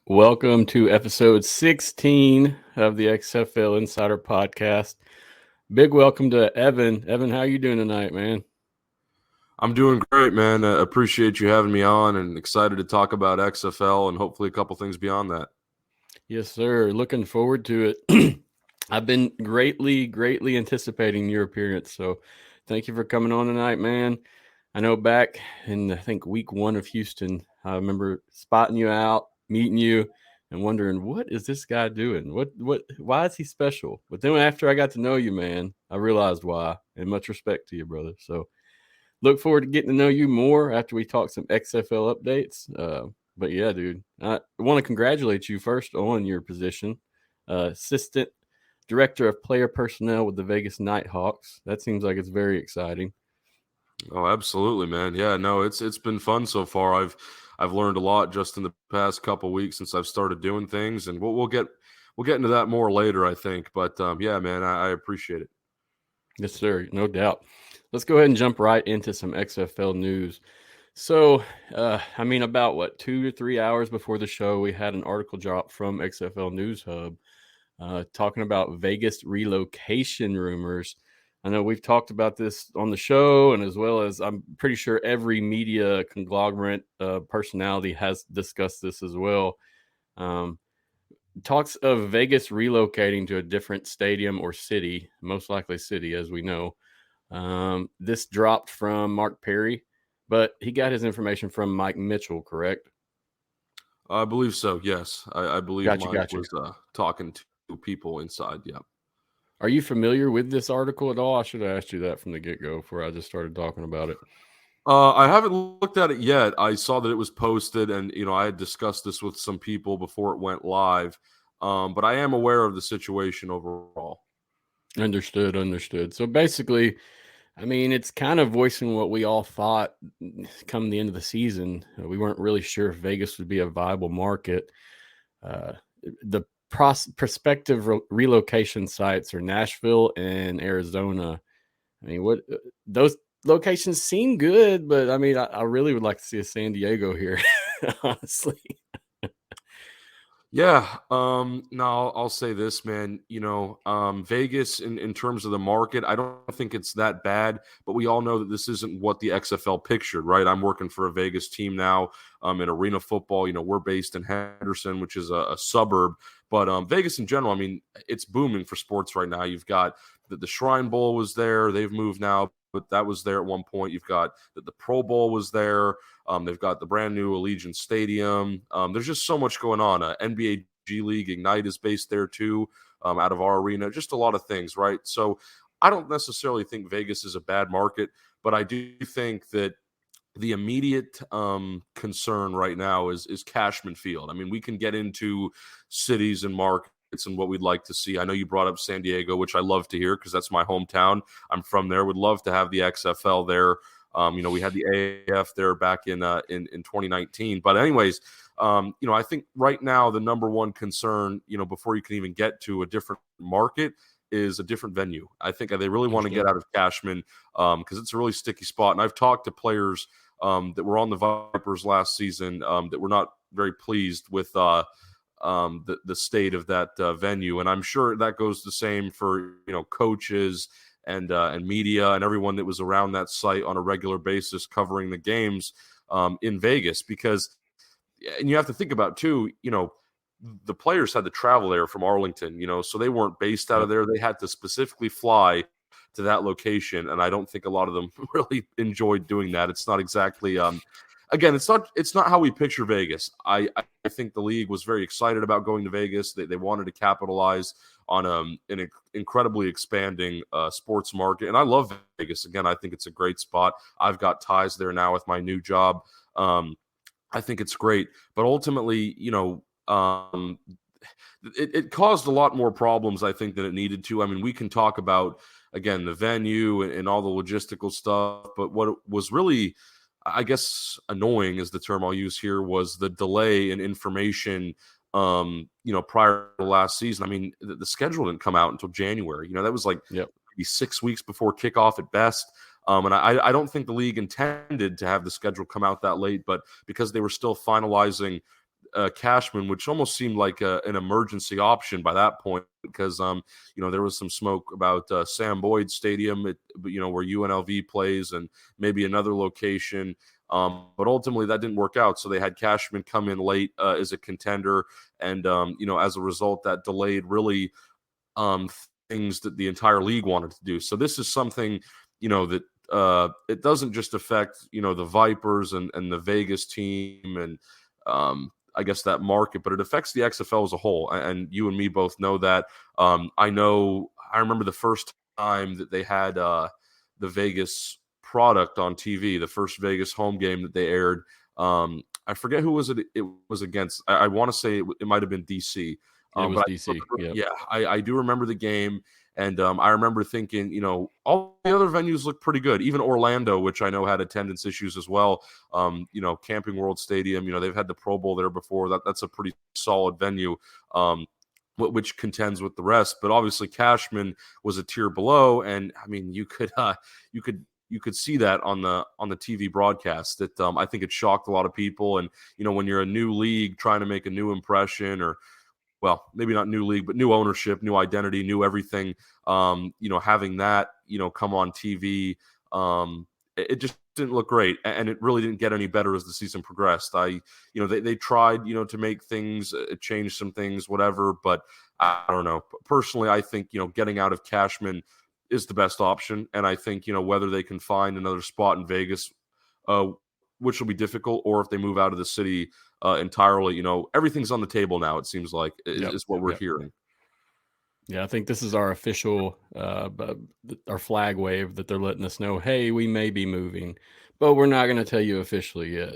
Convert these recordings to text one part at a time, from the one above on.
Welcome to episode 16 of the XFL Insider Podcast. Big welcome to Evan. Evan, how you doing tonight, man? I'm doing great, man. Appreciate you having me on and excited to talk about XFL and hopefully a couple things beyond that. Yes, sir. Looking forward to it. I've been greatly anticipating your appearance. So thank you for coming on tonight, man. I know back in, I think, week 1 of Houston, I remember spotting you out, meeting you, and wondering, what is this guy doing? Why is he special? But then after I got to know you, man, I realized why, and much respect to you, brother. So look forward to getting to know you more after we talk some XFL updates. But yeah, dude, I want to congratulate you first on your position, assistant director of player personnel with the Vegas Nighthawks. That seems like it's very exciting. Oh, absolutely, man. Yeah, no, it's been fun so far. I've learned a lot just in the past couple weeks since I've started doing things, and we'll get into that more later, I think. But yeah, man, I appreciate it. Yes, sir, no doubt. Let's go ahead and jump right into some XFL news. So, about 2 to 3 hours before the show, we had an article drop from XFL News Hub talking about Vegas relocation rumors. I know we've talked about this on the show, and as well as I'm pretty sure every media conglomerate personality has discussed this as well. Talks of Vegas relocating to a different stadium or city, most likely city, as we know. This dropped from Mark Perry, but he got his information from Mike Mitchell, correct? I believe so. Yes, I believe Mike was talking to people inside. Yeah. Are you familiar with this article at all? I should have asked you that from the get-go before I just started talking about it. I haven't looked at it yet. I saw that it was posted, and I had discussed this with some people before it went live. But I am aware of the situation overall. Understood. So basically, I mean, it's kind of voicing what we all thought come the end of the season. We weren't really sure if Vegas would be a viable market. The prospective relocation sites are Nashville and Arizona. I mean, what those locations seem good, but I mean, I really would like to see a San Diego here, honestly. Yeah. Now I'll say this, man. Vegas in terms of the market, I don't think it's that bad, but we all know that this isn't what the XFL pictured, right? I'm working for a Vegas team now. In arena football, we're based in Henderson, which is a suburb, but Vegas in general, I mean, it's booming for sports right now. You've got the Shrine Bowl was there. They've moved now, but that was there at one point. You've got the Pro Bowl was there. They've got the brand new Allegiant Stadium. There's just so much going on. NBA G League Knigh is based there too, out of our arena. Just a lot of things, right? So I don't necessarily think Vegas is a bad market, but I do think that the immediate concern right now is Cashman Field. I mean, we can get into cities and markets and what we'd like to see. I know you brought up San Diego, which I love to hear because that's my hometown. I'm from there. Would love to have the XFL there. We had the AF there back in 2019. But anyways, I think right now the number one concern, before you can even get to a different market, is a different venue. I think they really want to get out of Cashman because it's a really sticky spot. And I've talked to players that were on the Vipers last season that were not very pleased with the state of that venue. And I'm sure that goes the same for, coaches and media and everyone that was around that site on a regular basis covering the games in Vegas. Because, and you have to think about too, the players had to travel there from Arlington, so they weren't based out of there. They had to specifically fly to that location, and I don't think a lot of them really enjoyed doing that. It's not exactly again, it's not how we picture Vegas. I think the league was very excited about going to Vegas. They wanted to capitalize on an incredibly expanding sports market. And I love Vegas. Again, I think it's a great spot. I've got ties there now with my new job. I think it's great. But ultimately, it caused a lot more problems, I think, than it needed to. I mean, we can talk about, again, the venue and all the logistical stuff. But what was really, I guess, annoying is the term I'll use here, was the delay in information prior to last season. I mean, the schedule didn't come out until January. That was like maybe 6 weeks before kickoff at best. And I don't think the league intended to have the schedule come out that late, but because they were still finalizing Cashman, which almost seemed like an emergency option by that point, because there was some smoke about Sam Boyd Stadium, where UNLV plays, and maybe another location. But ultimately that didn't work out. So they had Cashman come in late as a contender. And, as a result, that delayed really things that the entire league wanted to do. So this is something, that it doesn't just affect, the Vipers and the Vegas team and I guess that market, but it affects the XFL as a whole. And you and me both know that. I remember the first time that they had the Vegas product on TV, the first Vegas home game that they aired. I forget who was it was against. I want to say it might have been DC. It was DC. Yeah, I do remember the game. And I remember thinking, all the other venues look pretty good. Even Orlando, which I know had attendance issues as well. Camping World Stadium, they've had the Pro Bowl there before. That's a pretty solid venue, which contends with the rest. But obviously, Cashman was a tier below, and I mean, you could see that on the TV broadcast. That I think it shocked a lot of people. And when you're a new league trying to make a new impression, or well, maybe not new league, but new ownership, new identity, new everything. Having that, come on TV, it just didn't look great, and it really didn't get any better as the season progressed. They tried, to make things, change some things, whatever, but I don't know. Personally, I think, getting out of Cashman is the best option, and I think, whether they can find another spot in Vegas, which will be difficult, or if they move out of the city entirely, everything's on the table now. It seems like is what we're hearing. Yeah, I think this is our official, our flag wave that they're letting us know, hey, we may be moving, but we're not going to tell you officially yet.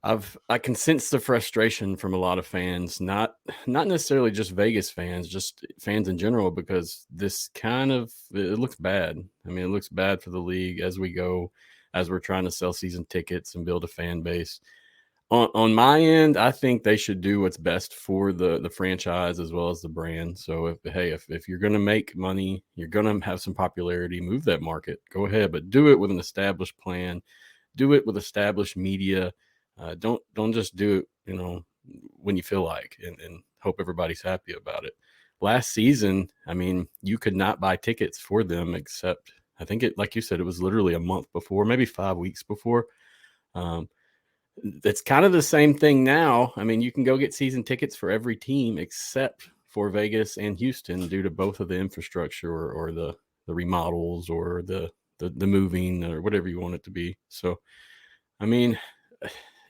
I can sense the frustration from a lot of fans, not necessarily just Vegas fans, just fans in general, because this it looks bad. I mean, it looks bad for the league as we're trying to sell season tickets and build a fan base. On my end, I think they should do what's best for the franchise as well as the brand. So if you're going to make money, you're going to have some popularity, move that market, go ahead, but do it with an established plan, do it with established media. Don't just do it, when you feel like, and hope everybody's happy about it. Last season, I mean, you could not buy tickets for them except, I think like you said, it was literally a month before, maybe 5 weeks before. It's kind of the same thing now. I mean, you can go get season tickets for every team except for Vegas and Houston due to both of the infrastructure or the remodels or the moving or whatever you want it to be. So, I mean,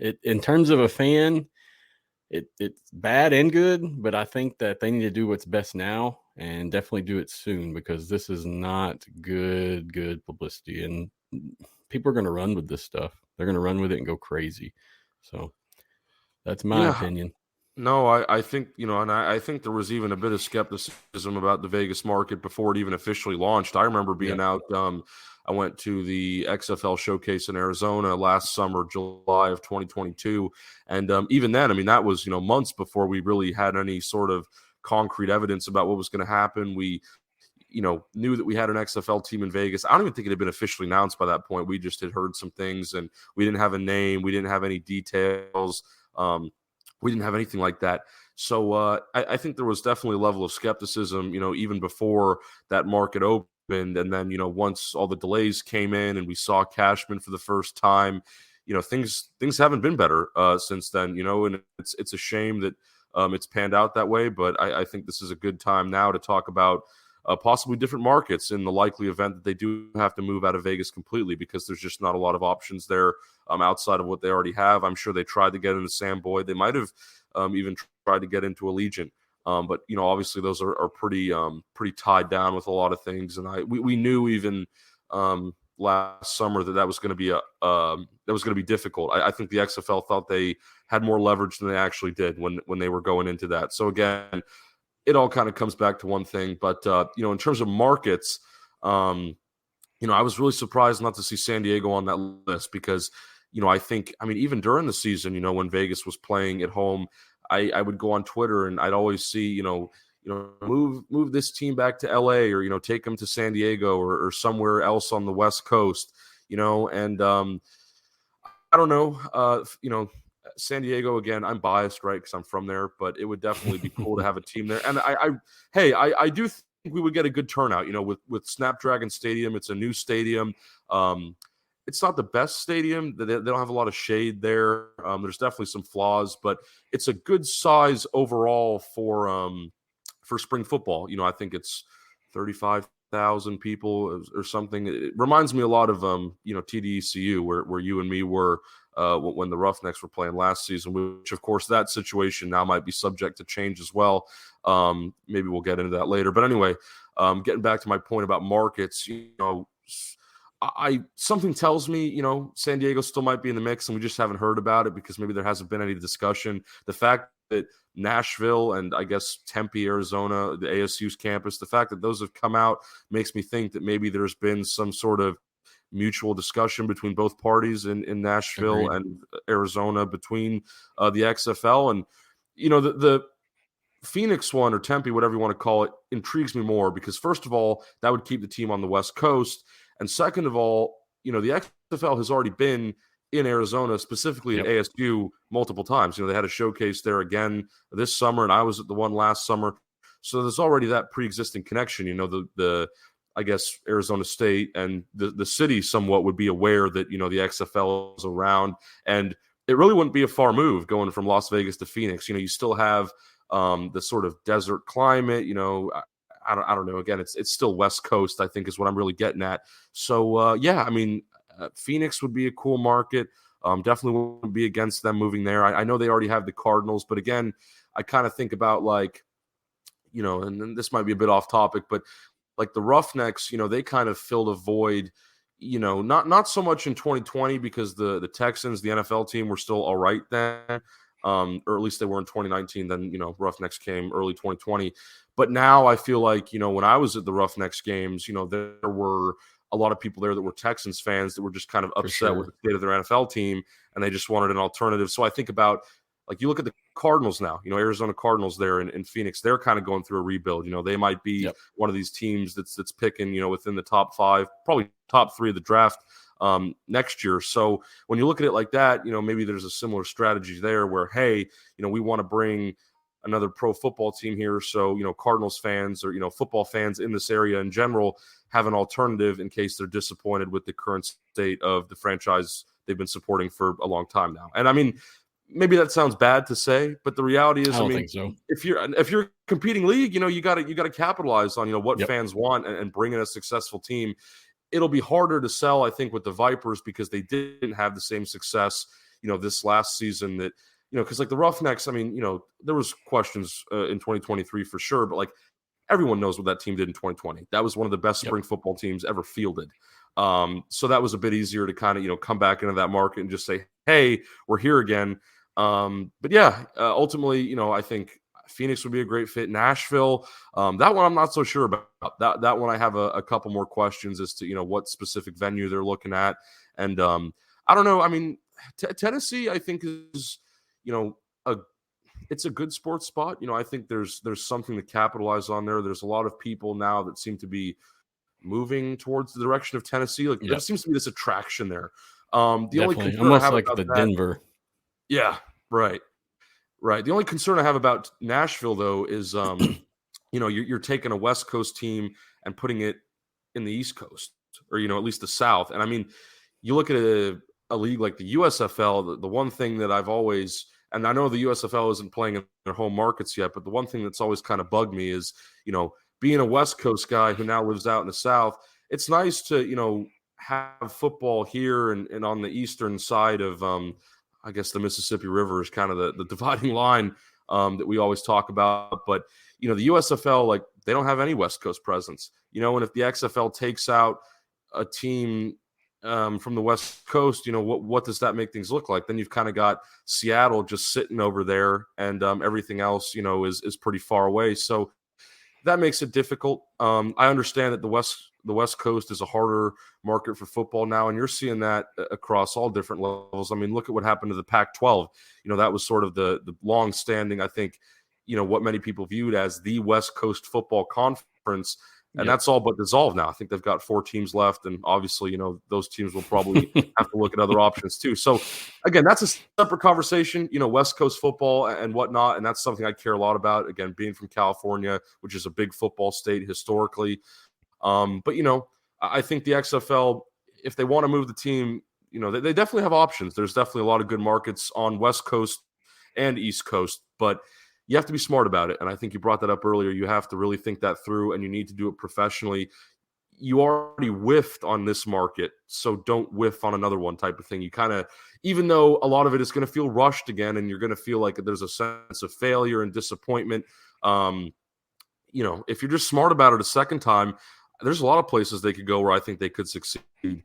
in terms of a fan, it's bad and good, but I think that they need to do what's best now and definitely do it soon, because this is not good publicity, and people are going to run with this stuff. They're going to run with it and go crazy. So that's my opinion. No, I think, and I think there was even a bit of skepticism about the Vegas market before it even officially launched. I remember being out. I went to the XFL showcase in Arizona last summer, July of 2022. And even then, I mean, that was, months before we really had any sort of concrete evidence about what was going to happen. We, knew that we had an XFL team in Vegas. I don't even think it had been officially announced by that point. We just had heard some things, and we didn't have a name. We didn't have any details. We didn't have anything like that. So I think there was definitely a level of skepticism, even before that market opened. And then, once all the delays came in and we saw Cashman for the first time, things haven't been better since then, and it's a shame that it's panned out that way. But I think this is a good time now to talk about possibly different markets in the likely event that they do have to move out of Vegas completely, because there's just not a lot of options there outside of what they already have. I'm sure they tried to get into Sam Boyd. They might have even tried to get into Allegiant. But obviously those are pretty tied down with a lot of things. And we knew even last summer that was going to be difficult. I think the XFL thought they had more leverage than they actually did when they were going into that. So again, it all kind of comes back to one thing. But in terms of markets, I was really surprised not to see San Diego on that list, because I think, even during the season, when Vegas was playing at home, I would go on Twitter and I'd always see, move this team back to LA, or, take them to San Diego or somewhere else on the West Coast, and I don't know, San Diego, again, I'm biased, right, because I'm from there, but it would definitely be cool to have a team there. And I do think we would get a good turnout, with Snapdragon Stadium. It's a new stadium. It's not the best stadium. They don't have a lot of shade there. There's definitely some flaws, but it's a good size overall for spring football. I think it's 35,000 people or something. It reminds me a lot of TDECU, where you and me were when the Roughnecks were playing last season, which of course that situation now might be subject to change as well. Maybe we'll get into that later. But anyway, getting back to my point about markets, something tells me, San Diego still might be in the mix, and we just haven't heard about it because maybe there hasn't been any discussion. The fact that Nashville and I guess Tempe, Arizona, the ASU's campus, the fact that those have come out makes me think that maybe there's been some sort of mutual discussion between both parties in Nashville and Arizona between the XFL. And, the Phoenix one, or Tempe, whatever you want to call it, intrigues me more because, first of all, that would keep the team on the West Coast. And second of all, the XFL has already been in Arizona, specifically at ASU, multiple times. They had a showcase there again this summer, and I was at the one last summer. So there's already that pre-existing connection. The I guess Arizona State and the city somewhat would be aware that, the XFL is around. And it really wouldn't be a far move going from Las Vegas to Phoenix. You still have the sort of desert climate, I don't know. Again, it's still West Coast, I think, is what I'm really getting at. So, Phoenix would be a cool market. Definitely wouldn't be against them moving there. I know they already have the Cardinals, but again, I kind of think about and then this might be a bit off topic, but like the Roughnecks, they kind of filled a void, not so much in 2020 because the Texans, the NFL team, were still all right then. Or at least they were in 2019. Then, Roughnecks came early 2020. But now I feel like, when I was at the Roughnecks games, there were a lot of people there that were Texans fans that were just kind of upset with the state of their NFL team, and they just wanted an alternative. So I think about, you look at the Cardinals now, Arizona Cardinals there in Phoenix, they're kind of going through a rebuild. They might be one of these teams that's picking, within the top 5, probably top 3 of the draft next year. So when you look at it like that, maybe there's a similar strategy there where, hey, we want to bring another pro football team here. So, Cardinals fans or, football fans in this area in general have an alternative in case they're disappointed with the current state of the franchise they've been supporting for a long time now. And I mean, maybe that sounds bad to say, but the reality is, I don't think so. If you're a competing league, you got to capitalize on, what fans want and bring in a successful team. It'll be harder to sell, I think, with the Vipers because they didn't have the same success, this last season that, because the Roughnecks, I mean, there was questions in 2023 for sure, but everyone knows what that team did in 2020. That was one of the best spring football teams ever fielded. So that was a bit easier to kind of, come back into that market and just say, hey, we're here again. But yeah, ultimately, I think Phoenix would be a great fit. Nashville, that one I'm not so sure about. That one I have a couple more questions as to, what specific venue they're looking at. And I don't know. I mean, Tennessee, I think is, it's a good sports spot. I think there's something to capitalize on there. There's a lot of people now that seem to be moving towards the direction of Tennessee. There seems to be this attraction there. The only concern almost I have like about the that, Denver. Yeah, right. The only concern I have about Nashville, though, is you're taking a West Coast team and putting it in the East Coast, or at least the South. And I mean, you look at a league like the USFL. The one thing that I've always, and I know the USFL isn't playing in their home markets yet, but the one thing that's always kind of bugged me is, being a West Coast guy who now lives out in the South. It's nice to have football here and on the eastern side of I guess the Mississippi River is kind of the dividing line that we always talk about. But, the USFL, they don't have any West Coast presence, and if the XFL takes out a team from the West Coast, what does that make things look like? Then you've kind of got Seattle just sitting over there and everything else, is pretty far away. So that makes it difficult. I understand that the West Coast is a harder market for football now, and you're seeing that across all different levels. I mean, look at what happened to the Pac-12. That was sort of the long-standing, I think, what many people viewed as the West Coast football conference. And that's all but dissolved now. I think they've got 4 teams left, and obviously, those teams will probably have to look at other options too. So, again, that's a separate conversation, West Coast football and whatnot, and that's something I care a lot about. Again, being from California, which is a big football state historically. But, I think the XFL, if they want to move the team, they definitely have options. There's definitely a lot of good markets on West Coast and East Coast, but you have to be smart about it. And I think you brought that up earlier. You have to really think that through, and you need to do it professionally. You already whiffed on this market, so don't whiff on another one type of thing. You kind of, even though a lot of it is going to feel rushed again, and you're going to feel like there's a sense of failure and disappointment, if you're just smart about it a second time, there's a lot of places they could go where I think they could succeed,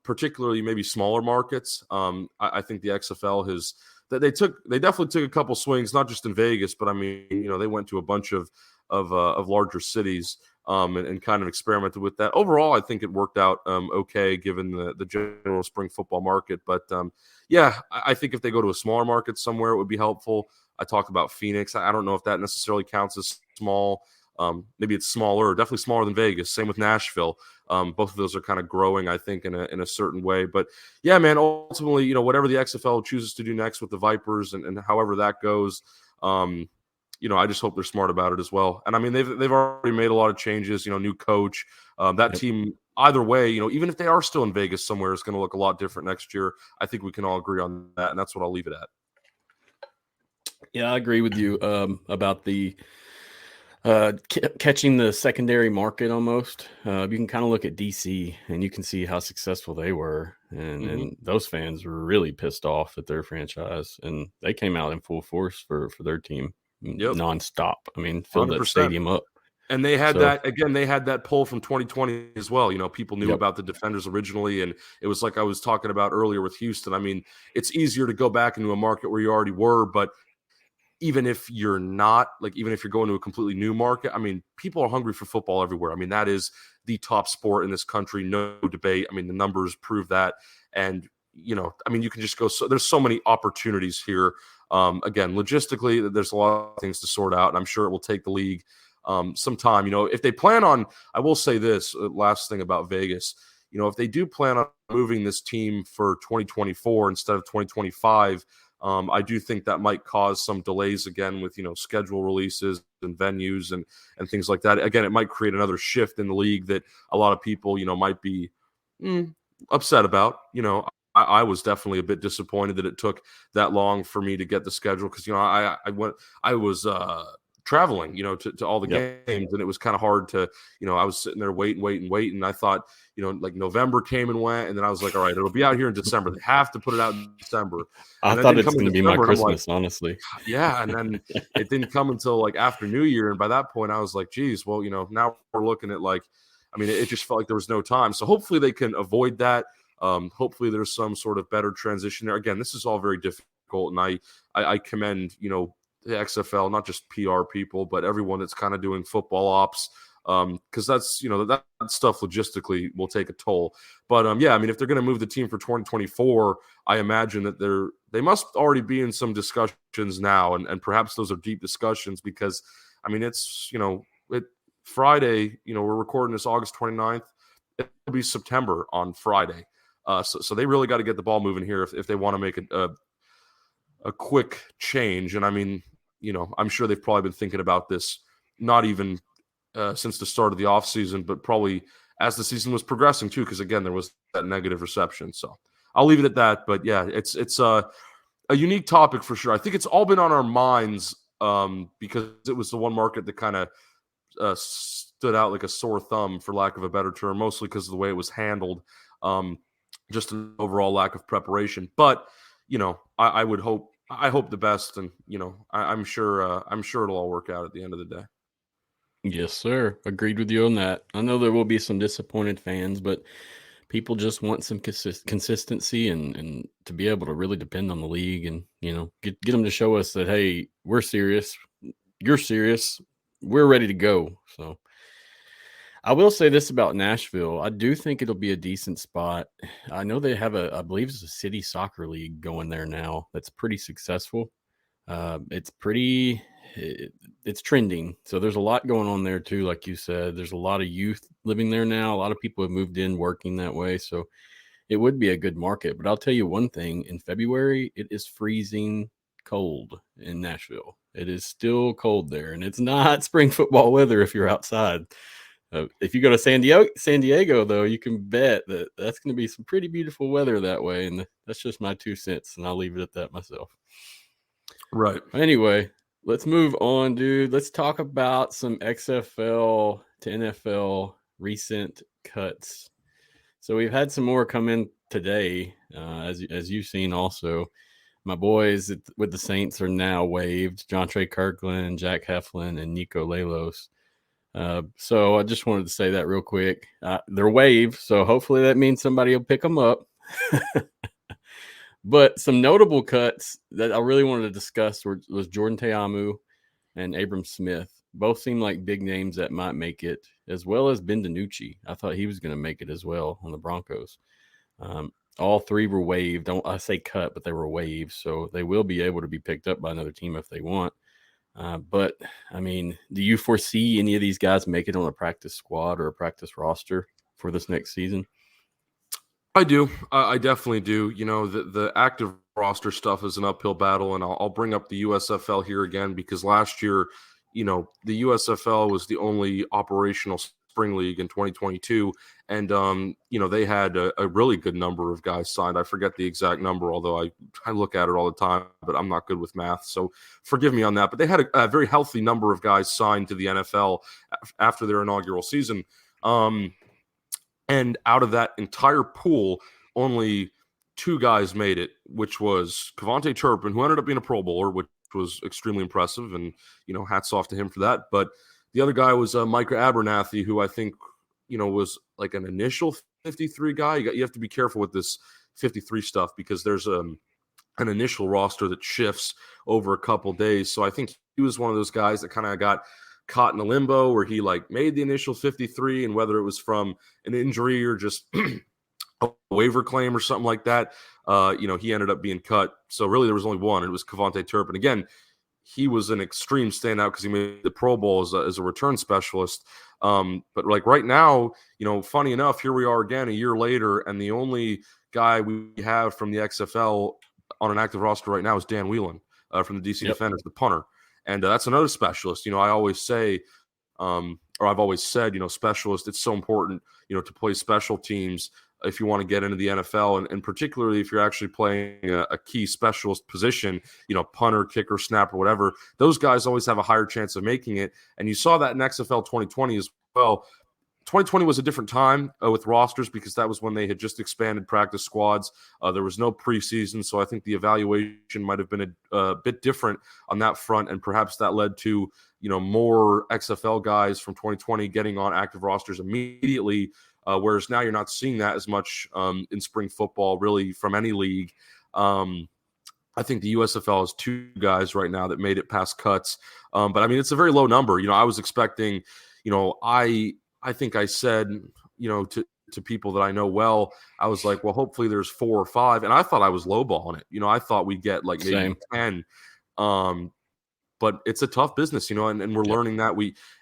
particularly maybe smaller markets. I think the XFL has – they definitely took a couple swings, not just in Vegas, but I mean, they went to a bunch of larger cities and kind of experimented with that. Overall, I think it worked out okay given the general spring football market. But I think if they go to a smaller market somewhere, it would be helpful. I talked about Phoenix. I don't know if that necessarily counts as small. Maybe it's smaller, definitely smaller than Vegas. Same with Nashville. Both of those are kind of growing, I think, in a certain way. But yeah, man, ultimately, whatever the XFL chooses to do next with the Vipers and however that goes, I just hope they're smart about it as well. And I mean, they've already made a lot of changes. New coach. That team, either way, even if they are still in Vegas somewhere, is going to look a lot different next year. I think we can all agree on that, and that's what I'll leave it at. Yeah, I agree with you about the catching the secondary market almost. You can kind of look at DC and you can see how successful they were. And those fans were really pissed off at their franchise. And they came out in full force for their team nonstop. I mean, filled 100%. That stadium up. And they had they had that poll from 2020 as well. People knew about the Defenders originally. And it was like I was talking about earlier with Houston. I mean, it's easier to go back into a market where you already were, but even if you're not, even if you're going to a completely new market, I mean, people are hungry for football everywhere. I mean, that is the top sport in this country, no debate. I mean, the numbers prove that. And, you can just go, so there's so many opportunities here. Again, logistically, there's a lot of things to sort out, and I'm sure it will take the league some time. If they plan on, I will say this, last thing about Vegas, if they do plan on moving this team for 2024 instead of 2025, I do think that might cause some delays again with, schedule releases and venues and things like that. Again, it might create another shift in the league that a lot of people, might be upset about. I was definitely a bit disappointed that it took that long for me to get the schedule because, I was traveling, to all the games, and it was kind of hard to, I was sitting there waiting. And I thought, November came and went, and then I was like, all right, it'll be out here in December. They have to put it out in December. I thought it's going to be my Christmas, honestly. Yeah. And then it didn't come until after New Year. And by that point I was like, geez, well, now we're looking at it just felt like there was no time. So hopefully they can avoid that. Hopefully there's some sort of better transition there. Again, this is all very difficult. And I commend, the XFL, not just PR people, but everyone that's kind of doing football ops, because that's, that stuff logistically will take a toll. But if they're going to move the team for 2024, I imagine that they must already be in some discussions now, and perhaps those are deep discussions because, it's, Friday, we're recording this August 29th. It'll be September on Friday. So they really got to get the ball moving here if they want to make a quick change. And I'm sure they've probably been thinking about this, not even since the start of the offseason, but probably as the season was progressing too, because again, there was that negative reception. So I'll leave it at that. But yeah, it's a unique topic for sure. I think it's all been on our minds because it was the one market that kind of stood out like a sore thumb, for lack of a better term, mostly because of the way it was handled, just an overall lack of preparation. But I hope the best, and I'm sure it'll all work out at the end of the day. Yes, sir. Agreed with you on that. I know there will be some disappointed fans, but people just want some consistency and to be able to really depend on the league and, get them to show us that, hey, we're serious. You're serious. We're ready to go. So I will say this about Nashville. I do think it'll be a decent spot. I know they have I believe it's a city soccer league going there now that's pretty successful. It's pretty it's trending. So there's a lot going on there too. Like you said, there's a lot of youth living there now. A lot of people have moved in working that way. So it would be a good market. But I'll tell you one thing, in February, it is freezing cold in Nashville. It is still cold there, and it's not spring football weather if you're outside. If you go to San Diego, though, you can bet that that's going to be some pretty beautiful weather that way. And that's just my 2 cents, and I'll leave it at that myself. Right. Anyway, let's move on, dude. Let's talk about some XFL to NFL recent cuts. So we've had some more come in today, as you've seen also. My boys with the Saints are now waived. Jontre Kirkland, Jack Heflin, and Nico Lelos. So I just wanted to say that real quick. They're waived, so hopefully that means somebody will pick them up. But some notable cuts that I really wanted to discuss was Jordan Teamu and Abram Smith. Both seem like big names that might make it, as well as Ben Denucci. I thought he was going to make it as well on the Broncos. All three were waived. I say cut, but they were waived, so they will be able to be picked up by another team if they want. But, I mean, do you foresee any of these guys make it on a practice squad or a practice roster for this next season? I do. I definitely do. You know, the active roster stuff is an uphill battle, and I'll bring up the USFL here again because last year, you know, the USFL was the only operational spring league in 2022, and you know, they had a really good number of guys signed. I forget the exact number, although I look at it all the time, but I'm not good with math, so forgive me on that. But they had a very healthy number of guys signed to the NFL after their inaugural season. And out of that entire pool, only 2 guys made it, which was Kevontae Turpin, who ended up being a Pro Bowler, which was extremely impressive, and, you know, hats off to him for that. But the other guy was Micah Abernathy, who I think, you know, was like an initial 53 guy. You have to be careful with this 53 stuff because there's an initial roster that shifts over a couple days. So I think he was one of those guys that kind of got caught in a limbo where he like made the initial 53, and whether it was from an injury or just a waiver claim or something like that, you know, he ended up being cut. So really there was only one, and it was Kevontae Turpin. Again, he was an extreme standout because he made the Pro Bowl as a return specialist. But like right now, you know, funny enough, here we are again a year later, and the only guy we have from the XFL on an active roster right now is Dan Whelan from the DC Defenders, the punter. And that's another specialist. You know, I always say, or I've always said, you know, specialist, it's so important, you know, to play special teams if you want to get into the NFL. And particularly if you're actually playing a key specialist position, you know, punter, kicker, snapper, whatever, those guys always have a higher chance of making it. And you saw that in XFL 2020 as well. 2020 was a different time with rosters because that was when they had just expanded practice squads. There was no preseason, so I think the evaluation might have been a bit different on that front, and perhaps that led to, you know, more XFL guys from 2020 getting on active rosters immediately, whereas now you're not seeing that as much in spring football, really, from any league. I think the USFL has 2 guys right now that made it past cuts, but I mean, it's a very low number. You know, I was expecting, you know, I think I said, you know, to people that I know well, I was like, well, hopefully there's 4 or 5. And I thought I was lowballing it. You know, I thought we'd get like maybe 10. But it's a tough business, you know, and we're learning that.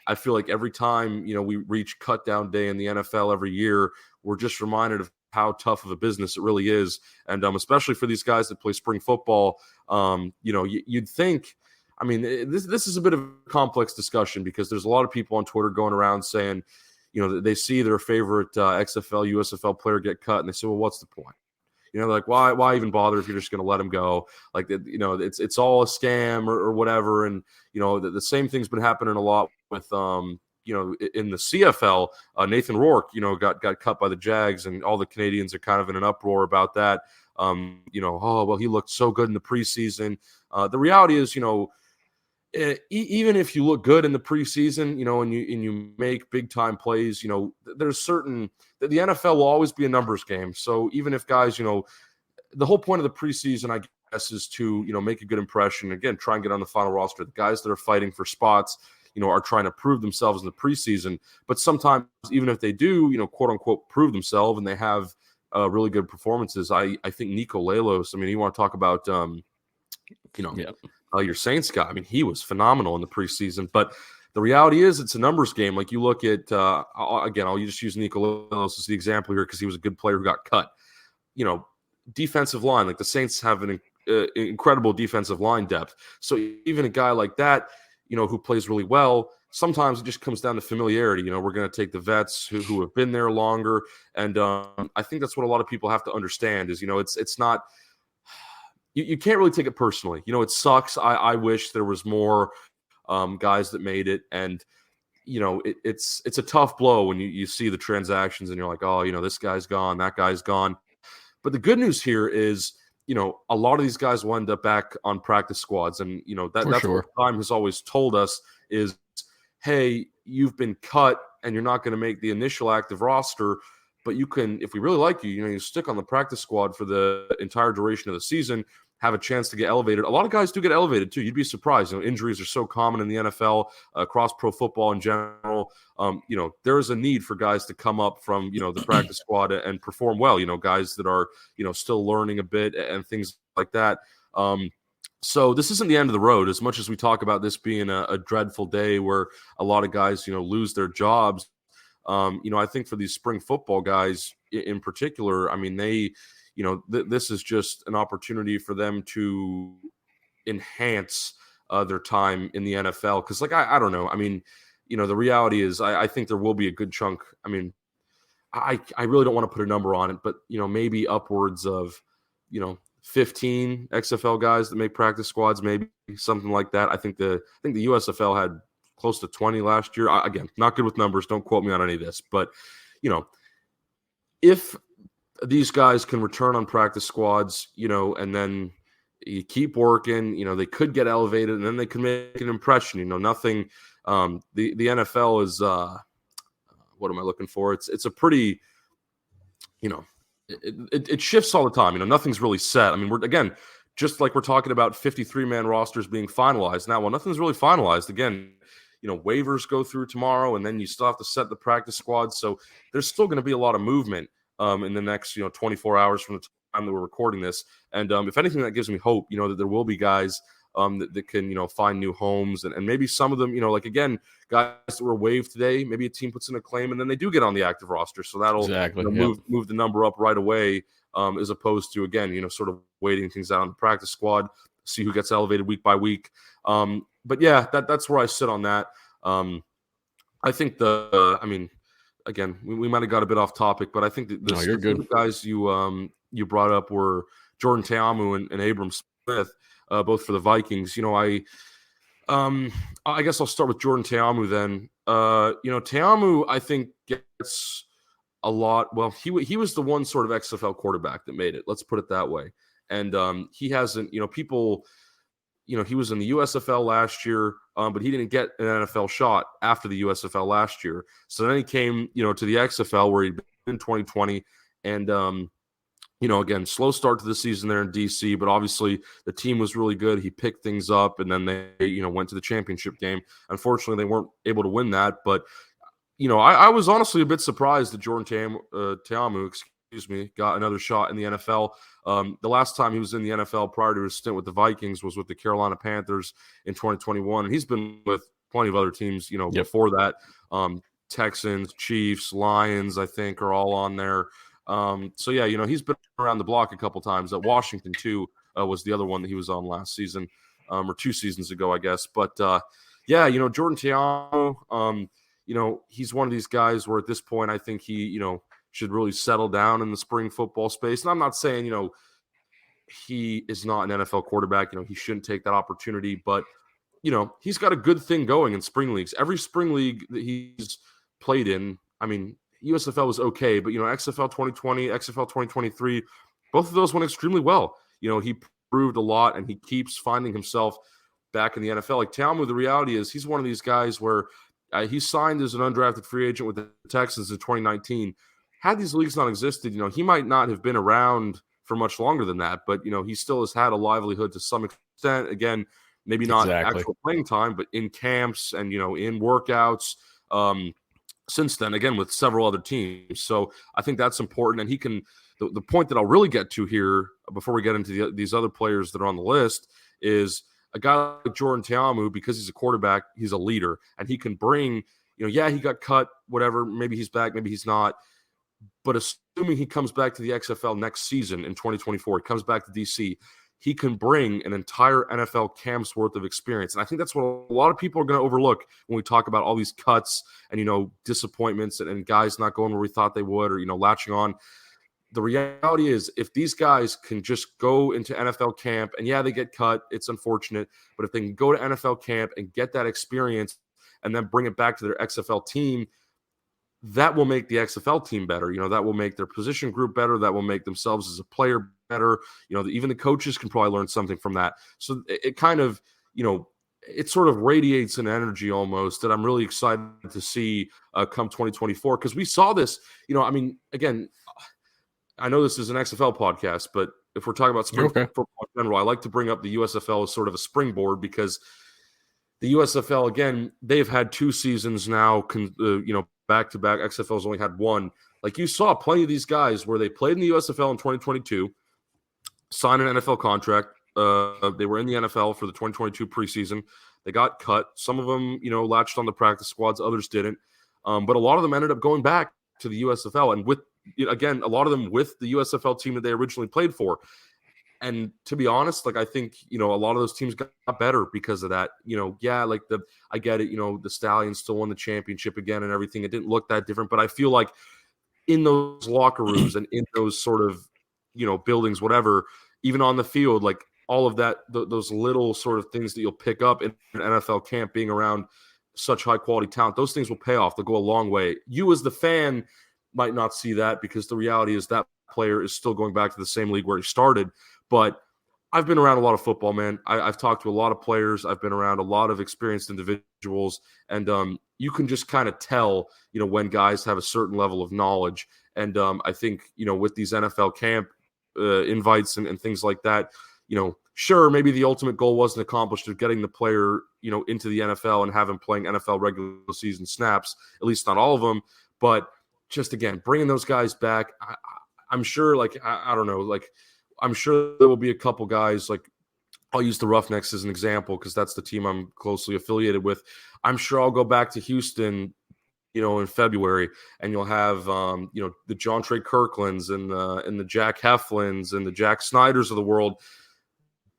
I feel like every time, you know, we reach cut down day in the NFL every year, we're just reminded of how tough of a business it really is. And especially for these guys that play spring football, you know, you'd think, I mean, this is a bit of a complex discussion because there's a lot of people on Twitter going around saying, you know, they see their favorite XFL, USFL player get cut, and they say, well, what's the point? You know, like, why even bother if you're just going to let him go? Like, you know, it's all a scam or whatever. And, you know, the same thing's been happening a lot with, you know, in the CFL, Nathan Rourke, you know, got cut by the Jags, and all the Canadians are kind of in an uproar about that. You know, oh, well, he looked so good in the preseason. The reality is, you know, even if you look good in the preseason, you know, and you make big time plays, you know, there's certain the NFL will always be a numbers game. So even if guys, you know, the whole point of the preseason, I guess, is to, you know, make a good impression. Again, try and get on the final roster. The guys that are fighting for spots, you know, are trying to prove themselves in the preseason. But sometimes, even if they do, you know, quote unquote, prove themselves and they have really good performances, I think Nico Lelos. I mean, you want to talk about, you know. Yeah. your Saints guy. I mean, he was phenomenal in the preseason. But the reality is, it's a numbers game. Like you look at again, I'll just use Nico Lewis as the example here because he was a good player who got cut. Defensive line, like the Saints have an incredible defensive line depth. So even a guy like that, who plays really well, sometimes it just comes down to familiarity. We're going to take the vets who have been there longer. And I think that's what a lot of people have to understand is, it's not, you can't really take it personally. It sucks. I wish there was more guys that made it. And, it's a tough blow when you see the transactions and you're like, oh, this guy's gone, that guy's gone. But the good news here is, a lot of these guys will end up back on practice squads. And, that's sure. what time has always told us is, hey, you've been cut and you're not going to make the initial active roster, but you can, if we really like you, you stick on the practice squad for the entire duration of the season, have a chance to get elevated. A lot of guys do get elevated too. You'd be surprised. Injuries are so common in the NFL, across pro football in general. There is a need for guys to come up from, the practice squad and perform well, guys that are, still learning a bit and things like that. So this isn't the end of the road. As much as we talk about this being a dreadful day where a lot of guys, lose their jobs, I think for these spring football guys in particular, I mean, they, this is just an opportunity for them to enhance their time in the NFL. Because, I don't know. I mean, the reality is I think there will be a good chunk. I mean, I really don't want to put a number on it, but, maybe upwards of, 15 XFL guys that make practice squads, maybe something like that. I think the USFL had close to 20 last year. Again, not good with numbers. Don't quote me on any of this. But, if these guys can return on practice squads, and then you keep working, they could get elevated and then they can make an impression, nothing. The NFL is, what am I looking for? It's a pretty, it shifts all the time. Nothing's really set. I mean, we're, again, just like we're talking about 53-man rosters being finalized now. Well, nothing's really finalized. Again, waivers go through tomorrow and then you still have to set the practice squad. So there's still going to be a lot of movement in the next, 24 hours from the time that we're recording this. And if anything, that gives me hope, that there will be guys that can, find new homes and maybe some of them, again, guys that were waived today, maybe a team puts in a claim and then they do get on the active roster. So that'll move the number up right away as opposed to, again, sort of waiting things out on the practice squad, see who gets elevated week by week. But yeah, that's where I sit on that. I think again, we might have got a bit off topic, but I think that the guys you brought up were Jordan Ta'amu and Abram Smith, both for the Vikings. I guess I'll start with Jordan Ta'amu then. Ta'amu, I think, gets a lot. Well, he was the one sort of XFL quarterback that made it. Let's put it that way. And he hasn't, people, he was in the USFL last year, but he didn't get an NFL shot after the USFL last year. So then he came, to the XFL where he'd been in 2020. And, again, slow start to the season there in DC, but obviously the team was really good. He picked things up and then they, went to the championship game. Unfortunately, they weren't able to win that. But, I was honestly a bit surprised that Jordan Ta'amu, got another shot in the NFL. The last time he was in the NFL prior to his stint with the Vikings was with the Carolina Panthers in 2021. And he's been with plenty of other teams, before that. Texans, Chiefs, Lions, I think, are all on there. So, yeah, he's been around the block a couple times. Washington, too, was the other one that he was on last season, or 2 seasons ago, I guess. But, Jordan Ta'amu, he's one of these guys where at this point I think he, should really settle down in the spring football space. And I'm not saying, he is not an NFL quarterback. He shouldn't take that opportunity. But, he's got a good thing going in spring leagues. Every spring league that he's played in, I mean, USFL was okay, but, XFL 2020, XFL 2023, both of those went extremely well. He proved a lot, and he keeps finding himself back in the NFL. Like Ta'amu, the reality is he's one of these guys where he signed as an undrafted free agent with the Texans in 2019. Had these leagues not existed, he might not have been around for much longer than that, but, he still has had a livelihood to some extent. Again, maybe not actual playing time, but in camps and, in workouts since then, again, with several other teams. So I think that's important. And he can, the point that I'll really get to here before we get into these other players that are on the list is a guy like Jordan Ta'amu, because he's a quarterback, he's a leader, and he can bring, yeah, he got cut, whatever, maybe he's back, maybe he's not. But assuming he comes back to the XFL next season in 2024, he comes back to DC, he can bring an entire NFL camp's worth of experience. And I think that's what a lot of people are going to overlook when we talk about all these cuts and, disappointments and guys not going where we thought they would or, latching on. The reality is if these guys can just go into NFL camp and, yeah, they get cut, it's unfortunate. But if they can go to NFL camp and get that experience and then bring it back to their XFL team, that will make the XFL team better. That will make their position group better. That will make themselves as a player better. Even the coaches can probably learn something from that. So it kind of, it sort of radiates an energy almost that I'm really excited to see come 2024. Because we saw this, again, I know this is an XFL podcast, but if we're talking about spring football in general, I like to bring up the USFL as sort of a springboard because the USFL, again, they've had 2 seasons now, back-to-back. XFL's only had 1. Like you saw plenty of these guys where they played in the USFL in 2022, signed an NFL contract. They were in the NFL for the 2022 preseason. They got cut. Some of them, latched on the practice squads. Others didn't. But a lot of them ended up going back to the USFL. And again, a lot of them with the USFL team that they originally played for. And to be honest, I think, a lot of those teams got better because of that. I get it, the Stallions still won the championship again and everything. It didn't look that different, but I feel like in those locker rooms and in those sort of, buildings, whatever, even on the field, all of that, those little sort of things that you'll pick up in an NFL camp being around such high quality talent, those things will pay off. They'll go a long way. You as the fan might not see that because the reality is that player is still going back to the same league where he started. But I've been around a lot of football, man. I've talked to a lot of players. I've been around a lot of experienced individuals. And you can just kind of tell, when guys have a certain level of knowledge. And I think, with these NFL camp invites and things like that, sure, maybe the ultimate goal wasn't accomplished of getting the player, into the NFL and have him playing NFL regular season snaps, at least not all of them. But just, again, bringing those guys back, I'm sure, I don't know, I'm sure there will be a couple guys, I'll use the Roughnecks as an example because that's the team I'm closely affiliated with. I'm sure I'll go back to Houston, in February, and you'll have, the John Trey Kirklands and the Jack Heflins and the Jack Snyders of the world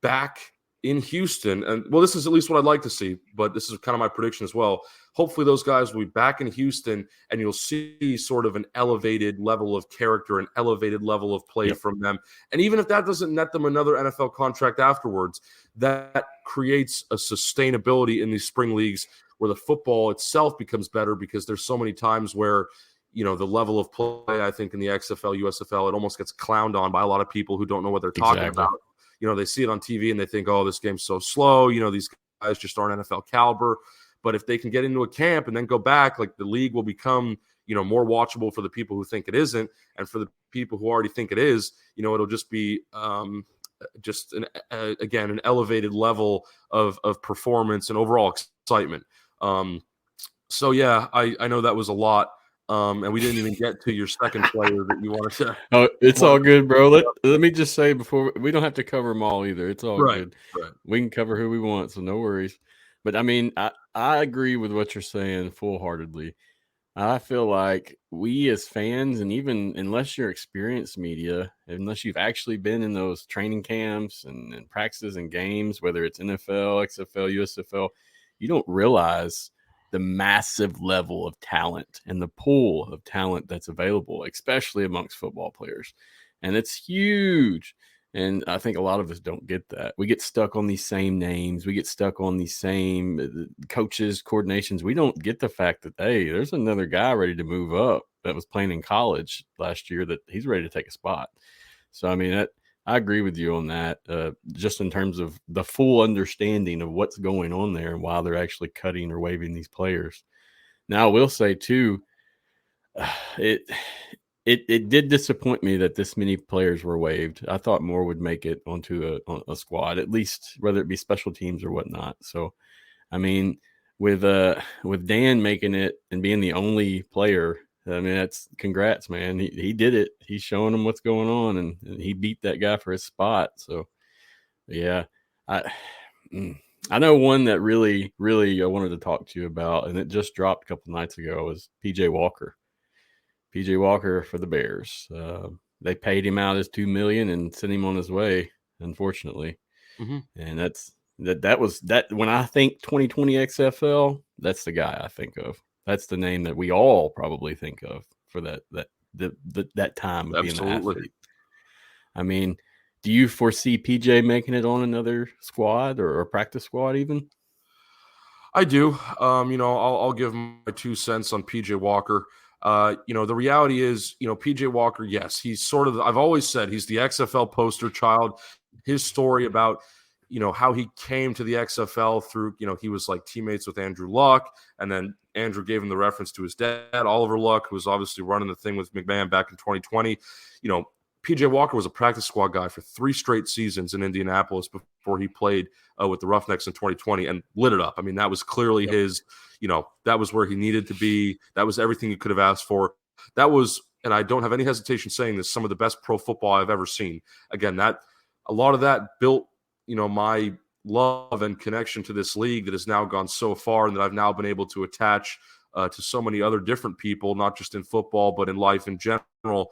back in Houston. And, well, this is at least what I'd like to see, but this is kind of my prediction as well. Hopefully those guys will be back in Houston and you'll see sort of an elevated level of character, an elevated level of play from them. And even if that doesn't net them another NFL contract afterwards, that creates a sustainability in these spring leagues where the football itself becomes better because there's so many times where, the level of play, I think in the XFL, USFL, it almost gets clowned on by a lot of people who don't know what they're talking about. They see it on TV and they think, oh, this game's so slow. These guys just aren't NFL caliber. But if they can get into a camp and then go back, the league will become, more watchable for the people who think it isn't. And for the people who already think it is, it'll just be an elevated level of performance and overall excitement. So, yeah, I know that was a lot. And we didn't even get to your second player that you wanted to. Oh, it's all good, bro. Let me just say before we don't have to cover them all either. It's all good. Right. We can cover who we want, so no worries. But I agree with what you're saying full-heartedly. I feel like we as fans, and even unless you're experienced media, unless you've actually been in those training camps and practices and games, whether it's NFL, XFL, USFL, you don't realize the massive level of talent and the pool of talent that's available, especially amongst football players. And it's huge. And I think a lot of us don't get that. We get stuck on these same names. We get stuck on these same coaches, coordinations. We don't get the fact that, hey, there's another guy ready to move up that was playing in college last year that he's ready to take a spot. So, I agree with you on that, just in terms of the full understanding of what's going on there and why they're actually cutting or waiving these players. Now, I will say, too, It did disappoint me that this many players were waived. I thought more would make it onto a squad, at least whether it be special teams or whatnot. So, with Dan making it and being the only player, that's congrats, man. He did it. He's showing them what's going on, and he beat that guy for his spot. So, yeah, I know one that really, really I wanted to talk to you about, and it just dropped a couple nights ago, was PJ Walker. PJ Walker for the Bears. They paid him out his $2 million and sent him on his way, unfortunately. Mm-hmm. And that was when I think 2020 XFL, that's the guy I think of. That's the name that we all probably think of for that time of being an athlete. I mean, do you foresee PJ making it on another squad or a practice squad even? I do. I'll give my 2 cents on PJ Walker. The reality is, PJ Walker, yes, he's sort of, I've always said he's the XFL poster child. His story about, how he came to the XFL through, he was like teammates with Andrew Luck, and then Andrew gave him the reference to his dad, Oliver Luck, who was obviously running the thing with McMahon back in 2020. PJ Walker was a practice squad guy for 3 straight seasons in Indianapolis before he played with the Roughnecks in 2020 and lit it up. I mean, that was clearly his, that was where he needed to be. That was everything he could have asked for. That was, and I don't have any hesitation saying this, some of the best pro football I've ever seen. Again, a lot of that built, my love and connection to this league that has now gone so far and that I've now been able to attach to so many other different people, not just in football, but in life in general.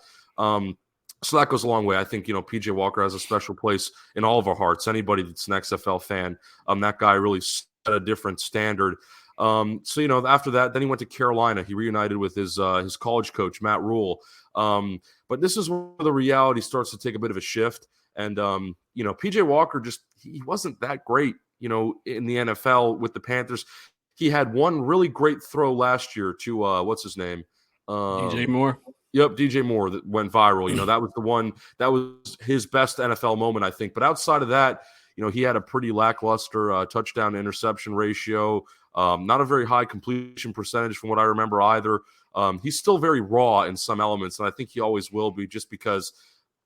So that goes a long way. I think, PJ Walker has a special place in all of our hearts. Anybody that's an XFL fan, that guy really set a different standard. After that, then he went to Carolina. He reunited with his college coach, Matt Rule. But this is where the reality starts to take a bit of a shift. And, PJ Walker he wasn't that great, in the NFL with the Panthers. He had one really great throw last year to, what's his name? DJ Moore. Yep, DJ Moore that went viral. That was the one that was his best NFL moment, I think. But outside of that, he had a pretty lackluster touchdown to interception ratio. Not a very high completion percentage from what I remember either. He's still very raw in some elements, and I think he always will be, just because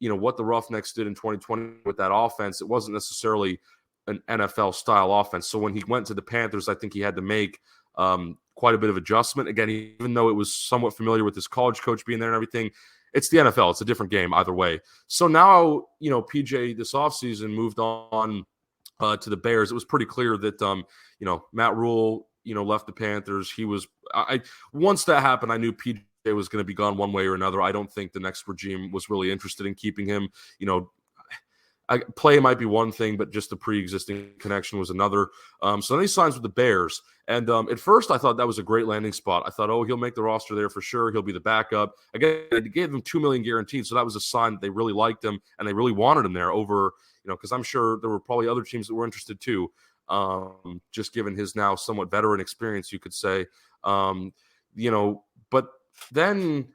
what the Roughnecks did in 2020 with that offense, it wasn't necessarily an NFL style offense. So when he went to the Panthers, I think he had to make quite a bit of adjustment. Again, even though it was somewhat familiar with his college coach being there and everything, it's the NFL. It's a different game either way. So now, PJ this offseason moved on to the Bears. It was pretty clear that, Matt Rule, left the Panthers. Once that happened, I knew PJ was going to be gone one way or another. I don't think the next regime was really interested in keeping him. Play might be one thing, but just the pre-existing connection was another. So then he signs with the Bears. And at first, I thought that was a great landing spot. I thought, he'll make the roster there for sure. He'll be the backup. Again, they gave him $2 million guaranteed, so that was a sign that they really liked him and they really wanted him there over, because I'm sure there were probably other teams that were interested too, just given his now somewhat veteran experience, you could say. But then,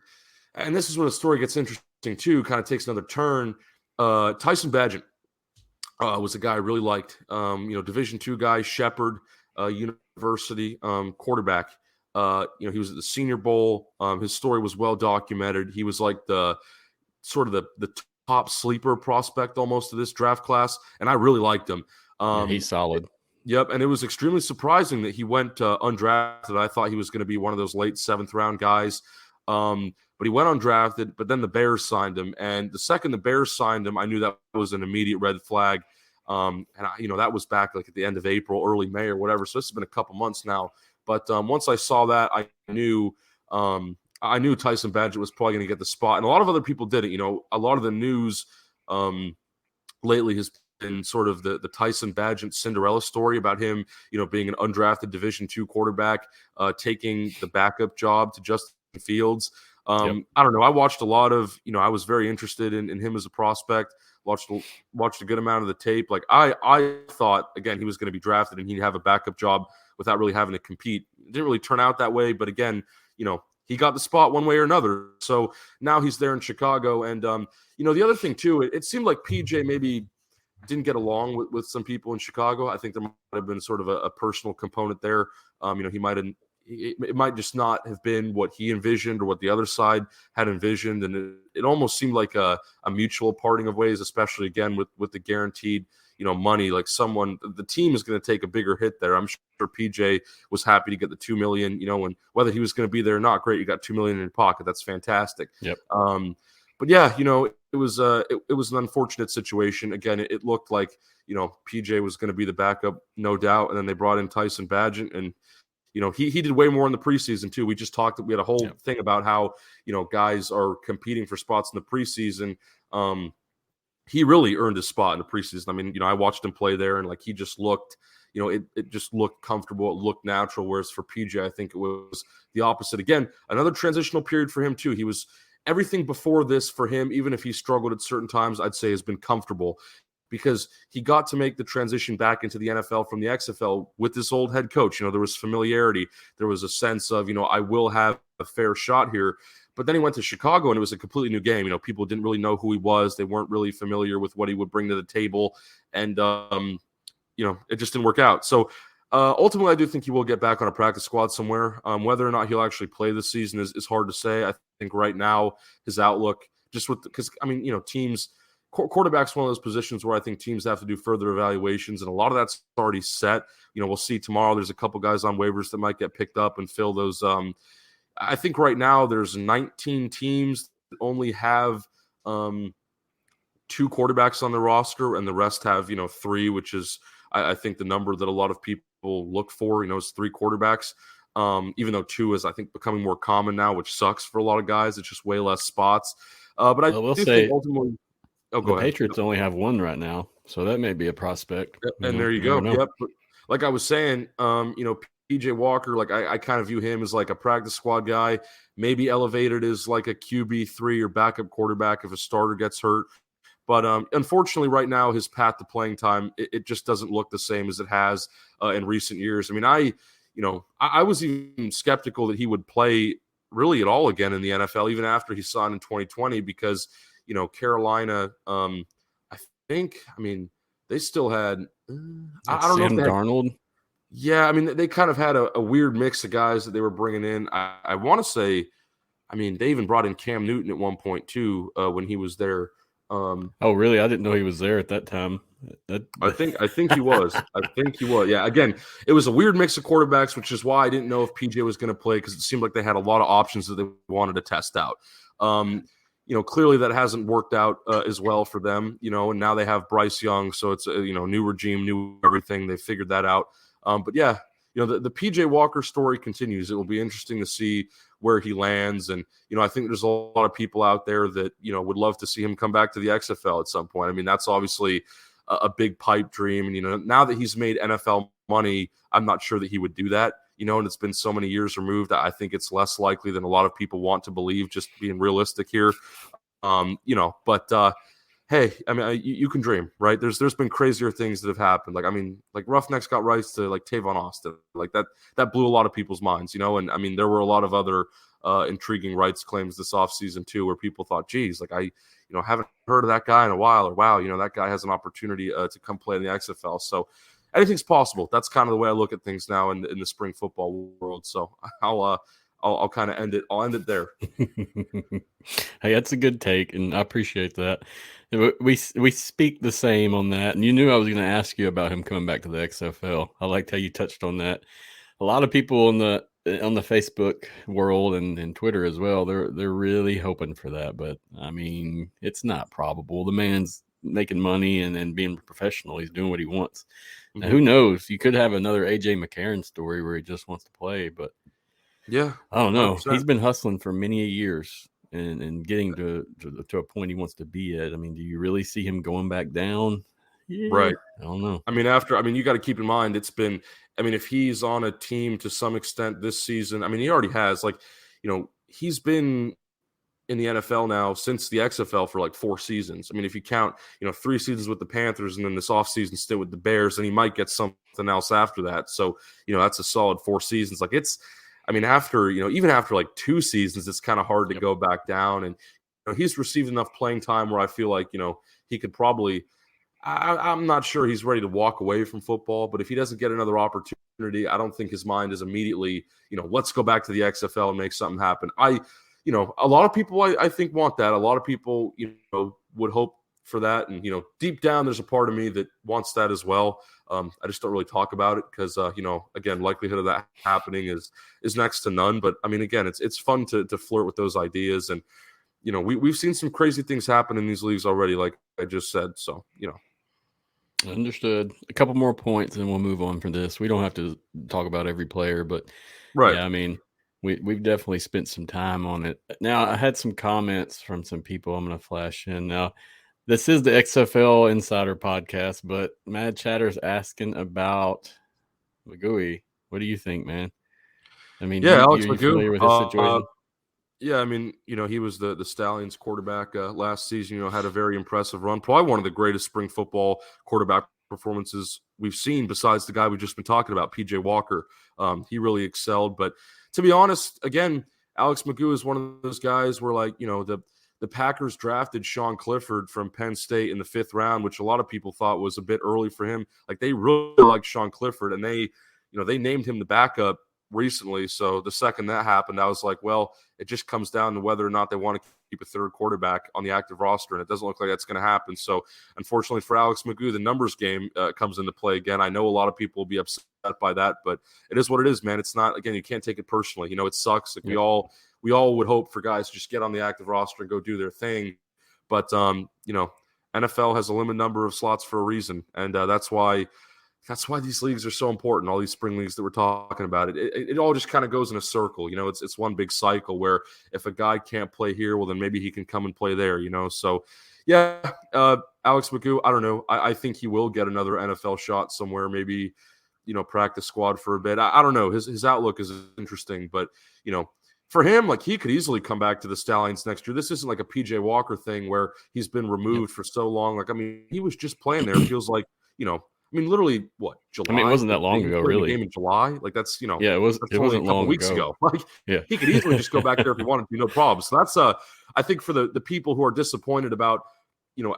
and this is where the story gets interesting too, kind of takes another turn. Tyson Bagent was a guy I really liked. Division II guy, Shepherd University quarterback. He was at the Senior Bowl. His story was well documented. He was like the top sleeper prospect almost of this draft class, and I really liked him. He's solid. Yep, and it was extremely surprising that he went undrafted. I thought he was going to be one of those late 7th round guys. But he went undrafted, but then the Bears signed him. And the second the Bears signed him, I knew that was an immediate red flag. That was back like at the end of April, early May or whatever. So this has been a couple months now. But once I saw that, I knew Tyson Bagent was probably going to get the spot. And a lot of other people did it. A lot of the news lately has been sort of the Tyson Bagent Cinderella story about him, being an undrafted Division II quarterback, taking the backup job to Justin Fields. I don't know. I watched a lot of, I was very interested in him as a prospect, watched a good amount of the tape. Like I thought, again, he was going to be drafted and he'd have a backup job without really having to compete. It didn't really turn out that way. But again, he got the spot one way or another. So now he's there in Chicago. And, the other thing too, it seemed like PJ maybe didn't get along with some people in Chicago. I think there might have been sort of a personal component there. It might just not have been what he envisioned or what the other side had envisioned. And it almost seemed like a mutual parting of ways, especially again with the guaranteed, money. Like the team is going to take a bigger hit there. I'm sure PJ was happy to get the $2 million, and whether he was going to be there or not, great. You got $2 million in your pocket. That's fantastic. Yep. But yeah, it was an unfortunate situation. Again, it looked like PJ was going to be the backup, no doubt, and then they brought in Tyson Badgett, and he did way more in the preseason too. We just talked. We had a whole thing about how guys are competing for spots in the preseason. He really earned his spot in the preseason. I mean, I watched him play there, and like he just looked, it just looked comfortable. It looked natural. Whereas for PJ, I think it was the opposite. Again, another transitional period for him too. He was everything before this for him, even if he struggled at certain times, I'd say has been comfortable because he got to make the transition back into the NFL from the XFL with this old head coach. There was familiarity. There was a sense of, I will have a fair shot here. But then he went to Chicago, and it was a completely new game. People didn't really know who he was. They weren't really familiar with what he would bring to the table. And, it just didn't work out. So ultimately, I do think he will get back on a practice squad somewhere. Whether or not he'll actually play this season is hard to say. I think right now his outlook, teams – quarterback's one of those positions where I think teams have to do further evaluations, and a lot of that's already set. We'll see tomorrow. There's a couple guys on waivers that might get picked up and fill those. I think right now there's 19 teams that only have 2 quarterbacks on the roster, and the rest have 3, which is I think the number that a lot of people look for. Is 3 quarterbacks. Even though 2 is I think becoming more common now, which sucks for a lot of guys. It's just way less spots. But I will say ultimately. Oh, the Patriots only have 1 right now, so that may be a prospect. And there you go. Yep. But like I was saying, PJ Walker, like I kind of view him as like a practice squad guy, maybe elevated as like a QB3 or backup quarterback if a starter gets hurt. But unfortunately, right now, his path to playing time, it just doesn't look the same as it has in recent years. I mean, I was even skeptical that he would play really at all again in the NFL, even after he signed in 2020, because Carolina, they still had, I don't know. Sam Darnold. Yeah. I mean, they kind of had a weird mix of guys that they were bringing in. I want to say, they even brought in Cam Newton at one point too, when he was there. Oh, really? I didn't know he was there at that time. I think he was. I think he was. Yeah. Again, it was a weird mix of quarterbacks, which is why I didn't know if PJ was going to play, because it seemed like they had a lot of options that they wanted to test out. Clearly that hasn't worked out as well for them, and now they have Bryce Young. So it's a, new regime, new everything. They figured that out. But yeah, the PJ Walker story continues. It will be interesting to see where he lands. And, I think there's a lot of people out there that, would love to see him come back to the XFL at some point. That's obviously a big pipe dream. And, now that he's made NFL money, I'm not sure that he would do that. And it's been so many years removed. I think it's less likely than a lot of people want to believe, just being realistic here. Hey, you can dream, right? There's been crazier things that have happened. Like Roughnecks got rights to like Tavon Austin. Like that blew a lot of people's minds, and there were a lot of other intriguing rights claims this offseason too, where people thought, geez, like I haven't heard of that guy in a while, or wow, that guy has an opportunity to come play in the XFL. So anything's possible. That's kind of the way I look at things now in the spring football world. So I'll kind of end it. I'll end it there. Hey, that's a good take, and I appreciate that. We speak the same on that, and you knew I was going to ask you about him coming back to the XFL. I liked how you touched on that. A lot of people on the Facebook world and Twitter as well, they're really hoping for that, but it's not probable. The man's making money and being professional. He's doing what he wants. Now, who knows? You could have another AJ McCarron story where he just wants to play, but yeah, I don't know. 100%. He's been hustling for many years and getting to a point he wants to be at. Do you really see him going back down? Yeah, right. I don't know. You got to keep in mind, it's been, if he's on a team to some extent this season, he already has, he's been in the NFL now since the XFL for like 4 seasons. If you count, 3 seasons with the Panthers and then this offseason still with the Bears, then he might get something else after that. So, that's a solid 4 seasons. Like it's, after, even after like 2 seasons, it's kind of hard to go back down. And he's received enough playing time where I feel like, he could probably, I'm not sure he's ready to walk away from football, but if he doesn't get another opportunity, I don't think his mind is immediately, let's go back to the XFL and make something happen. A lot of people I think want that. A lot of people, would hope for that. And, deep down, there's a part of me that wants that as well. I just don't really talk about it because, again, likelihood of that happening is next to none. But again, it's fun to flirt with those ideas. And, we've seen some crazy things happen in these leagues already, like I just said. So, Understood. A couple more points and we'll move on from this. We don't have to talk about every player, but right. yeah, I mean, we've definitely spent some time on it. Now, I had some comments from some people I'm going to flash in. Now, this is the XFL Insider Podcast, but Mad Chatter's asking about Magui. What do you think, man? I mean, Yeah, Alex you Magoo. familiar with his situation? Yeah, I mean, he was the Stallions quarterback last season, had a very impressive run. Probably one of the greatest spring football quarterback performances we've seen besides the guy we've just been talking about, PJ Walker. He really excelled. But to be honest, again, Alex Magoo is one of those guys where, like, the Packers drafted Sean Clifford from Penn State in the 5th round, which a lot of people thought was a bit early for him. Like, they really liked Sean Clifford, and they named him the backup recently. So the second that happened, I was like, well, it just comes down to whether or not they want to keep a third quarterback on the active roster, and it doesn't look like that's going to happen. So unfortunately for Alex Magoo, the numbers game comes into play again. I know a lot of people will be upset by that, but it is what it is, man. It's not, again, you can't take it personally. It sucks. Like, we all would hope for guys to just get on the active roster and go do their thing. But, NFL has a limited number of slots for a reason, and that's why these leagues are so important, all these spring leagues that we're talking about. It all just kind of goes in a circle. It's one big cycle where if a guy can't play here, well, then maybe he can come and play there, So, yeah, Alex Magoo, I don't know. I think he will get another NFL shot somewhere, maybe, practice squad for a bit. I don't know. His outlook is interesting, but, for him, like, he could easily come back to the Stallions next year. This isn't like a PJ Walker thing where he's been removed for so long. Like, I mean, he was just playing there. It feels like, literally, what, July? I mean, it wasn't that long ago, really. Game in July, like, that's yeah, it wasn't a couple weeks ago. Like, he could easily just go back there if he wanted to, no problem. So that's I think for the people who are disappointed about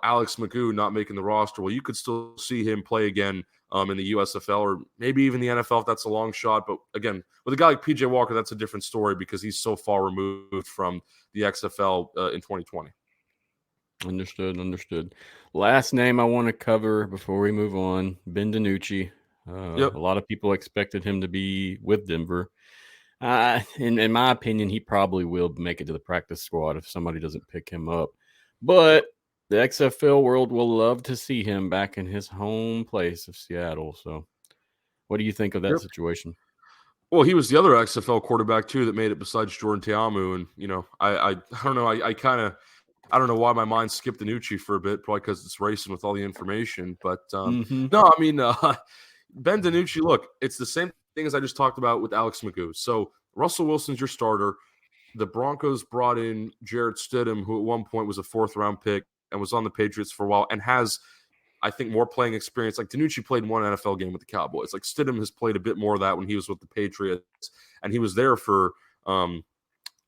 Alex Magoo not making the roster, well, you could still see him play again in the USFL or maybe even the NFL if that's a long shot. But again, with a guy like PJ Walker, that's a different story because he's so far removed from the XFL in 2020. Understood. Last name I want to cover before we move on, Ben Denucci. A lot of people expected him to be with Denver. In my opinion, he probably will make it to the practice squad if somebody doesn't pick him up. But the XFL world will love to see him back in his home place of Seattle. So what do you think of that situation? Well, he was the other XFL quarterback, too, that made it besides Jordan Ta'amu. And, I don't know. I don't know why my mind skipped Denucci for a bit, probably because it's racing with all the information. But, no, I mean, Ben Denucci, look, it's the same thing as I just talked about with Alex Magoo. So Russell Wilson's your starter. The Broncos brought in Jarrett Stidham, who at one point was a 4th-round pick and was on the Patriots for a while and has, I think, more playing experience. Like, Denucci played one NFL game with the Cowboys. Like, Stidham has played a bit more of that when he was with the Patriots, and he was there for a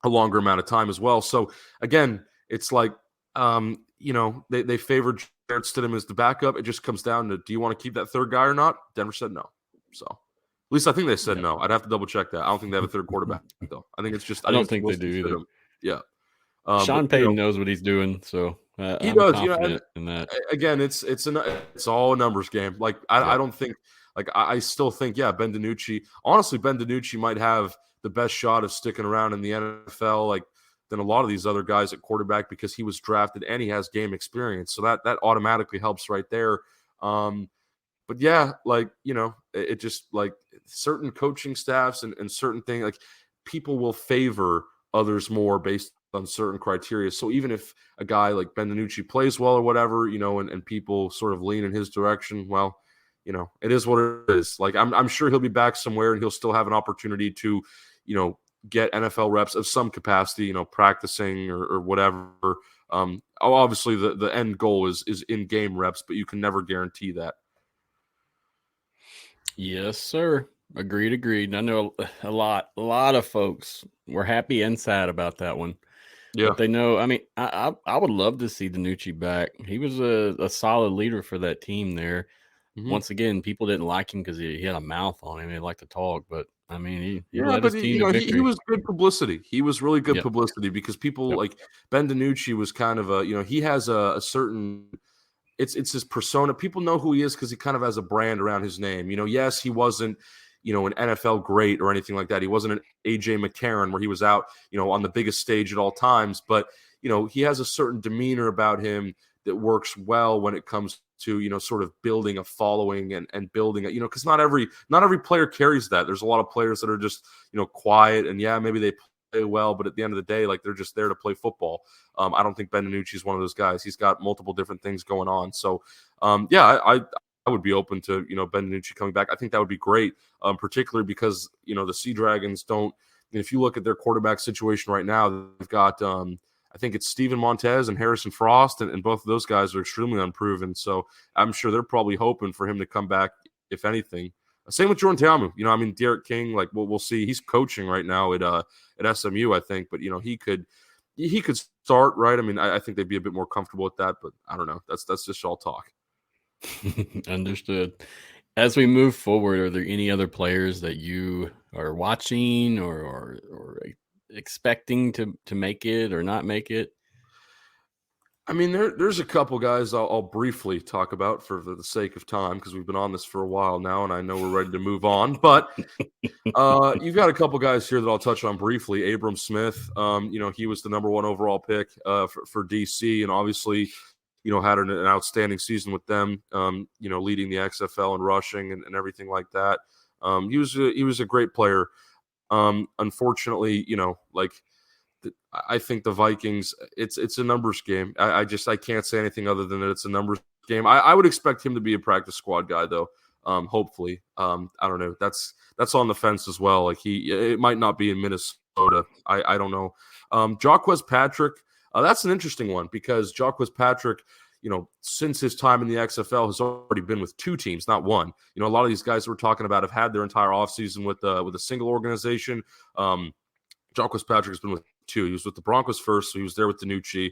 longer amount of time as well. So, again, it's like, they favored Jarrett Stidham as the backup. It just comes down to, do you want to keep that third guy or not? Denver said no. So, at least I think they said no. I'd have to double check that. I don't think they have a third quarterback, though. I think it's just, I don't think they do either. Yeah. Sean Payton knows what he's doing, so he I'm does. confident in that. Again, it's all a numbers game. Like, I don't think, like, I still think, Ben Denucci. Honestly, Ben Denucci might have the best shot of sticking around in the NFL, like, than a lot of these other guys at quarterback because he was drafted and he has game experience. So that automatically helps right there. But yeah, like, it just, like, certain coaching staffs and certain things, like, people will favor others more based on certain criteria. So even if a guy like Ben Denucci plays well or whatever, and people sort of lean in his direction, well, it is what it is. Like, I'm sure he'll be back somewhere and he'll still have an opportunity to, get NFL reps of some capacity, practicing or whatever. Obviously the end goal is in-game reps, but you can never guarantee that. Yes, sir. Agreed. I know a lot of folks were happy and sad about that one. Yeah. But they know, I mean, I would love to see Denucci back. He was a solid leader for that team there. Mm-hmm. Once again, people didn't like him because he had a mouth on him. He liked to talk, but I mean, he led his team to victory. He was good publicity. He was really good publicity because people like Ben Denucci was kind of he has a certain, it's his persona. People know who he is because he kind of has a brand around his name. Yes, he wasn't, an NFL great or anything like that. He wasn't an AJ McCarron where he was out, on the biggest stage at all times. But, he has a certain demeanor about him that works well when it comes to, sort of building a following and building it, because not every player carries that. There's a lot of players that are just, quiet, and maybe they play well, but at the end of the day, like, they're just there to play football. I don't think Ben Denucci is one of those guys. He's got multiple different things going on. So, I would be open to, Ben Denucci coming back. I think that would be great, particularly because, the Sea Dragons don't. If you look at their quarterback situation right now, they've got, I think it's Steven Montez and Harrison Frost, and both of those guys are extremely unproven. So I'm sure they're probably hoping for him to come back, if anything. Same with Jordan Ta'amu. Derek King, like, we'll see. He's coaching right now at SMU, I think, but he could start, right? I think they'd be a bit more comfortable with that, but I don't know. That's just all talk. Understood. As we move forward, are there any other players that you are watching or expecting to make it or not make it? There's a couple guys I'll briefly talk about for the sake of time, because we've been on this for a while now, and I know we're ready to move on. But you've got a couple guys here that I'll touch on briefly. Abram Smith, he was the number 1 overall pick for DC, and obviously, had an outstanding season with them, leading the XFL in rushing and everything like that. He was a great player. Unfortunately, I think the Vikings, it's a numbers game. I can't say anything other than that it's a numbers game. I would expect him to be a practice squad guy, though. Hopefully. I don't know. That's on the fence as well. Like, it might not be in Minnesota. I don't know. Jaquez Patrick, that's an interesting one, because Jaquez Patrick, since his time in the XFL, has already been with 2 teams, not one. A lot of these guys we're talking about have had their entire offseason with a single organization. Jaquez Patrick has been with 2. He was with the Broncos first, so he was there with Denucci,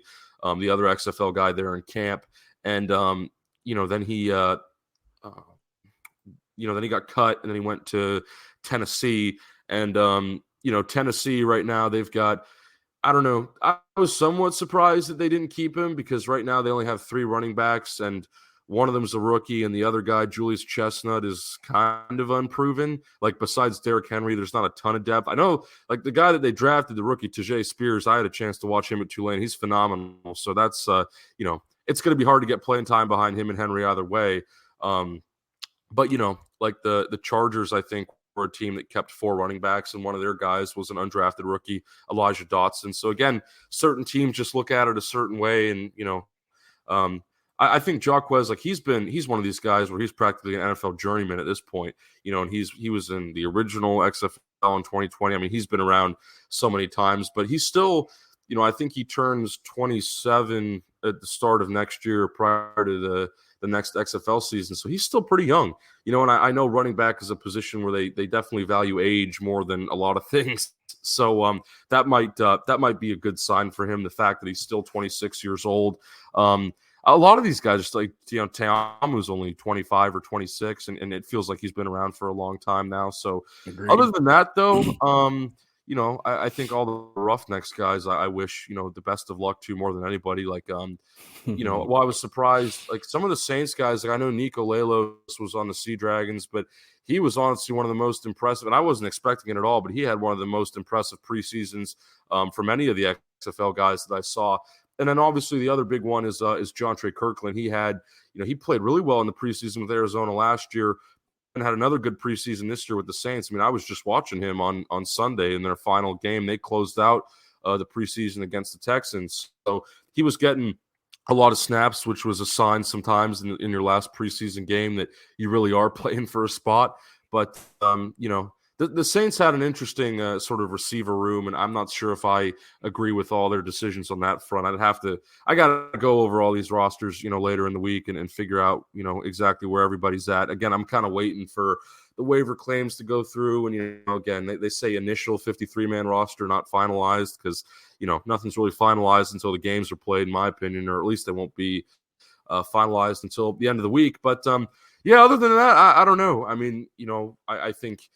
the other XFL guy there in camp, and then he then he got cut, and then he went to Tennessee, and Tennessee right now, they've got, I don't know. I was somewhat surprised that they didn't keep him, because right now they only have 3 running backs, and one of them is a rookie, and the other guy, Julius Chestnut, is kind of unproven. Like, besides Derrick Henry, there's not a ton of depth. I know, like, the guy that they drafted, the rookie, Tajay Spears, I had a chance to watch him at Tulane. He's phenomenal. So that's, it's going to be hard to get playing time behind him and Henry either way. But, like the Chargers, I think, were a team that kept 4 running backs, and one of their guys was an undrafted rookie, Elijah Dotson. So, again, certain teams just look at it a certain way, and, I think Jaquez, like, he's one of these guys where he's practically an NFL journeyman at this point, and he was in the original XFL in 2020. He's been around so many times, but he's still, I think he turns 27 at the start of next year, prior to the next XFL season. So he's still pretty young, and I know running back is a position where they definitely value age more than a lot of things. So that might be a good sign for him, the fact that he's still 26 years old. A lot of these guys, just like, Ta'amu's only 25 or 26, and it feels like he's been around for a long time now. So, Agreed. Other than that, though, I think all the Roughnecks guys, I wish, the best of luck to more than anybody. Like, well, I was surprised, like, some of the Saints guys, like, I know Nico Lalos was on the Sea Dragons, but he was honestly one of the most impressive, and I wasn't expecting it at all, but he had one of the most impressive preseasons from any of the XFL guys that I saw. And then obviously the other big one is Jontre Kirkland. He had, he played really well in the preseason with Arizona last year, and had another good preseason this year with the Saints. I was just watching him on Sunday in their final game. They closed out the preseason against the Texans. So he was getting a lot of snaps, which was a sign sometimes in your last preseason game that you really are playing for a spot. But, the Saints had an interesting sort of receiver room, and I'm not sure if I agree with all their decisions on that front. I got to go over all these rosters, later in the week and figure out, exactly where everybody's at. Again, I'm kind of waiting for the waiver claims to go through, and, again, they say initial 53-man roster, not finalized, because, nothing's really finalized until the games are played, in my opinion, or at least they won't be finalized until the end of the week. But, other than that, I don't know. I think,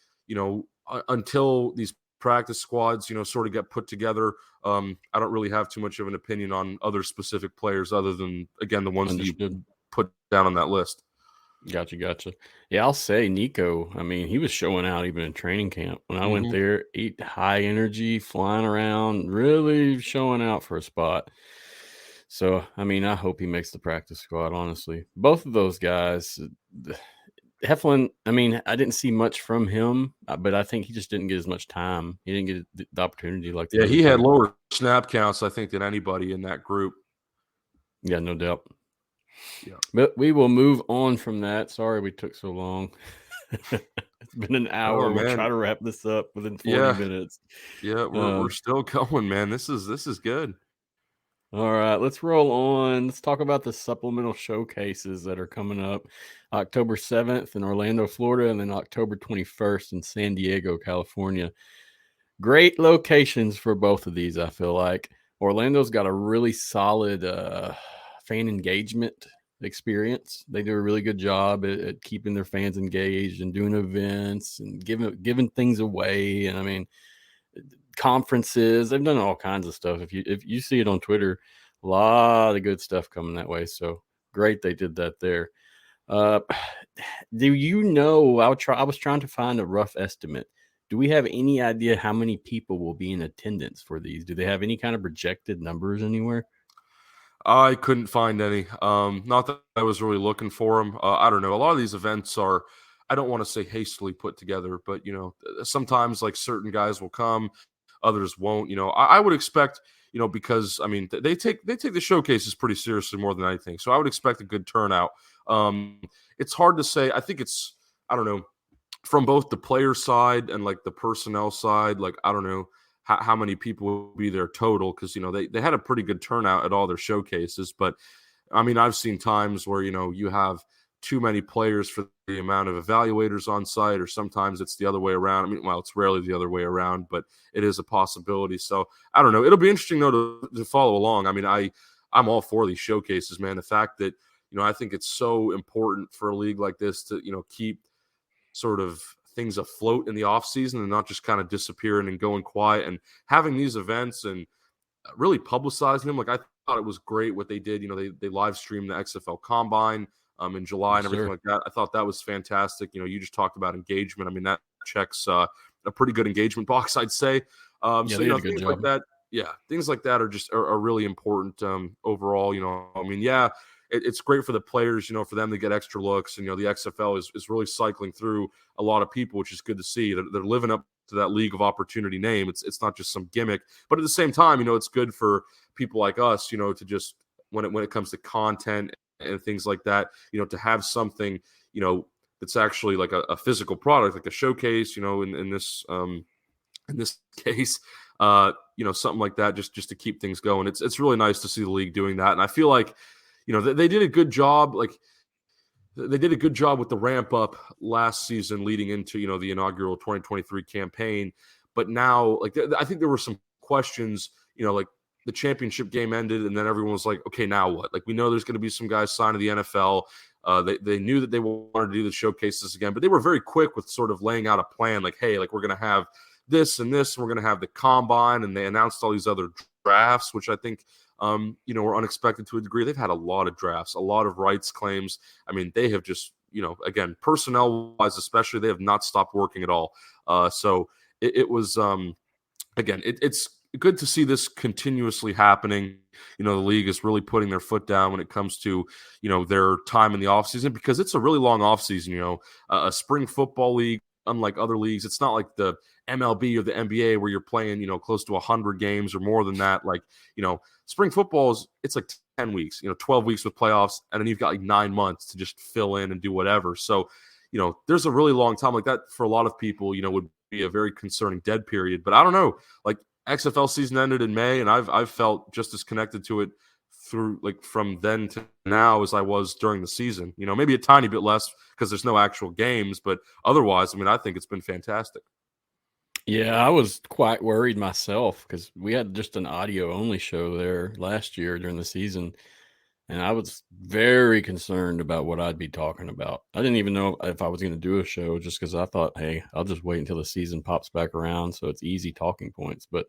until these practice squads, sort of get put together, I don't really have too much of an opinion on other specific players other than, again, the ones that you put down on that list. Gotcha. Yeah, I'll say Nico. I mean, he was showing out even in training camp. When I went there, high energy, flying around, really showing out for a spot. So, I mean, I hope he makes the practice squad, honestly. Both of those guys, Heflin, I mean, I didn't see much from him, but I think he just didn't get as much time. He didn't get the opportunity like the Yeah, other he had two. lower snap counts, I think, than anybody in that group. Yeah, no doubt. Yeah. But we will move on from that. Sorry we took so long. It's been an hour. We'll try to wrap this up within 40 minutes. Yeah, we're still going, man. This is good. All right, let's roll on. Let's talk about the supplemental showcases that are coming up October 7th in Orlando, Florida, and then October 21st in San Diego, California. Great locations for both of these, I feel like. Orlando's got a really solid fan engagement experience. They do a really good job at keeping their fans engaged and doing events and giving things away. And I mean, conferences, they've done all kinds of stuff. If you see it on Twitter, a lot of good stuff coming that way. So great they did that there. Do you know, I was trying to find a rough estimate. Do we have any idea how many people will be in attendance for these? Do they have any kind of projected numbers anywhere? I couldn't find any. Not that I was really looking for them. I don't know. A lot of these events are, I don't want to say hastily put together, but sometimes like certain guys will come, others won't. I would expect, because I mean they take the showcases pretty seriously more than anything. So I would expect a good turnout. It's hard to say. I think I don't know, from both the player side and like the personnel side. Like I don't know how many people will be there total, because they had a pretty good turnout at all their showcases. But I mean, I've seen times where you have too many players for the amount of evaluators on site, or sometimes it's the other way around. I mean, well, it's rarely the other way around, but it is a possibility. So I don't know. It'll be interesting though to follow along. I mean, I'm all for these showcases, man. The fact that I think it's so important for a league like this to keep sort of things afloat in the off season and not just kind of disappearing and going quiet, and having these events and really publicizing them. Like I thought it was great what they did. They live streamed the XFL Combine in July and everything like that. I thought that was fantastic. You just talked about engagement. I mean, that checks a pretty good engagement box, I'd say. So things like that. Yeah, things like that are really important overall. I mean, yeah, it's great for the players, for them to get extra looks. And, the XFL is really cycling through a lot of people, which is good to see. They're living up to that League of Opportunity name. It's not just some gimmick, but at the same time, it's good for people like us, to just when it comes to content and things like that, to have something, that's actually like a physical product, like a showcase, in this case, something like that, just to keep things going. It's really nice to see the league doing that. And I feel like, they did a good job. Like they did a good job with the ramp up last season leading into, the inaugural 2023 campaign. But now, like, I think there were some questions, like the championship game ended and then everyone was like, okay, now what? Like, we know there's going to be some guys signed to the NFL. They knew that they wanted to do the showcases again, but they were very quick with sort of laying out a plan. Like, hey, like we're going to have this and this, and we're going to have the combine. And they announced all these other drafts, which I think, were unexpected to a degree. They've had a lot of drafts, a lot of rights claims. I mean, they have just, again, personnel-wise especially, they have not stopped working at all. So it was, again, it's good to see this continuously happening. The league is really putting their foot down when it comes to, their time in the offseason, because it's a really long offseason. A spring football league, unlike other leagues, it's not like the MLB or the NBA where you're playing, close to 100 games or more than that. Like, spring football it's like 10 weeks, 12 weeks with playoffs, and then you've got like 9 months to just fill in and do whatever. So, there's a really long time like that for a lot of people, would be a very concerning dead period. But I don't know, like XFL season ended in May, and I've felt just as connected to it through like from then to now as I was during the season. Maybe a tiny bit less because there's no actual games, but otherwise, I mean, I think it's been fantastic. Yeah, I was quite worried myself because we had just an audio only show there last year during the season. And I was very concerned about what I'd be talking about. I didn't even know if I was going to do a show just because I thought, hey, I'll just wait until the season pops back around so it's easy talking points. But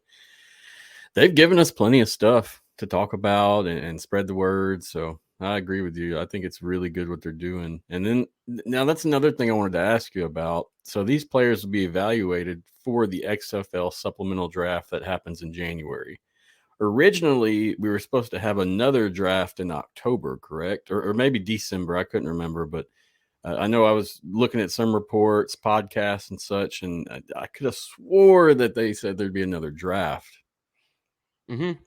they've given us plenty of stuff to talk about and spread the word. So I agree with you. I think it's really good what they're doing. And then now that's another thing I wanted to ask you about. So these players will be evaluated for the XFL supplemental draft that happens in January. Originally, we were supposed to have another draft in October, correct? Or maybe December. I couldn't remember, but I know I was looking at some reports, podcasts, and such, and I could have swore that they said there'd be another draft. Mm-hmm.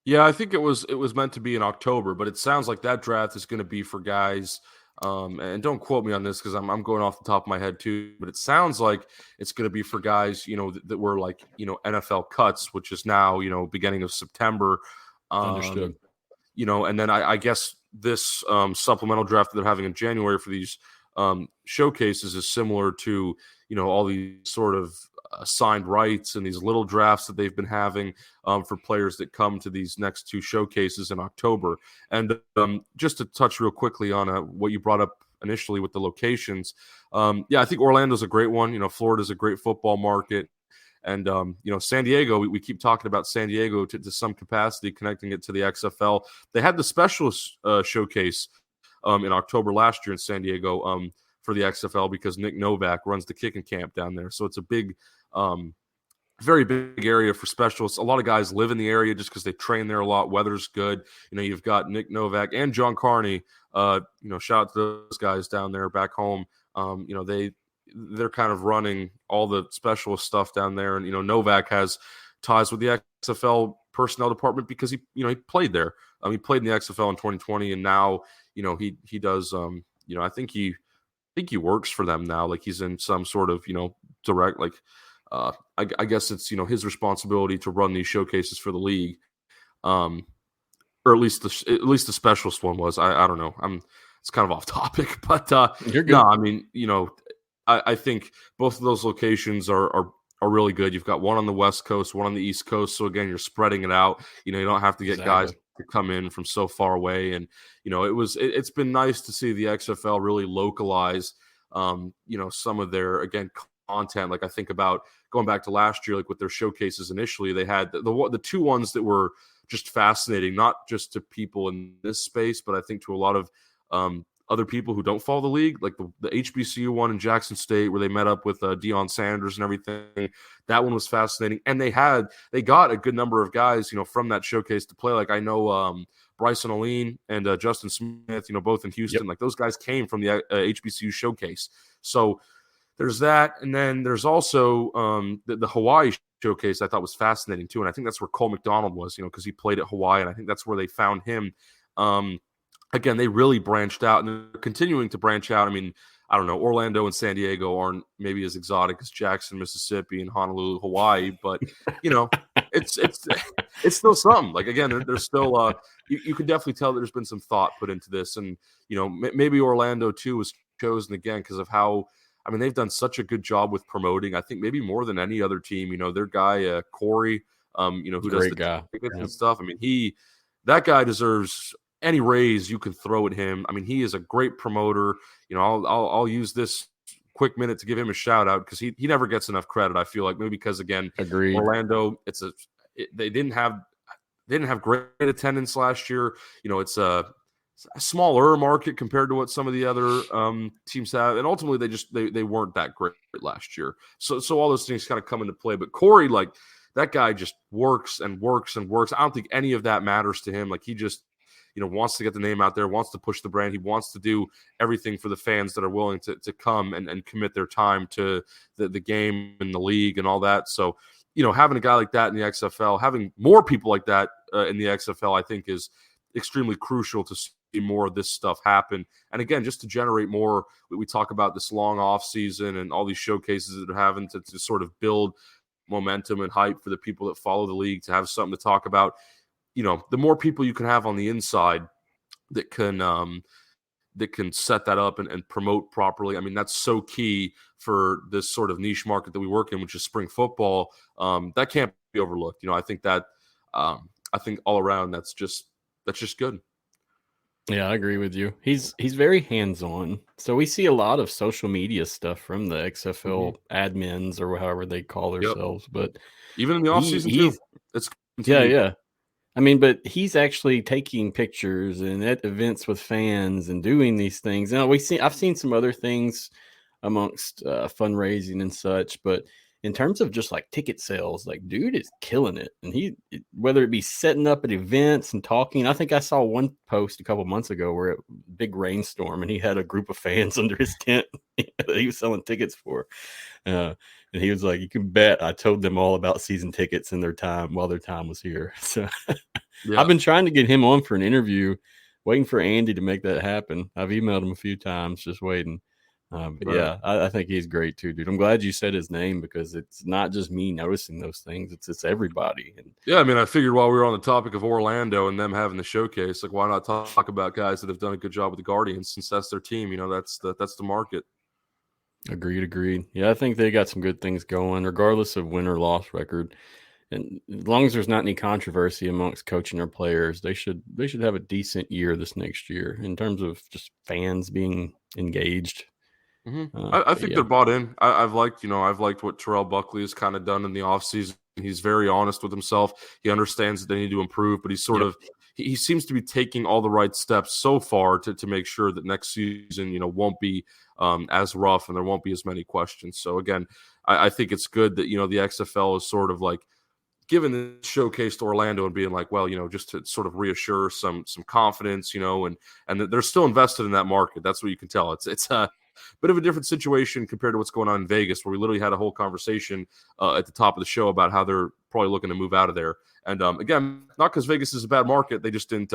Yeah, I think it was meant to be in October, but it sounds like that draft is going to be for guys. And don't quote me on this because I'm going off the top of my head too, but it sounds like it's going to be for guys, that were like, NFL cuts, which is now, beginning of September. Understood. And then I guess this supplemental draft that they're having in January for these showcases is similar to, all these sort of assigned rights and these little drafts that they've been having for players that come to these next two showcases in October. And just to touch real quickly on what you brought up initially with the locations. I think Orlando's a great one. Florida's a great football market. And, San Diego, we keep talking about San Diego to some capacity, connecting it to the XFL. They had the specialist showcase in October last year in San Diego for the XFL because Nick Novak runs the kicking camp down there. So it's a big, very big area for specialists. A lot of guys live in the area just because they train there a lot. Weather's good. You've got Nick Novak and John Carney. Shout out to those guys down there back home. They're kind of running all the specialist stuff down there. And, Novak has ties with the XFL personnel department because he played there. He played in the XFL in 2020 and now, he does, I think he works for them now. Like he's in some sort of, direct, like, I guess it's, his responsibility to run these showcases for the league. Or at least the specialist one was, I don't know. It's kind of off topic, but, You're good. no, I mean, I think both of those locations are really good. You've got one on the West Coast, one on the East Coast. So again, you're spreading it out. You don't have to get guys to come in from so far away. And it's been nice to see the XFL really localize, some of their content. Like I think about going back to last year, like with their showcases initially, they had the two ones that were just fascinating, not just to people in this space, but I think to a lot of other people who don't follow the league, like the HBCU one in Jackson State where they met up with Deion Sanders and everything. That one was fascinating. And they got a good number of guys, from that showcase to play. Like I know Bryson Aline and Justin Smith, both in Houston. Yep. Like those guys came from the HBCU showcase. So there's that. And then there's also the Hawaii showcase I thought was fascinating too. And I think that's where Cole McDonald was, because he played at Hawaii. And I think that's where they found him. Again, they really branched out and they're continuing to branch out. I mean, I don't know, Orlando and San Diego aren't maybe as exotic as Jackson, Mississippi and Honolulu, Hawaii, but it's still something. Like, again, there's still you can definitely tell that there's been some thought put into this. And, maybe Orlando too was chosen again because of how, I mean, they've done such a good job with promoting. I think maybe more than any other team, their guy, Corey, who does the tickets and stuff. I mean, that guy deserves any raise you can throw at him. I mean, he is a great promoter. I'll use this quick minute to give him a shout out because he never gets enough credit. I feel like maybe because again, Agreed. Orlando, they didn't have great attendance last year. It's a smaller market compared to what some of the other teams have, and ultimately they weren't that great last year. So all those things kind of come into play. But Corey, like that guy, just works and works and works. I don't think any of that matters to him. Like he just wants to get the name out there, wants to push the brand. He wants to do everything for the fans that are willing to come and commit their time to the game and the league and all that. So, having a guy like that in the XFL, having more people like that in the XFL, I think is extremely crucial to see more of this stuff happen. And again, just to generate more, we talk about this long off season and all these showcases that are having to sort of build momentum and hype for the people that follow the league to have something to talk about. The more people you can have on the inside that can set that up and promote properly. I mean, that's so key for this sort of niche market that we work in, which is spring football. That can't be overlooked. I think that I think all around that's just good. Yeah, I agree with you. He's very hands-on. So we see a lot of social media stuff from the XFL admins or however they call themselves. But even in the offseason too. It's yeah. I mean, but he's actually taking pictures and at events with fans and doing these things. Now I've seen some other things amongst fundraising and such, but in terms of just like ticket sales, like dude is killing it. And whether it be setting up at events and talking, I think I saw one post a couple months ago where it big rainstorm and he had a group of fans under his tent that he was selling tickets for. And he was like, you can bet I told them all about season tickets and their time while their time was here. So Yeah. I've been trying to get him on for an interview, waiting for Andy to make that happen. I've emailed him a few times, just waiting. But Right. yeah, I think he's great too, dude. I'm glad you said his name because it's not just me noticing those things; it's everybody. And Yeah, I mean, I figured while we were on the topic of Orlando and them having the showcase, like why not talk about guys that have done a good job with the Guardians since that's their team? You know, that's the market. agreed. Yeah, I think they got some good things going, regardless of win or loss record. And as long as there's not any controversy amongst coaching or players, they should have a decent year this next year in terms of just fans being engaged. I think they're bought in. I've liked what Terrell Buckley has kind of done in the offseason. He's very honest with himself. He understands that they need to improve, but he's he seems to be taking all the right steps so far to make sure that next season, won't be as rough and there won't be as many questions. So again, I think it's good that, the XFL is sort of like giving the showcase to Orlando and being like, well, just to sort of reassure some confidence, and that they're still invested in that market. That's what you can tell. It's a bit of a different situation compared to what's going on in Vegas, where we literally had a whole conversation at the top of the show about how they're probably looking to move out of there. And again, not because Vegas is a bad market, they just didn't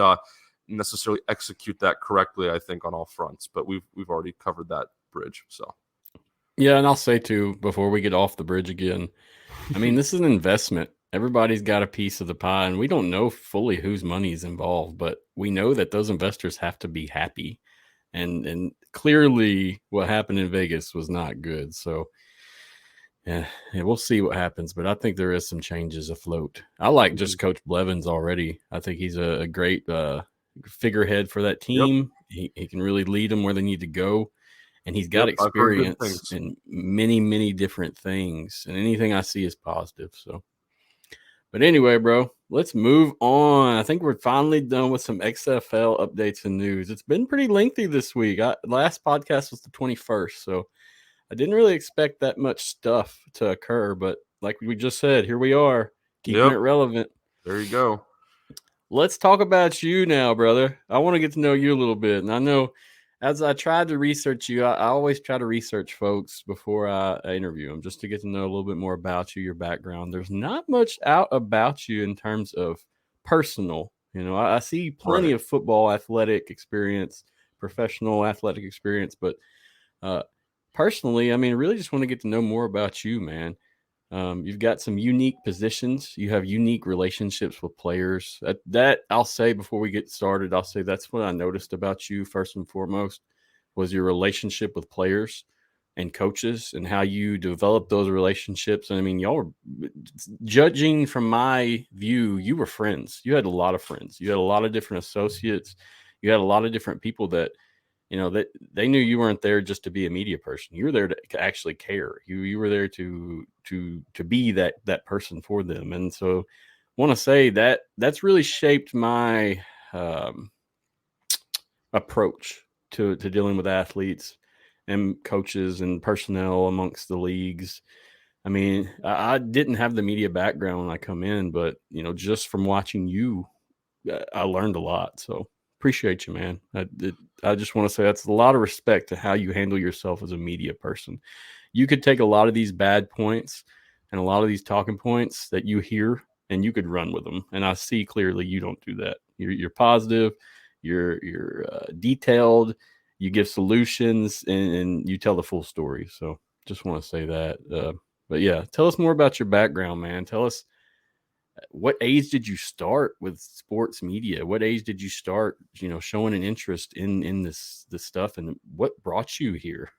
necessarily execute that correctly, I think, on all fronts. But we've already covered that bridge. So yeah, and I'll say too before we get off the bridge again, I mean, this is an investment. Everybody's got a piece of the pie, and we don't know fully whose money is involved, but we know that those investors have to be happy. And clearly what happened in Vegas was not good. So yeah, we'll see what happens, but I think there is some changes afloat. I like just Coach Blevins already. I think he's a great figurehead for that team. Yep. He can really lead them where they need to go. And he's got experience in many, many different things. And anything I see is positive. So, but anyway, bro, let's move on. I think we're finally done with some XFL updates and news. It's been pretty lengthy this week. Last podcast was the 21st, so I didn't really expect that much stuff to occur. But like we just said, here we are, keeping it relevant. There you go. Let's talk about you now, brother. I want to get to know you a little bit. And I know as I tried to research you, I always try to research folks before I interview them just to get to know a little bit more about you, your background. There's not much out about you in terms of personal. I see plenty of football athletic experience, professional athletic experience, but personally, I mean, really just want to get to know more about you, man. You've got some unique positions. You have unique relationships with players. That I'll say before we get started, I'll say that's what I noticed about you first and foremost was your relationship with players and coaches and how you develop those relationships. And I mean, y'all were, judging from my view, you were friends. You had a lot of friends. You had a lot of different associates. You had a lot of different people that, that they knew you weren't there just to be a media person. You were there to actually care. You were there to be that person for them. And so I want to say that's really shaped my approach to dealing with athletes and coaches and personnel amongst the leagues. I mean, I didn't have the media background when I come in, but just from watching you, I learned a lot. So appreciate you, man. I just want to say that's a lot of respect to how you handle yourself as a media person. You could take a lot of these bad points and a lot of these talking points that you hear and you could run with them. And I see clearly you don't do that. You're positive, you're detailed, you give solutions, and you tell the full story. So just want to say that. But yeah, tell us more about your background, man. Tell us, what age did you start with sports media? What age did you start, showing an interest in this stuff, and what brought you here?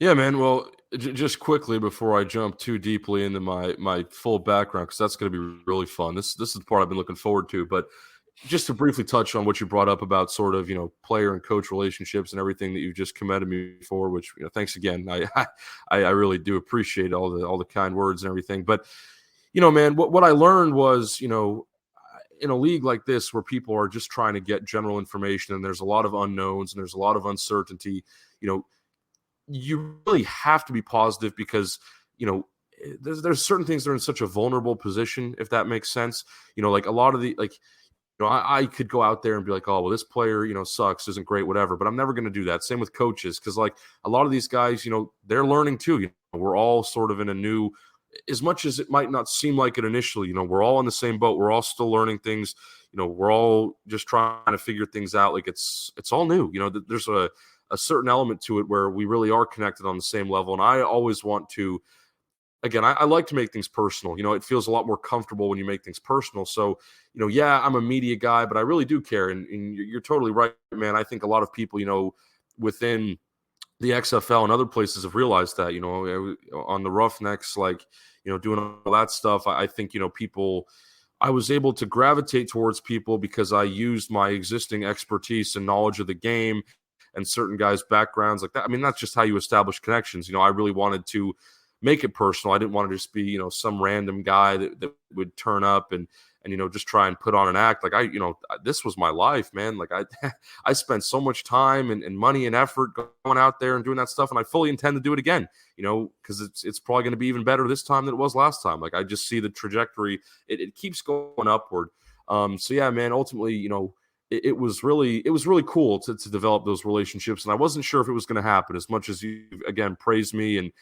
Yeah, man. Well, just quickly before I jump too deeply into my full background, because that's going to be really fun. This is the part I've been looking forward to. But just to briefly touch on what you brought up about sort of player and coach relationships and everything that you've just commended me for, which thanks again. I really do appreciate all the kind words and everything. But man, what I learned was in a league like this where people are just trying to get general information and there's a lot of unknowns and there's a lot of uncertainty, you really have to be positive because, there's certain things that are in such a vulnerable position, if that makes sense. Like a lot of the, I could go out there and be like, oh, well, this player, sucks, isn't great, whatever. But I'm never going to do that. Same with coaches, because like a lot of these guys, they're learning too. We're all sort of in a new, as much as it might not seem like it initially, we're all in the same boat. We're all still learning things. We're all just trying to figure things out. Like it's all new. There's a certain element to it where we really are connected on the same level. And I always want to, again, I like to make things personal. It feels a lot more comfortable when you make things personal. So, yeah, I'm a media guy, but I really do care. And you're totally right, man. I think a lot of people, within the XFL and other places have realized that, on the Roughnecks, like, doing all that stuff. I think, I was able to gravitate towards people because I used my existing expertise and knowledge of the game and certain guys' backgrounds like that. I mean, that's just how you establish connections. I really wanted to make it personal. I didn't want to just be, some random guy that would turn up and just try and put on an act. Like this was my life, man. Like I spent so much time and money and effort going out there and doing that stuff. And I fully intend to do it again, because it's probably going to be even better this time than it was last time. Like I just see the trajectory. It keeps going upward. So yeah, man, ultimately, it was really cool to develop those relationships. And I wasn't sure if it was going to happen. As much as you, again, praised me and,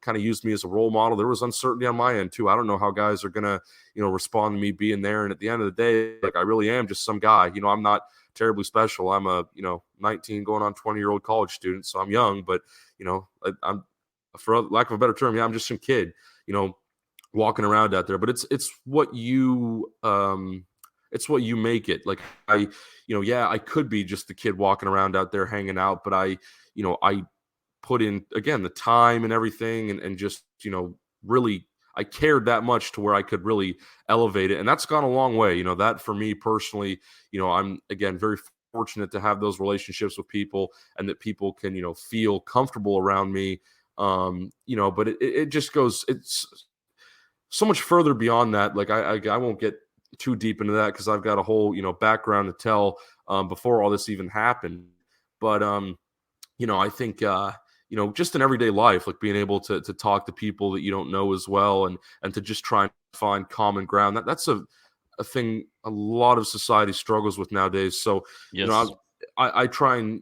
kind of used me as a role model, there was uncertainty on my end too. I don't know how guys are going to, respond to me being there. And at the end of the day, like I really am just some guy. I'm not terribly special. I'm a, 19 going on 20-year-old college student. So I'm young, but, I'm, for lack of a better term, I'm just some kid, walking around out there. But it's what you make it. Like I could be just the kid walking around out there hanging out, but I put in, again, the time and everything and just, really, I cared that much to where I could really elevate it. And that's gone a long way. That for me personally, I'm, again, very fortunate to have those relationships with people and that people can, feel comfortable around me. But it just goes, it's so much further beyond that. Like I won't get too deep into that because I've got a whole, background to tell before all this even happened. But, I think, just in everyday life, like being able to talk to people that you don't know as well and to just try and find common ground. That's a thing a lot of society struggles with nowadays. So, yes. I try and,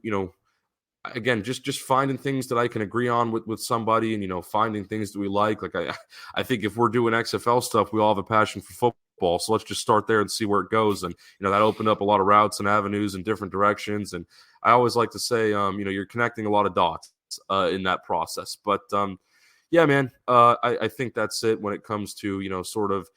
again, just finding things that I can agree on with somebody and, finding things that we like. Like I think if we're doing XFL stuff, we all have a passion for football. So let's just start there and see where it goes. And, that opened up a lot of routes and avenues in different directions. And I always like to say, you're connecting a lot of dots in that process. But yeah, man, I think that's it when it comes to, sort of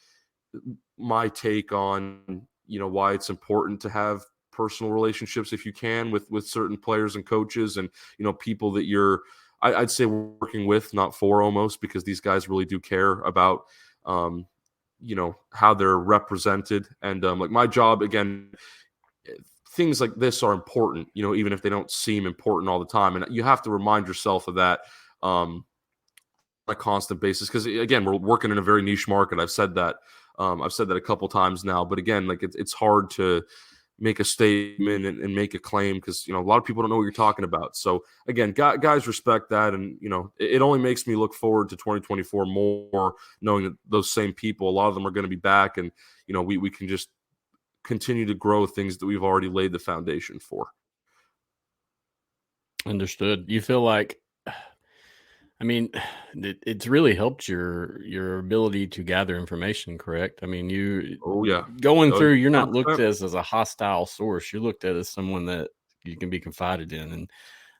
my take on, why it's important to have personal relationships if you can with certain players and coaches and, people that you're, I'd say working with, not for almost, because these guys really do care about, how they're represented. And like my job, again, things like this are important, even if they don't seem important all the time. And you have to remind yourself of that on a constant basis. Because again, we're working in a very niche market. I've said that a couple times now, but again, like it's hard to make a statement and make a claim because, a lot of people don't know what you're talking about. So again, guys respect that. And, it only makes me look forward to 2024 more, knowing that those same people, a lot of them are going to be back and, we can just continue to grow things that we've already laid the foundation for. Understood. You feel like, I mean, it's really helped your ability to gather information, correct? I mean, going through, you're not 100%. Looked at as a hostile source. You're looked at as someone that you can be confided in. And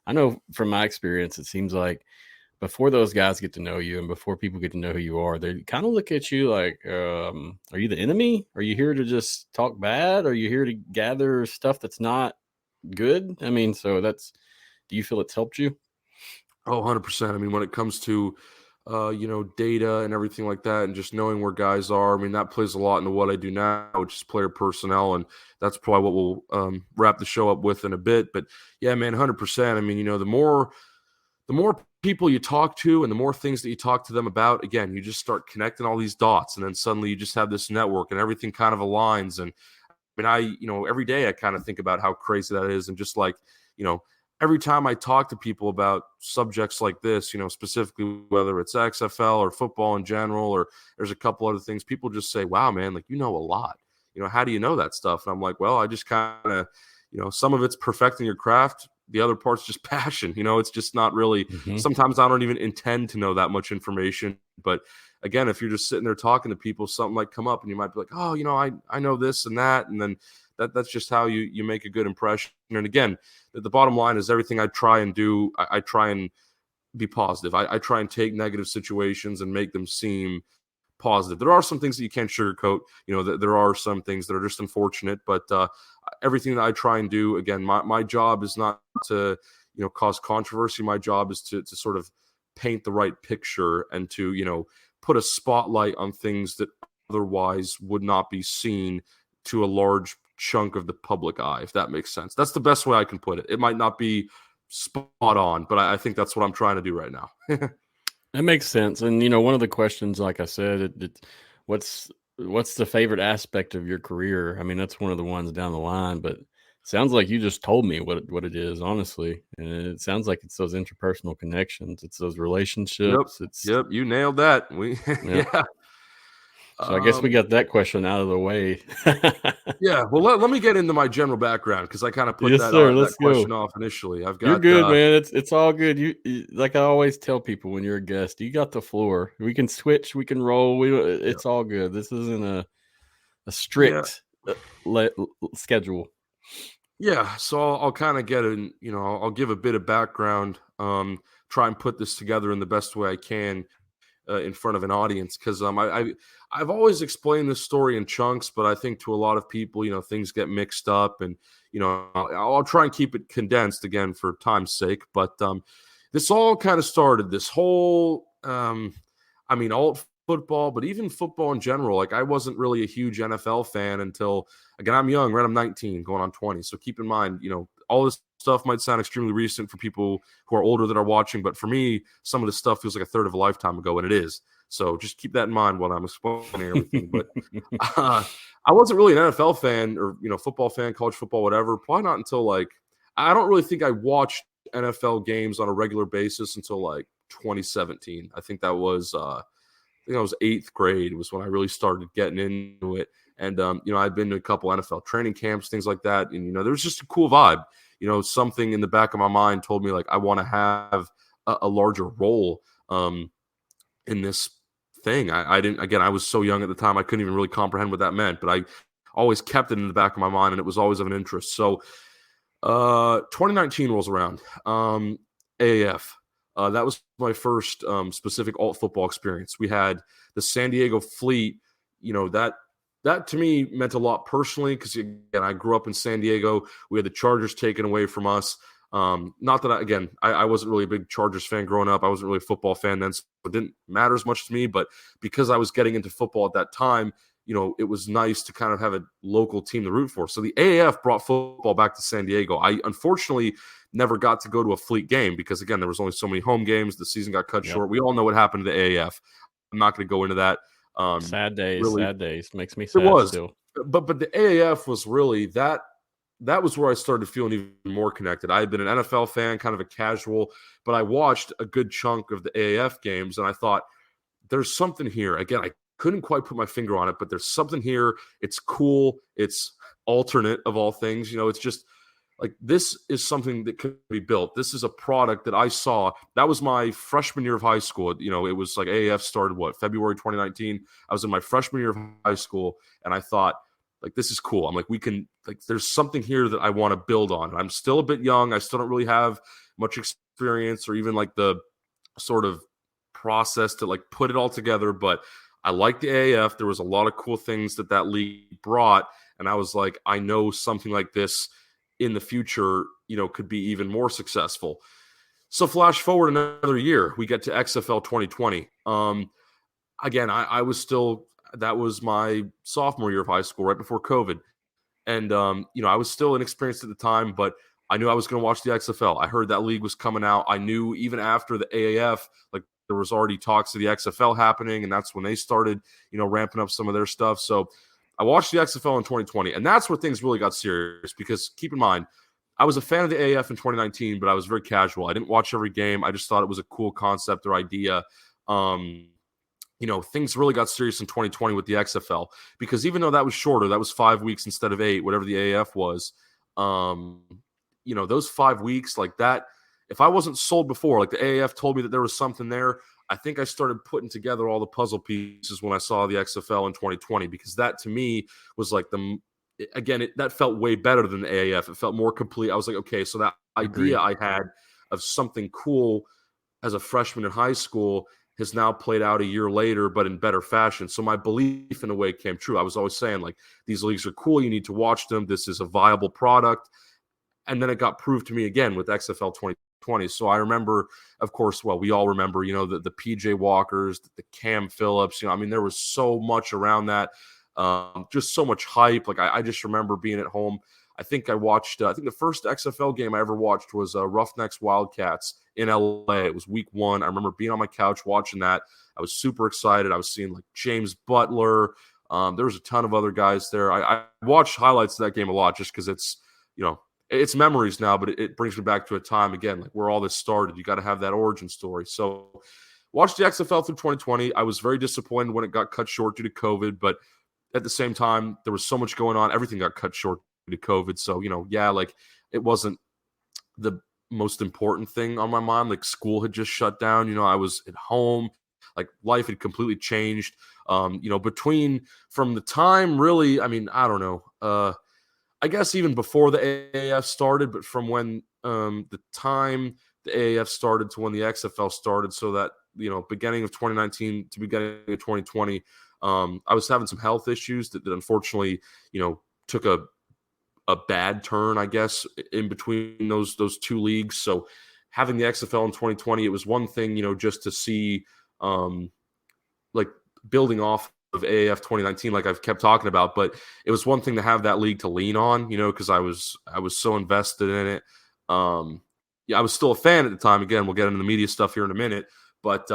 I know from my experience, it seems like before those guys get to know you and before people get to know who you are, they kind of look at you like, are you the enemy? Are you here to just talk bad? Are you here to gather stuff that's not good? I mean, so do you feel it's helped you? Oh, 100%. I mean, when it comes to, data and everything like that and just knowing where guys are, I mean, that plays a lot into what I do now, which is player personnel. And that's probably what we'll wrap the show up with in a bit. But yeah, man, 100%. I mean, the more people you talk to and the more things that you talk to them about, again, you just start connecting all these dots, and then suddenly you just have this network and everything kind of aligns. And every day I kind of think about how crazy that is. And just like, every time I talk to people about subjects like this, specifically whether it's XFL or football in general, or there's a couple other things, people just say, wow, man, like, a lot, how do you know that stuff? And I'm like, well, I just kind of, some of it's perfecting your craft. The other part's just passion. It's just not really, sometimes I don't even intend to know that much information. But again, if you're just sitting there talking to people, something might come up and you might be like, oh, I know this and that. And then that's just how you make a good impression. And again, the bottom line is everything I try and do, I try and be positive. I try and take negative situations and make them seem positive. There are some things that you can't sugarcoat. There are some things that are just unfortunate, but everything that I try and do, again, my job is not to, cause controversy. My job is to sort of paint the right picture and to, put a spotlight on things that otherwise would not be seen to a large chunk of the public eye, if that makes sense. That's the best way I can put it. It might not be spot on, but I think that's what I'm trying to do right now. That makes sense. And, one of the questions, like I said, what's the favorite aspect of your career? I mean, that's one of the ones down the line, but it sounds like you just told me what it is, honestly. And it sounds like it's those interpersonal connections. It's those relationships. Yep. You nailed that. Yeah. So I guess we got that question out of the way. Yeah. Well, let me get into my general background, because I kind of put that question off initially. You're good, man. It's all good. You like I always tell people when you're a guest, you got the floor. We can switch. We can roll. It's all good. This isn't a strict schedule. Yeah. So I'll kind of get in. I'll give a bit of background. Try and put this together in the best way I can. In front of an audience, because I've always explained this story in chunks, but I think to a lot of people, things get mixed up, and I'll try and keep it condensed again for time's sake. But this all kind of started, this whole alt football, but even football in general. Like, I wasn't really a huge NFL fan until, again, I'm young, right? I'm 19 going on 20, so keep in mind, all this stuff might sound extremely recent for people who are older that are watching, but for me, some of this stuff feels like a third of a lifetime ago, and it is. So just keep that in mind while I'm explaining everything. But I wasn't really an NFL fan or, football fan, college football, whatever. Probably not until I don't really think I watched NFL games on a regular basis until 2017. I think that was, I was 8th grade was when I really started getting into it. And, I'd been to a couple NFL training camps, things like that. And, there was just a cool vibe. Something in the back of my mind told me I want to have a larger role in this thing. I didn't, again, I was so young at the time, I couldn't even really comprehend what that meant, but I always kept it in the back of my mind, and it was always of an interest. So 2019 rolls around, AAF. That was my first specific alt football experience. We had the San Diego Fleet, that to me meant a lot personally, because, again, I grew up in San Diego. We had the Chargers taken away from us. Not that, I wasn't really a big Chargers fan growing up. I wasn't really a football fan then, so it didn't matter as much to me. But because I was getting into football at that time, it was nice to kind of have a local team to root for. So the AAF brought football back to San Diego. I unfortunately never got to go to a Fleet game because, again, there was only so many home games. The season got cut short. We all know what happened to the AAF. I'm not going to go into that. Sad days. Makes me sad. It was still. But the AAF was really that was where I started feeling even more connected. I had been an NFL fan, kind of a casual, but I watched a good chunk of the AAF games, and I thought, there's something here. Again, I couldn't quite put my finger on it, but there's something here. It's cool. It's alternate of all things. It's just this is something that could be built. This is a product that I saw. That was my freshman year of high school. It was AAF started, February 2019. I was in my freshman year of high school, and I thought, this is cool. I'm we can, there's something here that I want to build on. And I'm still a bit young. I still don't really have much experience or even the sort of process to put it all together. But I like the AAF. There was a lot of cool things that league brought. And I was I know something like this in the future, could be even more successful. So flash forward another year, we get to XFL 2020. Again, I was still, that was my sophomore year of high school, right before COVID. And, I was still inexperienced at the time, but I knew I was going to watch the XFL. I heard that league was coming out. I knew even after the AAF, like there was already talks of the XFL happening, and that's when they started, ramping up some of their stuff. So I watched the XFL in 2020, and that's where things really got serious because keep in mind, I was a fan of the AAF in 2019, but I was very casual. I didn't watch every game. I just thought it was a cool concept or idea. Things really got serious in 2020 with the XFL because even though that was shorter, that was 5 weeks instead of 8, whatever the AAF was. Those 5 weeks like that, if I wasn't sold before, like the AAF told me that there was something there, I think I started putting together all the puzzle pieces when I saw the XFL in 2020 because that to me was like that felt way better than the AAF. It felt more complete. I was like, okay, so that idea I had of something cool as a freshman in high school has now played out a year later, but in better fashion. So my belief in a way came true. I was always saying like, these leagues are cool. You need to watch them. This is a viable product. And then it got proved to me again with XFL 2020. So I remember, of course, we all remember, the PJ Walkers, the Cam Phillips, there was so much around that. Just so much hype. Like I just remember being at home. I think I watched, I think the first XFL game I ever watched was Roughnecks Wildcats in LA. It was week 1. I remember being on my couch watching that. I was super excited. I was seeing like James Butler. There was a ton of other guys there. I watched highlights of that game a lot just because it's, it's memories now, but it brings me back to a time again, like where all this started. You got to have that origin story. So watched the XFL through 2020. I was very disappointed when it got cut short due to COVID, but at the same time, there was so much going on. Everything got cut short due to COVID. So, like it wasn't the most important thing on my mind. Like school had just shut down. I was at home. Like life had completely changed. Between from the time really, I don't know. I guess even before the AAF started, but from when the time the AAF started to when the XFL started, so that, beginning of 2019 to beginning of 2020, I was having some health issues that unfortunately, took a bad turn, I guess, in between those two leagues. So having the XFL in 2020, it was one thing, just to see like building off of AAF 2019, like I've kept talking about, but it was one thing to have that league to lean on, because I was so invested in it. I was still a fan at the time. Again, we'll get into the media stuff here in a minute, but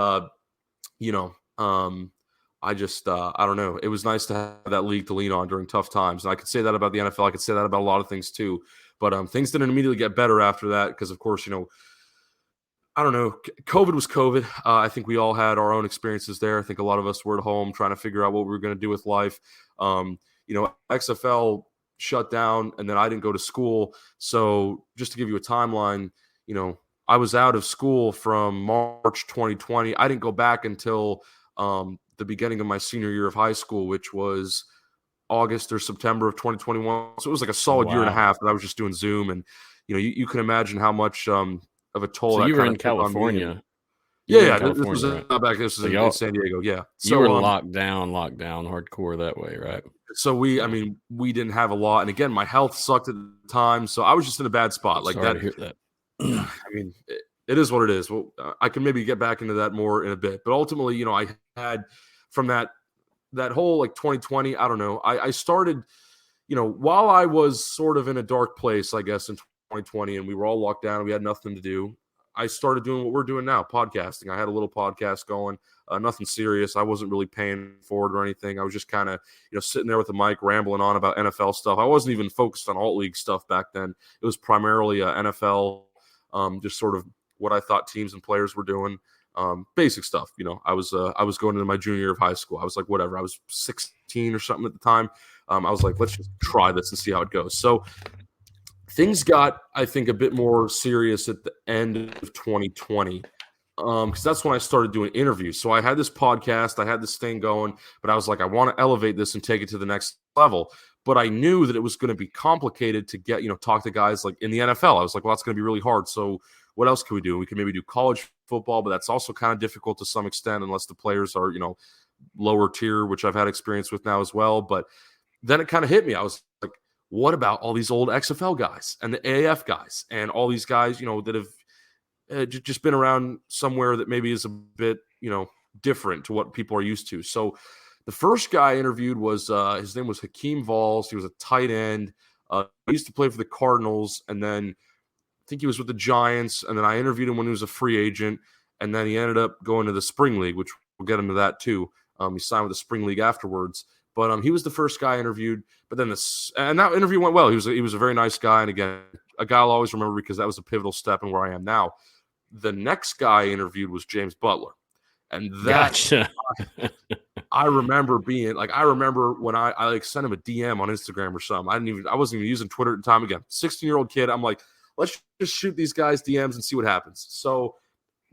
I just, I don't know. It was nice to have that league to lean on during tough times. And I could say that about the NFL. I could say that about a lot of things too. But things didn't immediately get better after that because, of course, I don't know. COVID was COVID. I think we all had our own experiences there. I think a lot of us were at home trying to figure out what we were going to do with life. XFL shut down, and then I didn't go to school. So just to give you a timeline, I was out of school from March 2020. I didn't go back until the beginning of my senior year of high school, which was August or September of 2021. So it was like a solid year and a half that I was just doing Zoom. And, you can imagine how much of a toll so that you were kind in of took on me. California. Yeah. This was not back. This was So in San Diego. Yeah. So you were locked down hardcore that way, right? So we didn't have a lot. And again, my health sucked at the time. So I was just in a bad spot. Like Sorry that. to hear that. It is what it is. Well, I can maybe get back into that more in a bit. But ultimately, I had from that whole like 2020, I don't know. I started, while I was sort of in a dark place, I guess, in 2020, and we were all locked down and we had nothing to do, I started doing what we're doing now, podcasting. I had a little podcast going, nothing serious. I wasn't really paying for it or anything. I was just kind of, sitting there with the mic, rambling on about NFL stuff. I wasn't even focused on alt league stuff back then. It was primarily NFL, just sort of what I thought teams and players were doing. Basic stuff. I was going into my junior year of high school. I was like, whatever. I was 16 or something at the time. I was like, let's just try this and see how it goes. So things got, I think, a bit more serious at the end of 2020. Because that's when I started doing interviews. So I had this podcast, I had this thing going, but I was like, I want to elevate this and take it to the next level. But I knew that it was going to be complicated to get, talk to guys like in the NFL. I was like, well, that's going to be really hard. So what else can we do? We can maybe do college football, but that's also kind of difficult to some extent unless the players are, lower tier, which I've had experience with now as well. But then it kind of hit me. I was like, what about all these old XFL guys and the AAF guys and all these guys, that have just been around somewhere that maybe is a bit, different to what people are used to. So the first guy I interviewed was, his name was Hakeem Valls. He was a tight end. He used to play for the Cardinals. And then think he was with the Giants, and then I interviewed him when he was a free agent, and then he ended up going to the Spring League, which we'll get into that too. He signed with the Spring League afterwards, but he was the first guy I interviewed. But then and that interview went well. He was a very nice guy, and again, a guy I'll always remember because that was a pivotal step in where I am now. The next guy I interviewed was James Butler, and that Gotcha. I remember being like, I remember when I like sent him a DM on Instagram or something. I wasn't even using Twitter at the time. Again, 16-year-old kid. I'm like, let's just shoot these guys DMs and see what happens. So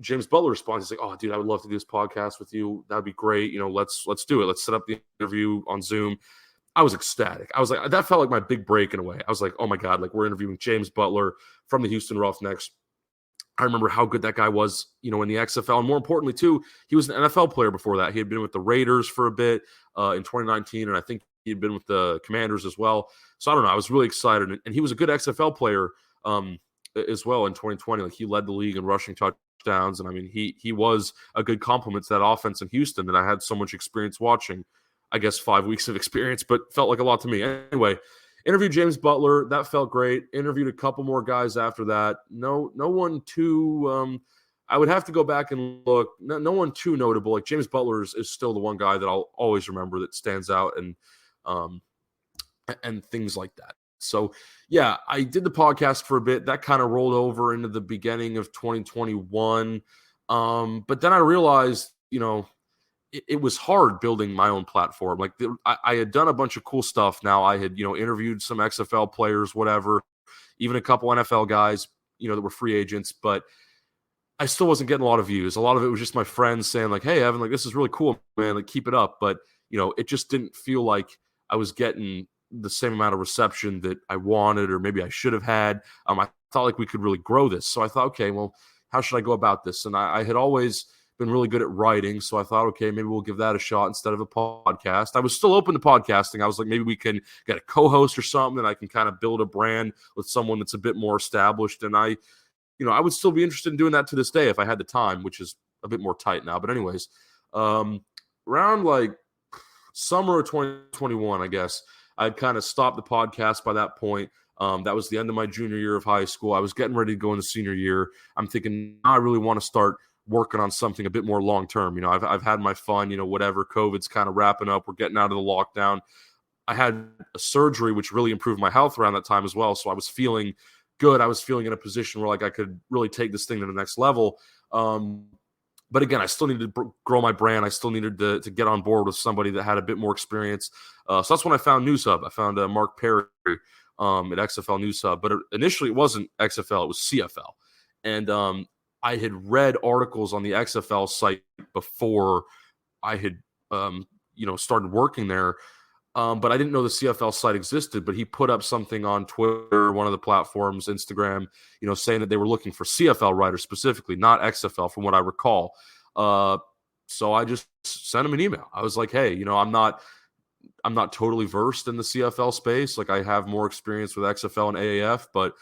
James Butler responds. He's like, "Oh, dude, I would love to do this podcast with you. That'd be great. You know, let's do it. Let's set up the interview on Zoom." I was ecstatic. I was like, that felt like my big break in a way. I was like, oh my God, like we're interviewing James Butler from the Houston Roughnecks. I remember how good that guy was, you know, in the XFL. And more importantly, too, he was an NFL player before that. He had been with the Raiders for a bit in 2019, and I think he had been with the Commanders as well. So I don't know. I was really excited. And he was a good XFL player as well in 2020. Like he led the league in rushing touchdowns. And I mean, he was a good complement to that offense in Houston that I had so much experience watching. I guess 5 weeks of experience, but felt like a lot to me. Anyway, interviewed James Butler. That felt great. Interviewed a couple more guys after that. No one too I would have to go back and look. No one too notable. Like James Butler is still the one guy that I'll always remember that stands out and things like that. So, yeah, I did the podcast for a bit. That kind of rolled over into the beginning of 2021. But then I realized, you know, it was hard building my own platform. Like I had done a bunch of cool stuff. Now I had, you know, interviewed some XFL players, whatever, even a couple NFL guys, you know, that were free agents, but I still wasn't getting a lot of views. A lot of it was just my friends saying like, "Hey, Evan, like this is really cool, man. Like keep it up." But, you know, it just didn't feel like I was getting the same amount of reception that I wanted, or maybe I should have had. I thought like we could really grow this. So I thought, okay, well, how should I go about this? And I had always been really good at writing. So I thought, okay, maybe we'll give that a shot instead of a podcast. I was still open to podcasting. I was like, maybe we can get a co-host or something and I can kind of build a brand with someone that's a bit more established. And I would still be interested in doing that to this day if I had the time, which is a bit more tight now. But anyways, around like summer of 2021, I guess, I'd kind of stopped the podcast by that point. That was the end of my junior year of high school. I was getting ready to go into senior year. I'm thinking, I really want to start working on something a bit more long-term. You know, I've had my fun, you know, whatever, COVID's kind of wrapping up. We're getting out of the lockdown. I had a surgery, which really improved my health around that time as well. So I was feeling good. I was feeling in a position where like I could really take this thing to the next level. But again, I still needed to grow my brand. I still needed to get on board with somebody that had a bit more experience. So that's when I found News Hub. I found Mark Perry at XFL News Hub. But initially it wasn't XFL, it was CFL. And I had read articles on the XFL site before I had, started working there. But I didn't know the CFL site existed, but he put up something on Twitter, one of the platforms, Instagram, you know, saying that they were looking for CFL writers specifically, not XFL from what I recall. So I just sent him an email. I was like, hey, you know, I'm not totally versed in the CFL space. Like I have more experience with XFL and AAF, but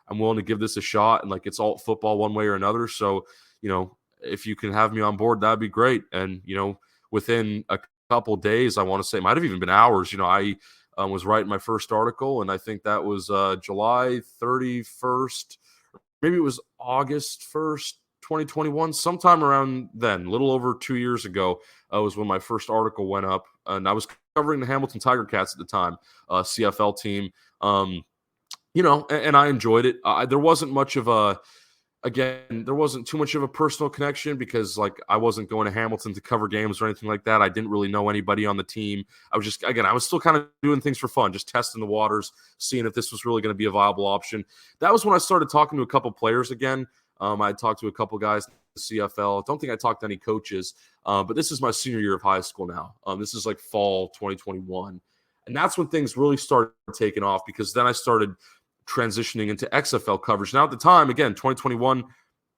I'm willing to give this a shot. And like, it's alt football one way or another. So, you know, if you can have me on board, that'd be great. And, you know, within a couple days, I want to say it might have even been hours, you know, I was writing my first article, and I think that was July 31st, maybe it was August 1st, 2021, sometime around then, a little over 2 years ago, was when my first article went up, and I was covering the Hamilton Tiger Cats at the time, CFL team, you know, and I enjoyed it. There wasn't too much of a personal connection because like I wasn't going to Hamilton to cover games or anything like that. I didn't really know anybody on the team. I was still kind of doing things for fun, just testing the waters, seeing if this was really going to be a viable option. That was when I started talking to a couple players again. I talked to a couple guys in the CFL. I don't think I talked to any coaches, but this is my senior year of high school now. This is like fall 2021. And that's when things really started taking off, because then I started transitioning into XFL coverage. Now at the time, again, 2021,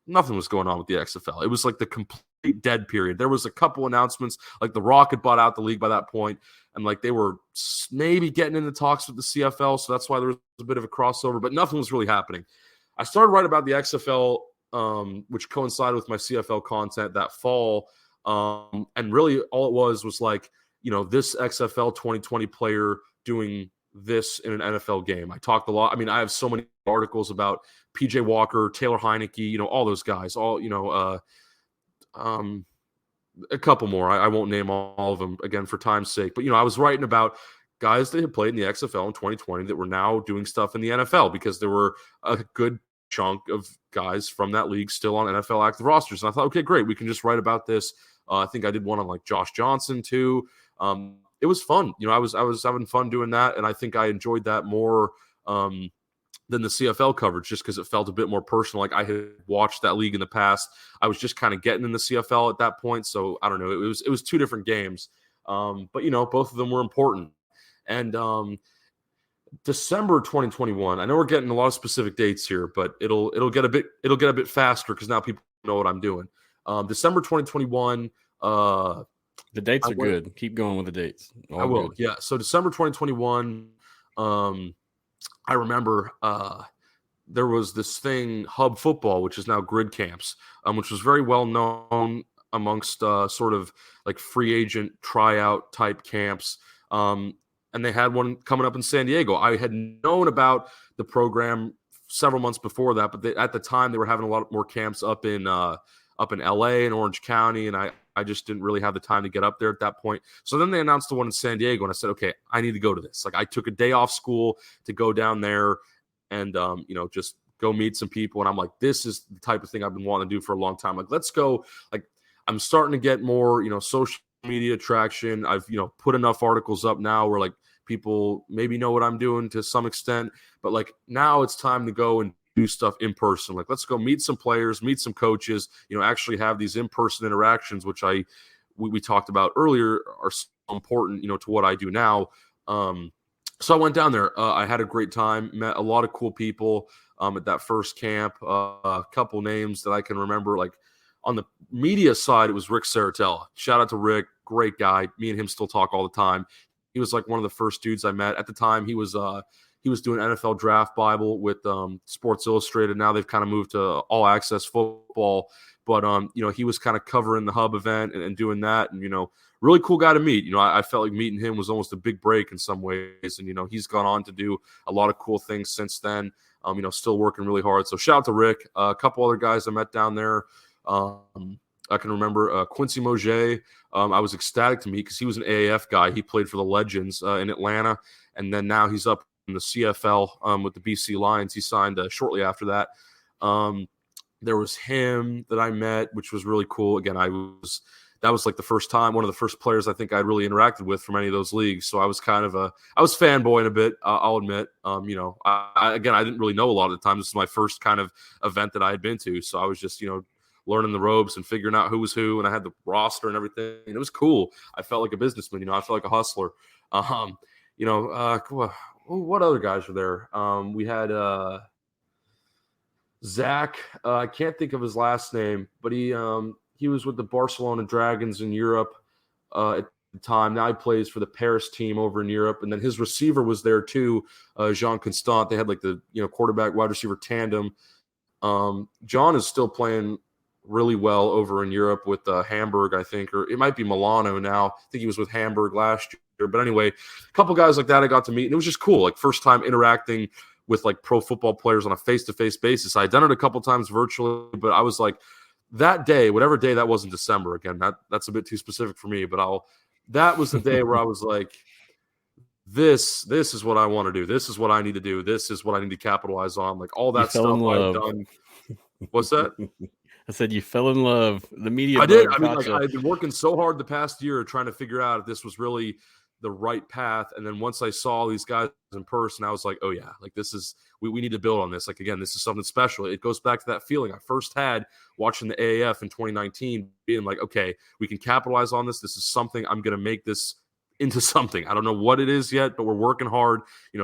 nothing was going on with the XFL. It was like the complete dead period. There was a couple announcements, like the Rock had bought out the league by that point, and like they were maybe getting into talks with the CFL, so that's why there was a bit of a crossover, but nothing was really happening. I started writing about the XFL, which coincided with my CFL content that fall, and really all it was like, you know, this XFL 2020 player doing this in an NFL game. I talked a lot. I mean, I have so many articles about PJ Walker, Taylor Heineke, all those guys, a couple more. I won't name all of them again for time's sake. But, I was writing about guys that had played in the XFL in 2020 that were now doing stuff in the NFL because there were a good chunk of guys from that league still on NFL active rosters. And I thought, okay, great. We can just write about this. I think I did one on like Josh Johnson too. It was fun. I was having fun doing that. And I think I enjoyed that more than the CFL coverage just because it felt a bit more personal. Like I had watched that league in the past. I was just kind of getting in the CFL at that point. So I don't know. It was two different games. But both of them were important. And December 2021. I know we're getting a lot of specific dates here, but it'll get a bit faster because now people know what I'm doing. December 2021. The dates are good. Keep going with the dates. I will. Good. Yeah. So December 2021. I remember there was this thing, Hub Football, which is now Grid Camps, which was very well known amongst sort of like free agent tryout type camps. And they had one coming up in San Diego. I had known about the program several months before that, but at the time they were having a lot more camps up in LA and Orange County, and I just didn't really have the time to get up there at that point. So then they announced the one in San Diego, and I said, okay, I need to go to this. Like I took a day off school to go down there and just go meet some people. And I'm like, this is the type of thing I've been wanting to do for a long time. Like, let's go. Like I'm starting to get more, social media traction. I've, put enough articles up now where like people maybe know what I'm doing to some extent, but like now it's time to go and do stuff in person. Like let's go meet some players, meet some coaches, actually have these in-person interactions, which we talked about earlier are so important, to what I do now. So I went down there. I had a great time, met a lot of cool people at that first camp. A couple names that I can remember, like on the media side, it was Rick Saratella. Shout out to Rick, great guy. Me and him still talk all the time. He was like one of the first dudes I met. At the time, he was doing NFL Draft Bible with Sports Illustrated. Now they've kind of moved to All Access Football. But, he was kind of covering the Hub event and doing that. And, really cool guy to meet. I felt like meeting him was almost a big break in some ways. And, he's gone on to do a lot of cool things since then, still working really hard. So shout out to Rick. A couple other guys I met down there. I can remember Quincy Moget. I was ecstatic to meet because he was an AAF guy. He played for the Legends in Atlanta. And then now he's up in the CFL with the BC Lions. He signed shortly after that. There was him that I met, which was really cool. Again, that was like the first time, one of the first players I think I really interacted with from any of those leagues. So I was I was fanboying a bit, I'll admit. I didn't really know a lot of the time. This is my first kind of event that I had been to. So I was just, learning the ropes and figuring out who was who. And I had the roster and everything. And it was cool. I felt like a businessman, I felt like a hustler. What other guys were there? We had Zach. I can't think of his last name, but he was with the Barcelona Dragons in Europe at the time. Now he plays for the Paris team over in Europe. And then his receiver was there too, Jean Constant. They had like the quarterback wide receiver tandem. John is still playing really well over in Europe with Hamburg, I think, or it might be Milano now. I think he was with Hamburg last year. But anyway, a couple guys like that I got to meet, and it was just cool. Like first time interacting with like pro football players on a face-to-face basis. I had done it a couple times virtually, but I was like, that day, whatever day that was in December, again, that's a bit too specific for me, but that was the day where I was like, this is what I want to do. This is what I need to do. This is what I need to capitalize on. Like all that stuff I've done. What's that? I said you fell in love. The media. I did. I mean, like I've been working so hard the past year trying to figure out if this was really the right path. And then once I saw these guys in person, I was like, oh yeah, like this is, we need to build on this. Like, again, this is something special. It goes back to that feeling I first had watching the AAF in 2019, being like, okay, we can capitalize on this. This is something I'm going to make this into something. I don't know what it is yet, but we're working hard.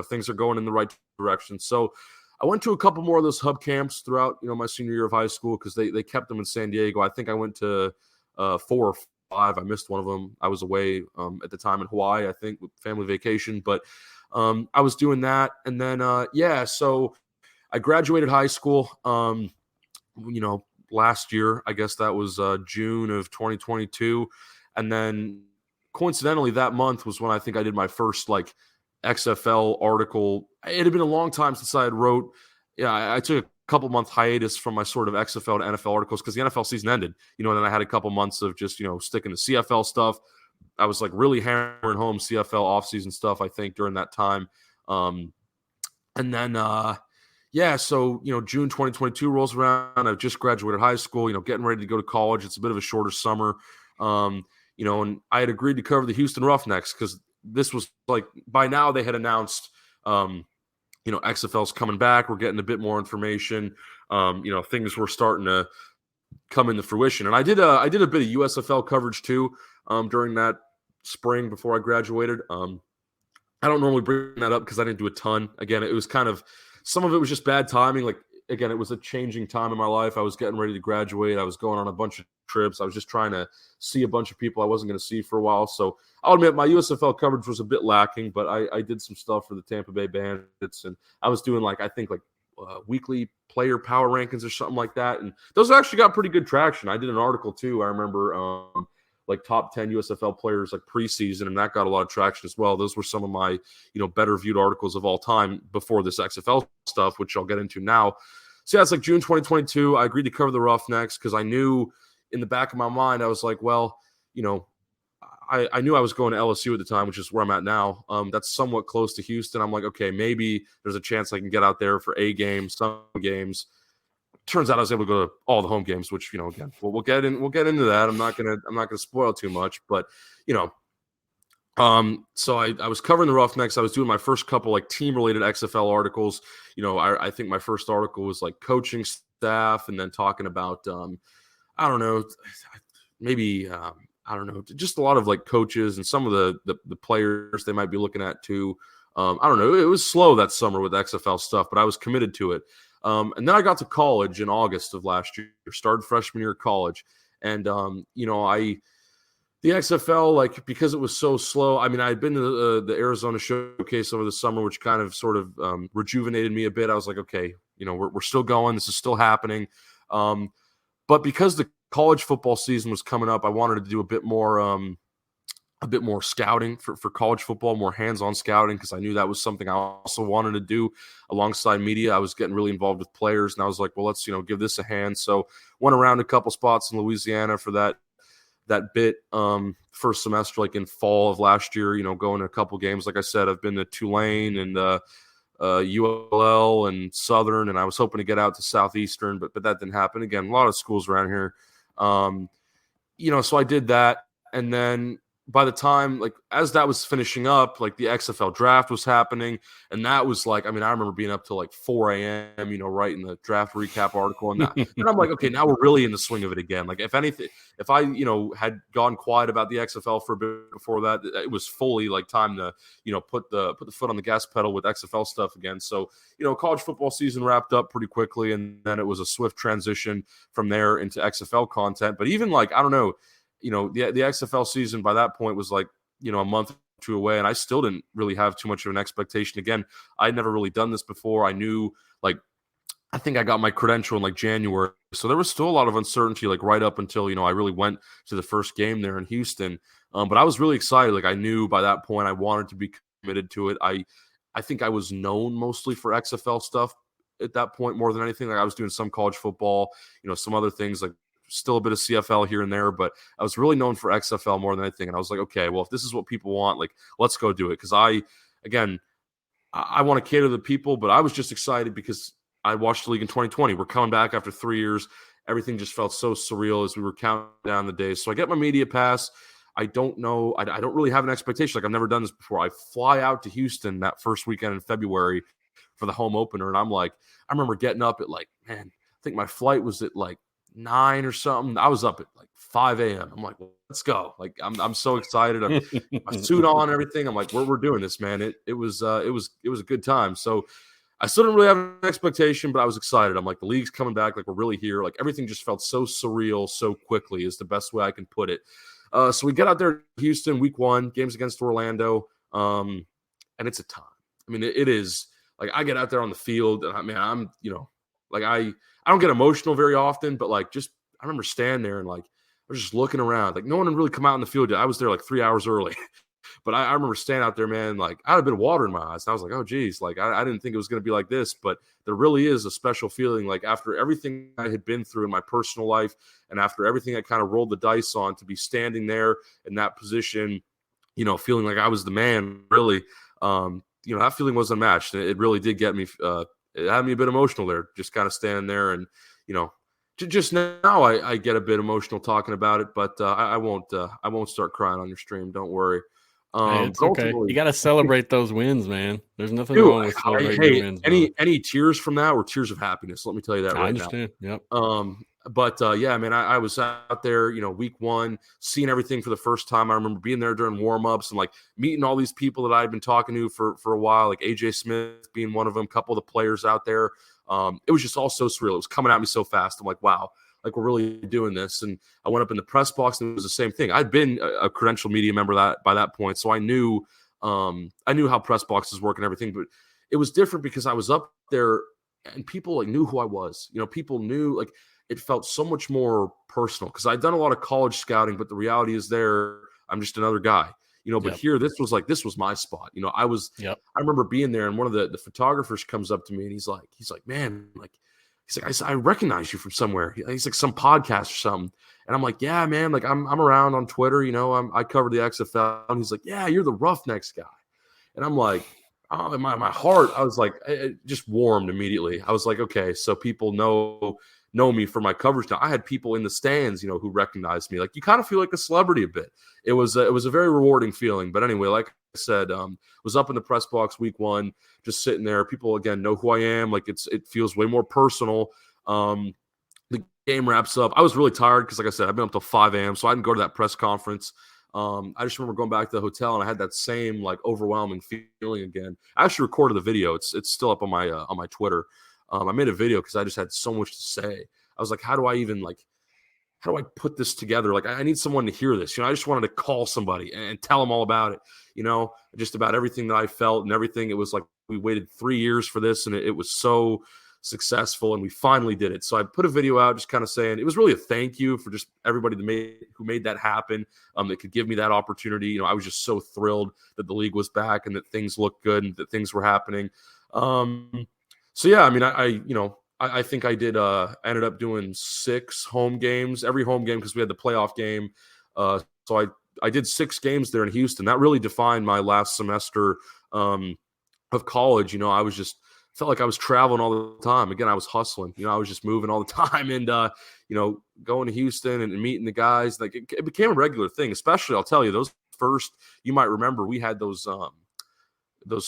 Things are going in the right direction. So I went to a couple more of those hub camps throughout, my senior year of high school because they kept them in San Diego. I think I went to 4 or 5. I missed one of them. I was away at the time in Hawaii, I think, with family vacation. But I was doing that. And then, so I graduated high school, last year. I guess that was June of 2022. And then coincidentally, that month was when I think I did my first, XFL article. It had been a long time since I had wrote. Yeah, I took a couple month hiatus from my sort of XFL to NFL articles because the NFL season ended, and then I had a couple months of just, sticking to CFL stuff. I was like really hammering home CFL offseason stuff, I think, during that time. And then, so, June 2022 rolls around. I've just graduated high school, getting ready to go to college. It's a bit of a shorter summer. And I had agreed to cover the Houston Roughnecks because this was like, by now they had announced, XFL's coming back. We're getting a bit more information. Things were starting to come into fruition. And I did a bit of USFL coverage too during that spring before I graduated. I don't normally bring that up because I didn't do a ton. Again, it was kind of, some of it was just bad timing. Like, again, it was a changing time in my life. I was getting ready to graduate. I was going on a bunch of trips. I was just trying to see a bunch of people I wasn't going to see for a while. So I'll admit my USFL coverage was a bit lacking, but I did some stuff for the Tampa Bay Bandits, and I was doing weekly player power rankings or something like that. And those actually got pretty good traction. I did an article too. I remember top 10 USFL players like preseason, and that got a lot of traction as well. Those were some of my, better viewed articles of all time before this XFL stuff, which I'll get into now. So yeah, it's like June 2022. I agreed to cover the Roughnecks because I knew in the back of my mind, I was like, well, I knew I was going to LSU at the time, which is where I'm at now. That's somewhat close to Houston. I'm like, okay, maybe there's a chance I can get out there for a game, some games. Turns out I was able to go to all the home games, which, again, we'll get into that. I'm not gonna spoil too much, but so I was covering the Roughnecks. I was doing my first couple team related XFL articles. I think my first article was coaching staff, and then talking about I don't know, just a lot of coaches and some of the players they might be looking at too. I don't know. It was slow that summer with XFL stuff, but I was committed to it. And then I got to college in August of last year, started freshman year of college. And, the XFL, because it was so slow, I had been to the Arizona showcase over the summer, which kind of sort of rejuvenated me a bit. I was like, okay, we're still going. This is still happening. But because the college football season was coming up, I wanted to do a bit more scouting for college football, more hands-on scouting, because I knew that was something I also wanted to do alongside media. I was getting really involved with players, and I was like, well, let's give this a hand. So went around a couple spots in Louisiana for that bit first semester, in fall of last year, going to a couple games. Like I said, I've been to Tulane and ULL and Southern, and I was hoping to get out to Southeastern, but that didn't happen. Again, a lot of schools around here. So I did that, and then by the time, as that was finishing up, the XFL draft was happening, and that was I remember being up till 4 a.m., writing the draft recap article, and I'm like, okay, now we're really in the swing of it again. If anything, if I, had gone quiet about the XFL for a bit before that, it was fully time to, put the foot on the gas pedal with XFL stuff again. So, college football season wrapped up pretty quickly, and then it was a swift transition from there into XFL content. But even I don't know, the XFL season by that point was a month or two away, and I still didn't really have too much of an expectation. Again, I'd never really done this before. I knew I think I got my credential in January, so there was still a lot of uncertainty right up until I really went to the first game there in Houston. But I was really excited. I knew by that point I wanted to be committed to it. I think I was known mostly for XFL stuff at that point more than anything. I was doing some college football, some other things still a bit of CFL here and there, but I was really known for XFL more than anything. And I was like, okay, well, if this is what people want, let's go do it. Because I want to cater to the people, but I was just excited because I watched the league in 2020. We're coming back after 3 years. Everything just felt so surreal as we were counting down the days. So I get my media pass. I don't know. I don't really have an expectation. I've never done this before. I fly out to Houston that first weekend in February for the home opener. And I remember getting up at I think my flight was at 9 or something. I was up at 5 a.m. I'm like, well, let's go. I'm so excited. I'm my suit on, everything. I'm like, we're doing this, man. It was a good time. So I still didn't really have an expectation, but I was excited. I'm like, the league's coming back. We're really here. Everything just felt so surreal so quickly is the best way I can put it. So we get out there to Houston, week 1, games against Orlando. And it's a time. It is I get out there on the field, and I'm, I don't get emotional very often, but I remember standing there and I was just looking around. No one had really come out in the field yet. I was there 3 hours early. But I remember standing out there, man, like I had a bit of water in my eyes. And I was like, oh, geez, like I didn't think it was going to be like this. But there really is a special feeling, like after everything I had been through in my personal life and after everything I kind of rolled the dice on, to be standing there in that position, feeling like I was the man, really, that feeling was unmatched. It really did get me, it had me a bit emotional there, just kind of standing there. And, just now I get a bit emotional talking about it, but I won't start crying on your stream. Don't worry. Hey, it's okay. You got to celebrate those wins, man. There's nothing wrong with celebrating your wins. Any tears from that were tears of happiness. Let me tell you that right now. I understand. Yep. But yeah, man, I was out there, week one, seeing everything for the first time. I remember being there during warm-ups and like meeting all these people that I'd been talking to for a while, like AJ Smith being one of them, a couple of the players out there. It was just all so surreal. It was coming at me so fast. I'm like, wow, like we're really doing this. And I went up in the press box and it was the same thing. I'd been a credentialed media member by that point. So I knew how press boxes work and everything, but it was different because I was up there and people like knew who I was. People knew, like, it felt so much more personal because I'd done a lot of college scouting, but the reality is I'm just another guy, but here, this was my spot. I remember being there and one of the photographers comes up to me and he's like, man, like, I recognize you from somewhere. He's like some podcast or something. And I'm like, yeah, man, like I'm around on Twitter, I cover the XFL. And he's like, yeah, you're the Roughnecks guy. And I'm like, oh, in my heart, I was like, it just warmed immediately. I was like, okay, so people know me for my coverage now. I had people in the stands, who recognized me. Like, you kind of feel like a celebrity a bit. It was a very rewarding feeling. But anyway, like I said, was up in the press box week one, just sitting there. People again know who I am. Like it feels way more personal. The game wraps up. I was really tired because, like I said, I've been up till 5 a.m. So I didn't go to that press conference. I just remember going back to the hotel and I had that same like overwhelming feeling again. I actually recorded the video. It's still up on my Twitter. I made a video because I just had so much to say. I was like, how do I put this together? Like, I need someone to hear this. I just wanted to call somebody and tell them all about it, just about everything that I felt and everything. It was like we waited 3 years for this and it was so successful and we finally did it. So I put a video out just kind of saying it was really a thank you for just everybody who made that happen, that could give me that opportunity. I was just so thrilled that the league was back and that things looked good and that things were happening. So yeah, I mean, I think I did. I ended up doing 6 home games, every home game because we had the playoff game. So I did 6 games there in Houston. That really defined my last semester of college. I was just felt like I was traveling all the time. Again, I was hustling. I was just moving all the time and going to Houston and meeting the guys. Like it became a regular thing. Especially, I'll tell you, those first. You might remember we had those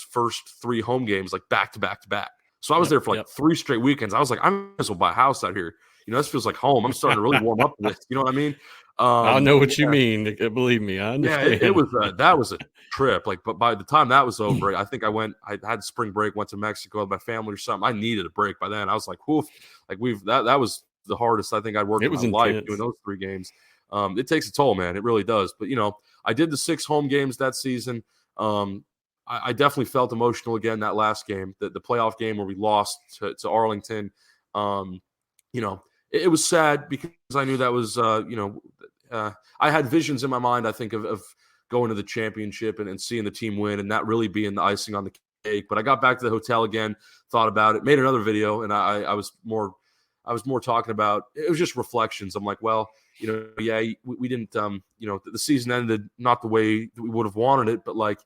first 3 home games like back to back to back. So I was there for like 3 straight weekends. I was like, I might as well buy a house out here. This feels like home. I'm starting to really warm up to this. You know what I mean? I know what you mean. Believe me, I understand. Yeah, it was that was a trip. Like, but by the time that was over, I think I had spring break, went to Mexico with my family or something. I needed a break by then. I was like, woof. Like that was the hardest I think I'd worked in my life doing those 3 games. It takes a toll, man. It really does. But I did the 6 home games that season. I definitely felt emotional again that last game, the playoff game where we lost to Arlington. It was sad because I knew that was, I had visions in my mind, I think, of going to the championship and seeing the team win and that really being the icing on the cake. But I got back to the hotel again, thought about it, made another video, and I was more talking about, it was just reflections. I'm like, well, we didn't, the season ended not the way we would have wanted it, but like,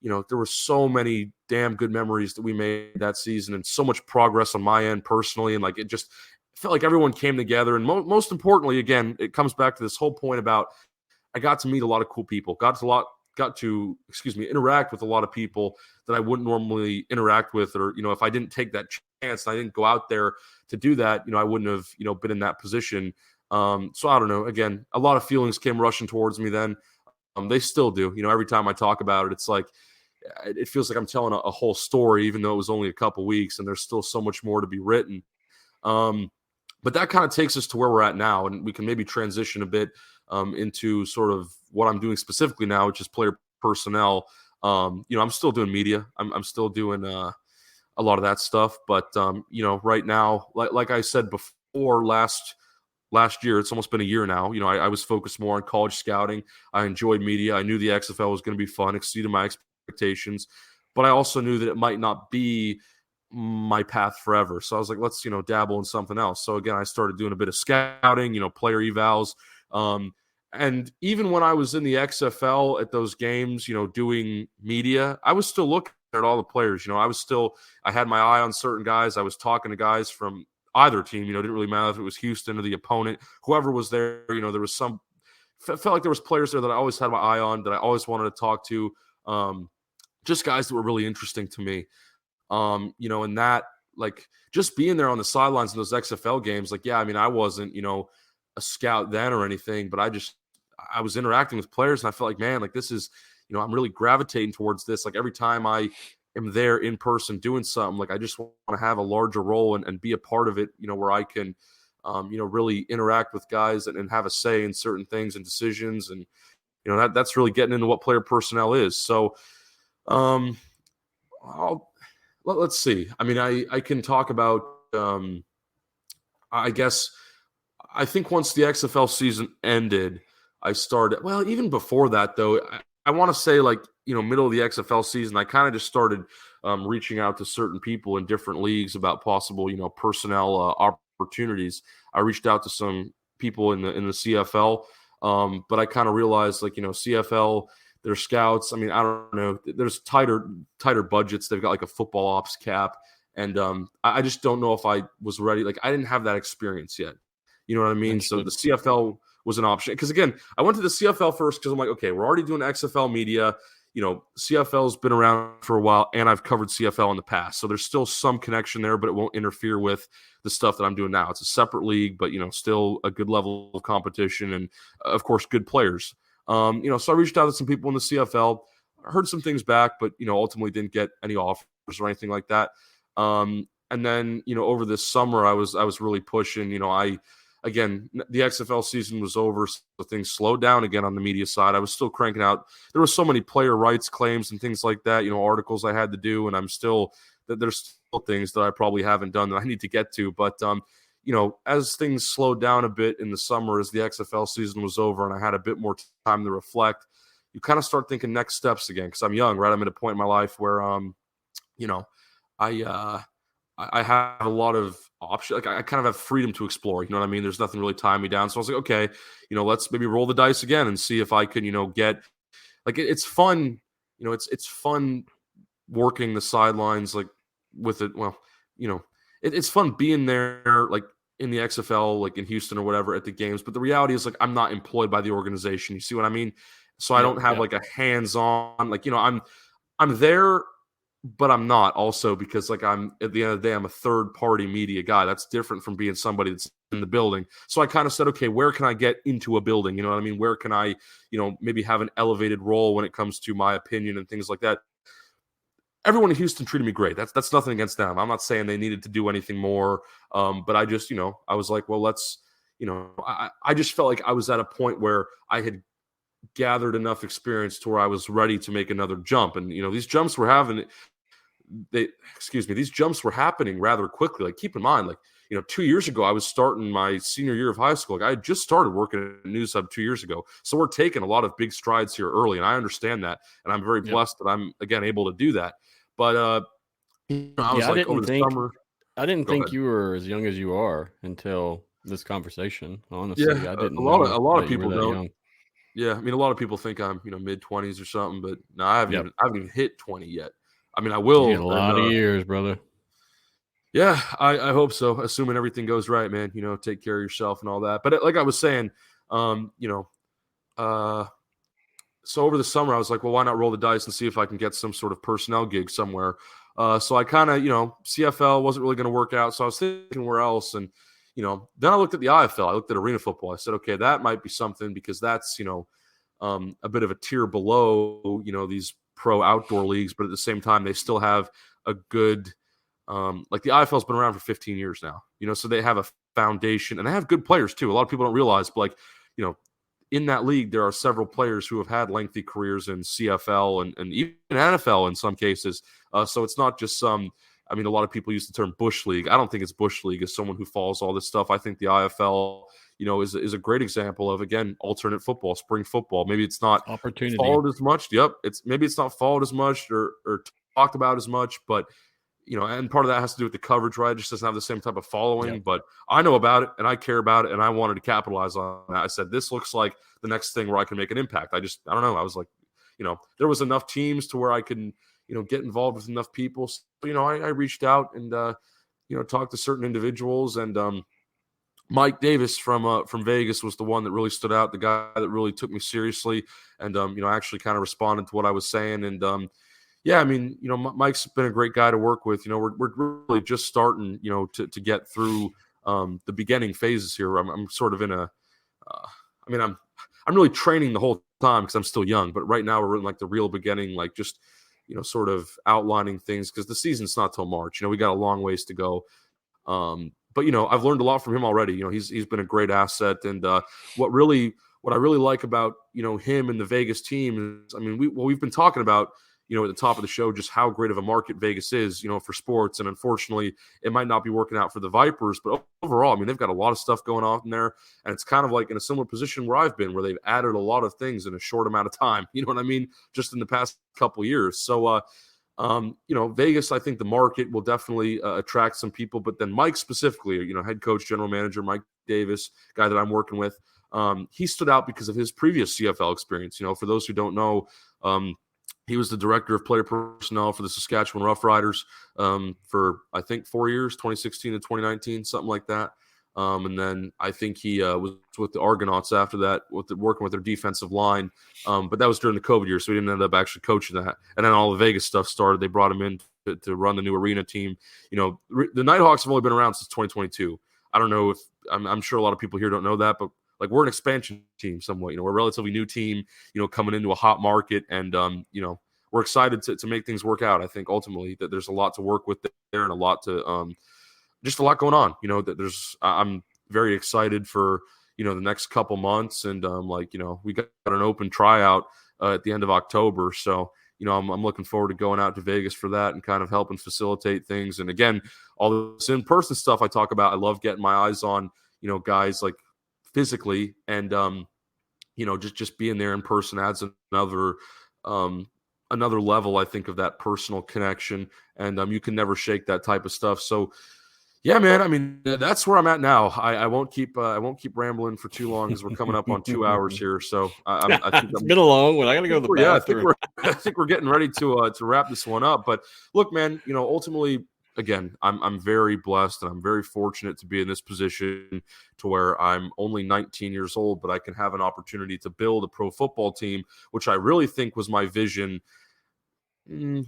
there were so many damn good memories that we made that season and so much progress on my end personally. And like, it just felt like everyone came together. And most importantly, again, it comes back to this whole point about, I got to meet a lot of cool people, got to interact with a lot of people that I wouldn't normally interact with, or, if I didn't take that chance and I didn't go out there to do that, I wouldn't have, been in that position. So I don't know, again, a lot of feelings came rushing towards me then. They still do, every time I talk about it, it's like, it feels like I'm telling a whole story, even though it was only a couple weeks and there's still so much more to be written. But that kind of takes us to where we're at now, and we can maybe transition a bit into sort of what I'm doing specifically now, which is player personnel. I'm still doing media. I'm still doing a lot of that stuff. But, right now, like I said before, last last year. It's almost been a year now. I was focused more on college scouting. I enjoyed media. I knew the XFL was going to be fun, exceeded my expectations, but I also knew that it might not be my path forever. So I was like, let's, dabble in something else. So again, I started doing a bit of scouting, player evals. And even when I was in the XFL at those games, doing media, I was still looking at all the players. I had my eye on certain guys. I was talking to guys from either team, it didn't really matter if it was Houston or the opponent, whoever was there, there was felt like there was players there that I always had my eye on, that I always wanted to talk to. Just guys that were really interesting to me. And that, like, just being there on the sidelines in those XFL games, like, yeah, I mean, I wasn't, a scout then or anything, but I was interacting with players, and I felt like, man, like, this is, I'm really gravitating towards this. Like, every time I am there in person doing something, like, I just want to have a larger role and be a part of it, where I can, really interact with guys and have a say in certain things and decisions. And, that's really getting into what player personnel is. So, let's see. I mean, I can talk about, I guess, I think once the XFL season ended, I started, well, even before that, though, I want to say, like, middle of the XFL season, I kind of just started reaching out to certain people in different leagues about possible, personnel opportunities. I reached out to some people in the CFL, but I kind of realized, like, CFL, their scouts, I mean, I don't know, there's tighter budgets. They've got like a football ops cap, and I just don't know if I was ready. Like, I didn't have that experience yet. You know what I mean? So the CFL was an option. Because, again, I went to the CFL first because I'm like, okay, we're already doing XFL media. CFL's been around for a while, and I've covered CFL in the past. So there's still some connection there, but it won't interfere with the stuff that I'm doing now. It's a separate league, but, still a good level of competition and, of course, good players. So I reached out to some people in the CFL, heard some things back, but, ultimately didn't get any offers or anything like that. And then, over this summer, I was really pushing. Again, the XFL season was over, so things slowed down again on the media side. I was still cranking out. There were so many player rights claims and things like that, articles I had to do, and there's still things that I probably haven't done that I need to get to. But, as things slowed down a bit in the summer, as the XFL season was over and I had a bit more time to reflect, you kind of start thinking next steps again, because I'm young, right? I'm at a point in my life where, I have a lot of options. Like, I kind of have freedom to explore. You know what I mean? There's nothing really tying me down. So I was like, okay, let's maybe roll the dice again and see if I can, get, like, it's fun. It's fun working the sidelines, like, with it. Well, it's fun being there, like, in the XFL, like in Houston or whatever, at the games. But the reality is, like, I'm not employed by the organization. You see what I mean? So I don't have like a hands-on, like, I'm there, but I'm not also, because, like, I'm, at the end of the day, I'm a third party media guy. That's different from being somebody that's in the building. So I kind of said, okay, where can I get into a building? You know what I mean? Where can I, maybe have an elevated role when it comes to my opinion and things like that? Everyone in Houston treated me great. That's nothing against them. I'm not saying they needed to do anything more. But I just, I was like, well, let's, I just felt like I was at a point where I had gathered enough experience to where I was ready to make another jump. And, these jumps were these jumps were happening rather quickly. Like, keep in mind, like, 2 years ago, I was starting my senior year of high school. Like, I had just started working at News Hub 2 years ago. So we're taking a lot of big strides here early. And I understand that. And I'm very blessed that I'm, again, able to do that. But, I was like, over the summer. I didn't think you were as young as you are until this conversation. Honestly, yeah, I didn't. A lot of people don't. Young. Yeah, I mean, a lot of people think I'm, mid-20s or something, but no, I haven't even hit 20 yet. I mean, I will. You got a lot of years, brother. Yeah, I hope so. Assuming everything goes right, man. Take care of yourself and all that. But like I was saying, so over the summer, I was like, well, why not roll the dice and see if I can get some sort of personnel gig somewhere? So I kind of, CFL wasn't really going to work out. So I was thinking where else. And, then I looked at the IFL. I looked at arena football. I said, okay, that might be something, because that's, a bit of a tier below, these pro outdoor leagues. But at the same time, they still have a good, like, the IFL's been around for 15 years now, so they have a foundation, and they have good players too. A lot of people don't realize, but, like, in that league, there are several players who have had lengthy careers in CFL and even NFL in some cases. So it's not just some, I mean, a lot of people use the term Bush League. I don't think it's Bush League as someone who follows all this stuff. I think the IFL, is a great example of, again, alternate football, spring football. Maybe it's not opportunity followed as much. Yep. Maybe it's not followed as much or talked about as much, but and part of that has to do with the coverage, right? It just doesn't have the same type of following, Yep. but I know about it and I care about it and I wanted to capitalize on that. I said, this looks like the next thing where I can make an impact. I don't know. I was like, there was enough teams to where I can, get involved with enough people. So, I reached out and, talked to certain individuals, and Mike Davis from Vegas was the one that really stood out, the guy that really took me seriously and, actually kind of responded to what I was saying. And, yeah, I mean, Mike's been a great guy to work with. We're really just starting, to get through the beginning phases here. I'm sort of in I'm really training the whole time because I'm still young, but right now we're in like the real beginning, like just, sort of outlining things because the season's not till March. We got a long ways to go. But I've learned a lot from him already. He's been a great asset, and what I really like about him and the Vegas team is, I mean, we've been talking about at the top of the show just how great of a market Vegas is, for sports, and unfortunately it might not be working out for the Vipers, but overall, I mean, they've got a lot of stuff going on in there, and it's kind of like in a similar position where I've been, where they've added a lot of things in a short amount of time. You know what I mean? Just in the past couple of years. So, Vegas, I think the market will definitely attract some people, but then Mike specifically, head coach, general manager, Mike Davis, guy that I'm working with, he stood out because of his previous CFL experience. For those who don't know, he was the director of player personnel for the Saskatchewan Roughriders for, I think, 4 years, 2016 to 2019, something like that. And then I think he was with the Argonauts after that, working with their defensive line. But that was during the COVID year, so he didn't end up actually coaching that. And then all the Vegas stuff started. They brought him in to run the new arena team. The Nighthawks have only been around since 2022. I don't know if I'm sure a lot of people here don't know that, but like we're an expansion team somewhat. We're a relatively new team, coming into a hot market, and we're excited to make things work out. I think ultimately that there's a lot to work with there and a lot to just a lot going on. I'm very excited for the next couple months, and we got an open tryout at the end of October, so I'm looking forward to going out to Vegas for that and kind of helping facilitate things. And again, all this in-person stuff I talk about, I love getting my eyes on guys like physically, and just being there in person adds another level, I think, of that personal connection, and you can never shake that type of stuff. So yeah, man, I mean, that's where I'm at now. I won't keep rambling for too long as we're coming up on 2 hours here. So I think it's been a long one. I got to go to the bathroom. I think we're getting ready to wrap this one up. But look, man, ultimately, again, I'm very blessed and I'm very fortunate to be in this position to where I'm only 19 years old, but I can have an opportunity to build a pro football team, which I really think was my vision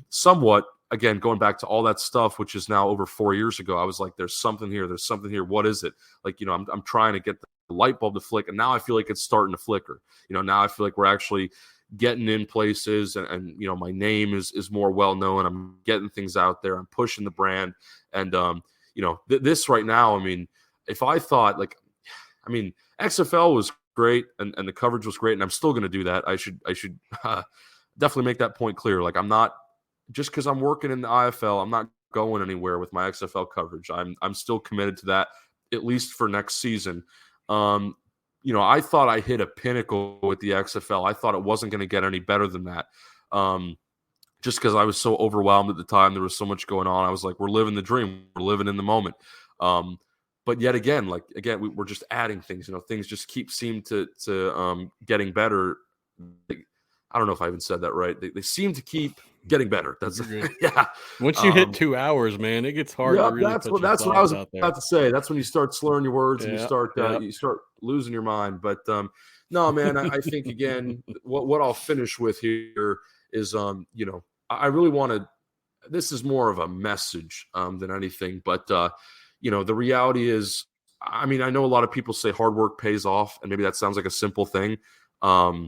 somewhat. Again, going back to all that stuff, which is now over 4 years ago, I was like, there's something here. There's something here. What is it? Like, I'm trying to get the light bulb to flick, and now I feel like it's starting to flicker. Now I feel like we're actually getting in places, and my name is more well known. I'm getting things out there. I'm pushing the brand, and this right now. I mean, if I thought XFL was great and the coverage was great, and I'm still going to do that. I should definitely make that point clear. Like, I'm not just because I'm working in the IFL, I'm not going anywhere with my XFL coverage. I'm still committed to that, at least for next season. I thought I hit a pinnacle with the XFL. I thought it wasn't going to get any better than that. Just because I was so overwhelmed at the time. There was so much going on. I was like, we're living the dream. We're living in the moment. But yet again, we're just adding things. Things just seem to getting better. I don't know if I even said that right. They seem to keep getting better. That's yeah. Once you hit 2 hours, man, it gets hard to really that's what I was about to say. That's when you start slurring your words and you start losing your mind. But no, man, I think again, what I'll finish with here is I really want to. This is more of a message than anything, but the reality is, I mean, I know a lot of people say hard work pays off, and maybe that sounds like a simple thing. But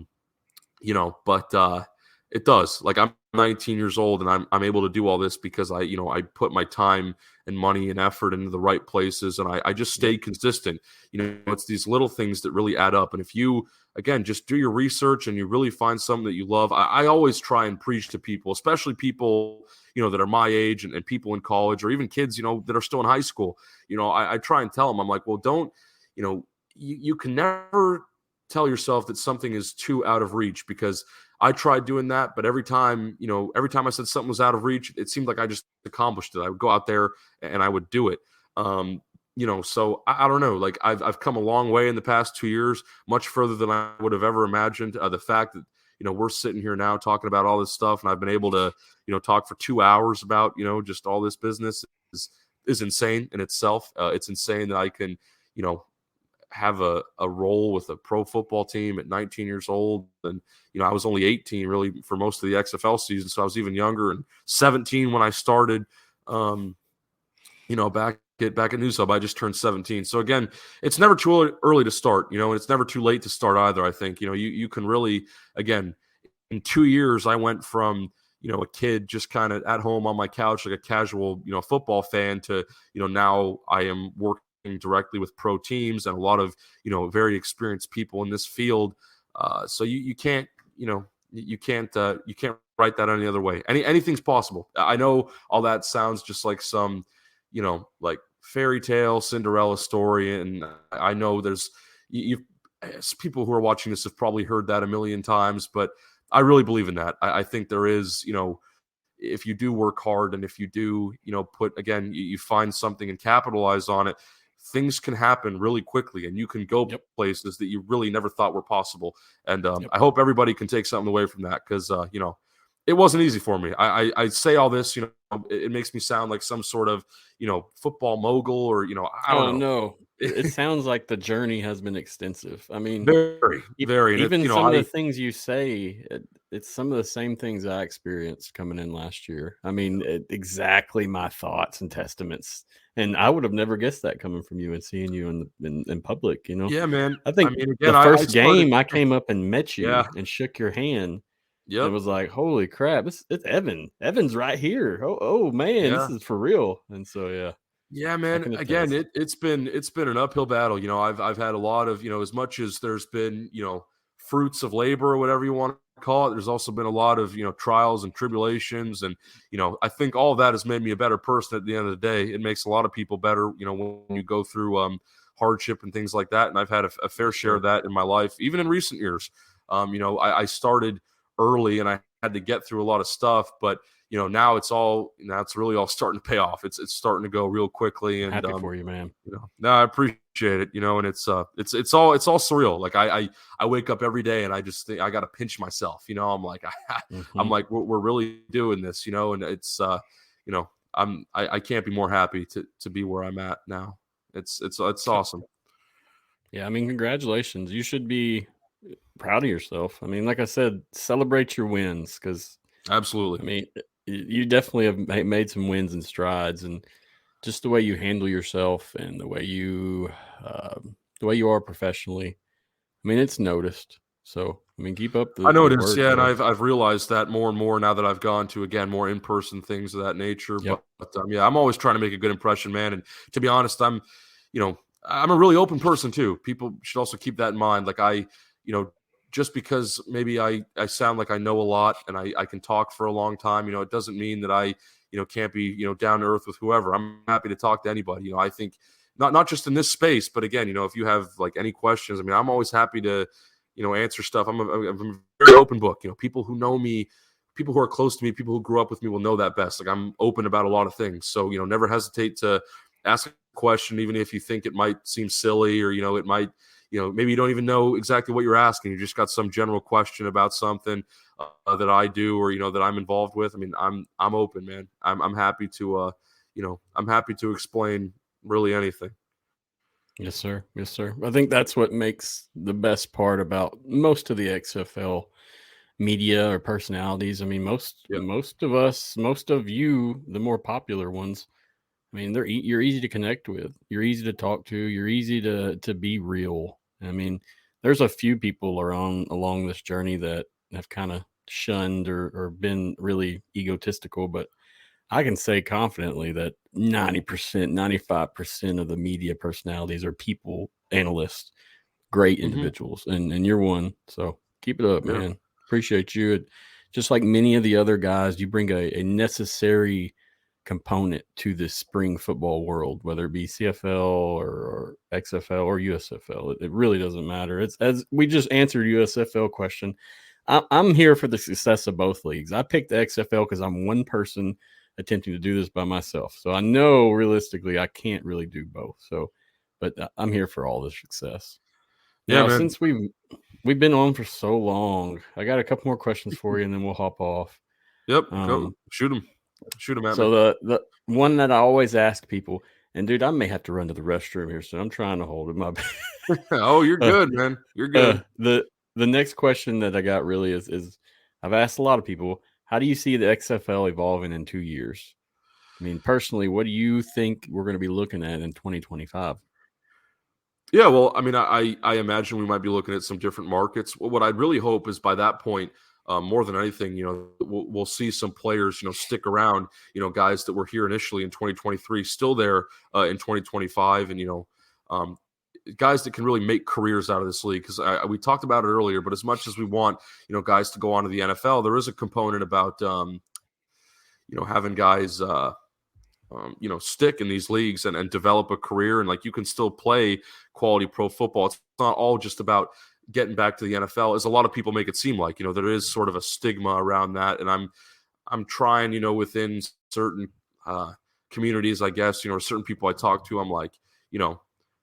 it does. Like, I'm 19 years old and I'm able to do all this because I put my time and money and effort into the right places, and I just stay consistent. It's these little things that really add up. And if you, again, just do your research and you really find something that you love, I always try and preach to people, especially people, that are my age and people in college, or even kids, that are still in high school. I try and tell them, I'm like, well, don't, you can never tell yourself that something is too out of reach, because I tried doing that, but every time I said something was out of reach, it seemed like I just accomplished it. I would go out there and I would do it. So I don't know. Like I've come a long way in the past 2 years, much further than I would have ever imagined. The fact that we're sitting here now talking about all this stuff, and I've been able to talk for 2 hours about just all this business is insane in itself. It's insane that I can have a role with a pro football team at 19 years old. And, I was only 18 really for most of the XFL season. So I was even younger, and 17 when I started, back at News Hub. I just turned 17. So again, it's never too early to start, and it's never too late to start either. I think, you can really, again, in 2 years, I went from, a kid just kind of at home on my couch, like a casual, football fan, to, now I am working directly with pro teams and a lot of very experienced people in this field. So you can't write that any other way. Anything's possible. I know all that sounds just like some like fairy tale Cinderella story, and I know there's people who are watching this have probably heard that a million times, but I really believe in that. I think there is, if you do work hard, and if you do you find something and capitalize on it, things can happen really quickly, and you can go places that you really never thought were possible. And I hope everybody can take something away from that, because it wasn't easy for me. I say all this, it makes me sound like some sort of football mogul, or I don't know. No, it sounds like the journey has been extensive. I mean, very. Even some of the things you say, it's some of the same things I experienced coming in last year. I mean, exactly my thoughts and testaments. And I would have never guessed that coming from you and seeing you in public, Yeah, man. I think again, the first game I came up and met you and shook your hand. Yeah. It was like, holy crap, it's Evan. Evan's right here. Oh man, this is for real. And so, yeah. Yeah, man. Again, it's been an uphill battle. I've had a lot of, as much as there's been, fruits of labor or whatever you want to call it, there's also been a lot of, trials and tribulations. And, I think all of that has made me a better person at the end of the day. It makes a lot of people better, when you go through hardship and things like that. And I've had a fair share of that in my life, even in recent years. I started early and I had to get through a lot of stuff, but now it's really all starting to pay off. It's starting to go real quickly, and happy for you, man. No, I appreciate it. And it's all surreal. Like I wake up every day and I just think I got to pinch myself. I'm like, I'm like, we're really doing this, and it's, I can't be more happy to be where I'm at now. It's awesome. Yeah. I mean, congratulations. You should be proud of yourself. I mean, like I said, celebrate your wins, because absolutely. I mean, you definitely have made some wins and strides, and just the way you handle yourself and the way you are professionally. I mean, it's noticed. So, I mean, keep up the. I know it is, yeah, and I've realized that more and more now that I've gone to, again, more in-person things of that nature. Yep. But I'm always trying to make a good impression, man. And to be honest, I'm a really open person too. People should also keep that in mind. Like just because maybe I sound like I know a lot and I can talk for a long time, it doesn't mean that I, can't be, down to earth with whoever. I'm happy to talk to anybody. I think not just in this space, but again, if you have like any questions, I mean, I'm always happy to, answer stuff. I'm a very open book. People who know me, people who are close to me, people who grew up with me will know that best. Like I'm open about a lot of things. So, never hesitate to ask a question, even if you think it might seem silly, or, it might, maybe you don't even know exactly what you're asking. You just got some general question about something that I do, or, that I'm involved with. I mean, I'm open, man. I'm happy to, I'm happy to explain really anything. Yes, sir. Yes, sir. I think that's what makes the best part about most of the XFL media or personalities. I mean, most of us, most of you, the more popular ones, I mean, you're easy to connect with. You're easy to talk to. You're easy to be real. I mean, there's a few people along this journey that have kind of shunned or been really egotistical, but I can say confidently that 90%, 95% of the media personalities are people, analysts, great individuals, and you're one. So keep it up, man. Appreciate you. Just like many of the other guys, you bring a necessary component to the spring football world, whether it be CFL or XFL or USFL. It really doesn't matter. It's, as we just answered USFL question, I'm here for the success of both leagues. I picked the XFL because I'm one person attempting to do this by myself. So I know realistically I can't really do both. So, but I'm here for all the success. Yeah, Now, man. since we've been on for so long, I got a couple more questions for you, and then we'll hop off. Yep, go shoot them at me. So the one that I always ask people, and dude, I may have to run to the restroom here, so I'm trying to hold it. My Oh, you're good, man. You're good. The next question that I got really is I've asked a lot of people, how do you see the XFL evolving in 2 years? I mean, personally, what do you think we're going to be looking at in 2025? Yeah, well, I mean, I imagine we might be looking at some different markets. What I'd really hope is by that point, more than anything, we'll see some players, stick around, guys that were here initially in 2023, still there in 2025, and guys that can really make careers out of this league. Because we talked about it earlier, but as much as we want, guys to go on to the NFL, there is a component about, having guys, stick in these leagues and develop a career. And like, you can still play quality pro football. It's not all just about getting back to the NFL, as a lot of people make it seem like. There is sort of a stigma around that. And I'm trying, within certain communities, I guess, or certain people I talk to, I'm like,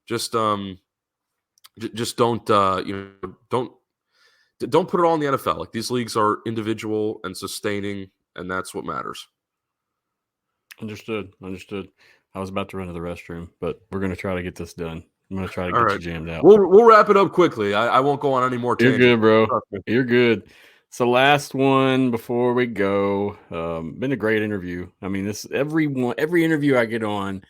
just don't don't put it all in the NFL. Like, these leagues are individual and sustaining, and that's what matters. Understood. I was about to run to the restroom, but we're going to try to get this done. I'm going to try to All get right. you jammed out. We'll wrap it up quickly. I won't go on any more tangents. You're good, bro. You're good. So last one before we go. Been a great interview. I mean, this every interview I get on,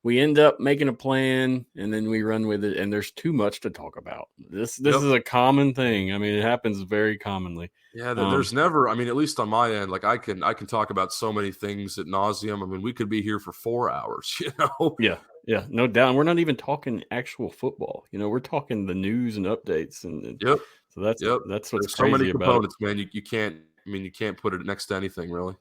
we end up making a plan and then we run with it, and there's too much to talk about. This is a common thing. I mean, it happens very commonly. Yeah, there's never, I mean, at least on my end, like I can talk about so many things ad nauseum. I mean, we could be here for 4 hours, Yeah, no doubt. And we're not even talking actual football. We're talking the news and updates, and yep. So that's what's There's crazy so many components, about man. You can't put it next to anything, really.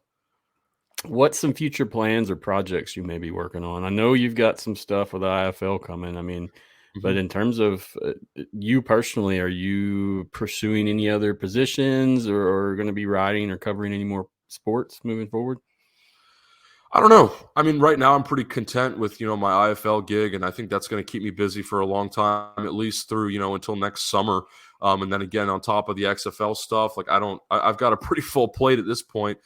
What's some future plans or projects you may be working on? I know you've got some stuff with the IFL coming. I mean, but in terms of you personally, are you pursuing any other positions or going to be writing or covering any more sports moving forward? I don't know. I mean, right now I'm pretty content with, my IFL gig, and I think that's going to keep me busy for a long time, at least through, until next summer. And then again, on top of the XFL stuff, like I've got a pretty full plate at this point.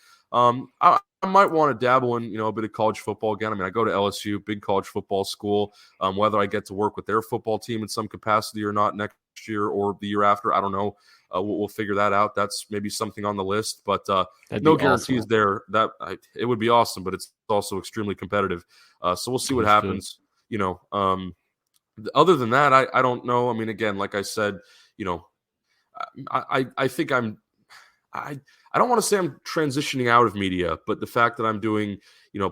I might want to dabble in, a bit of college football again. I mean, I go to LSU, big college football school. Whether I get to work with their football team in some capacity or not next year or the year after, I don't know. We'll figure that out. That's maybe something on the list, but no guarantees there. It would be awesome, but it's also extremely competitive. So we'll see what happens. Other than that, I don't know. I mean, again, like I said, I think I don't want to say I'm transitioning out of media, but the fact that I'm doing,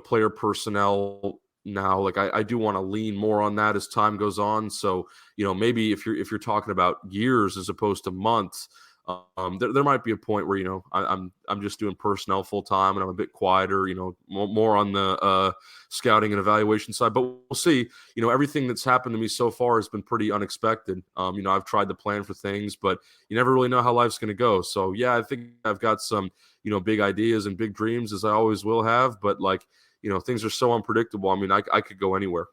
player personnel now, like I do want to lean more on that as time goes on. So, maybe if you're talking about years as opposed to months, there might be a point where, I'm just doing personnel full time and I'm a bit quieter, more on the scouting and evaluation side, but we'll see. Everything that's happened to me so far has been pretty unexpected. I've tried to plan for things, but you never really know how life's going to go. So yeah, I think I've got some, big ideas and big dreams, as I always will have, but like, things are so unpredictable. I mean, I could go anywhere.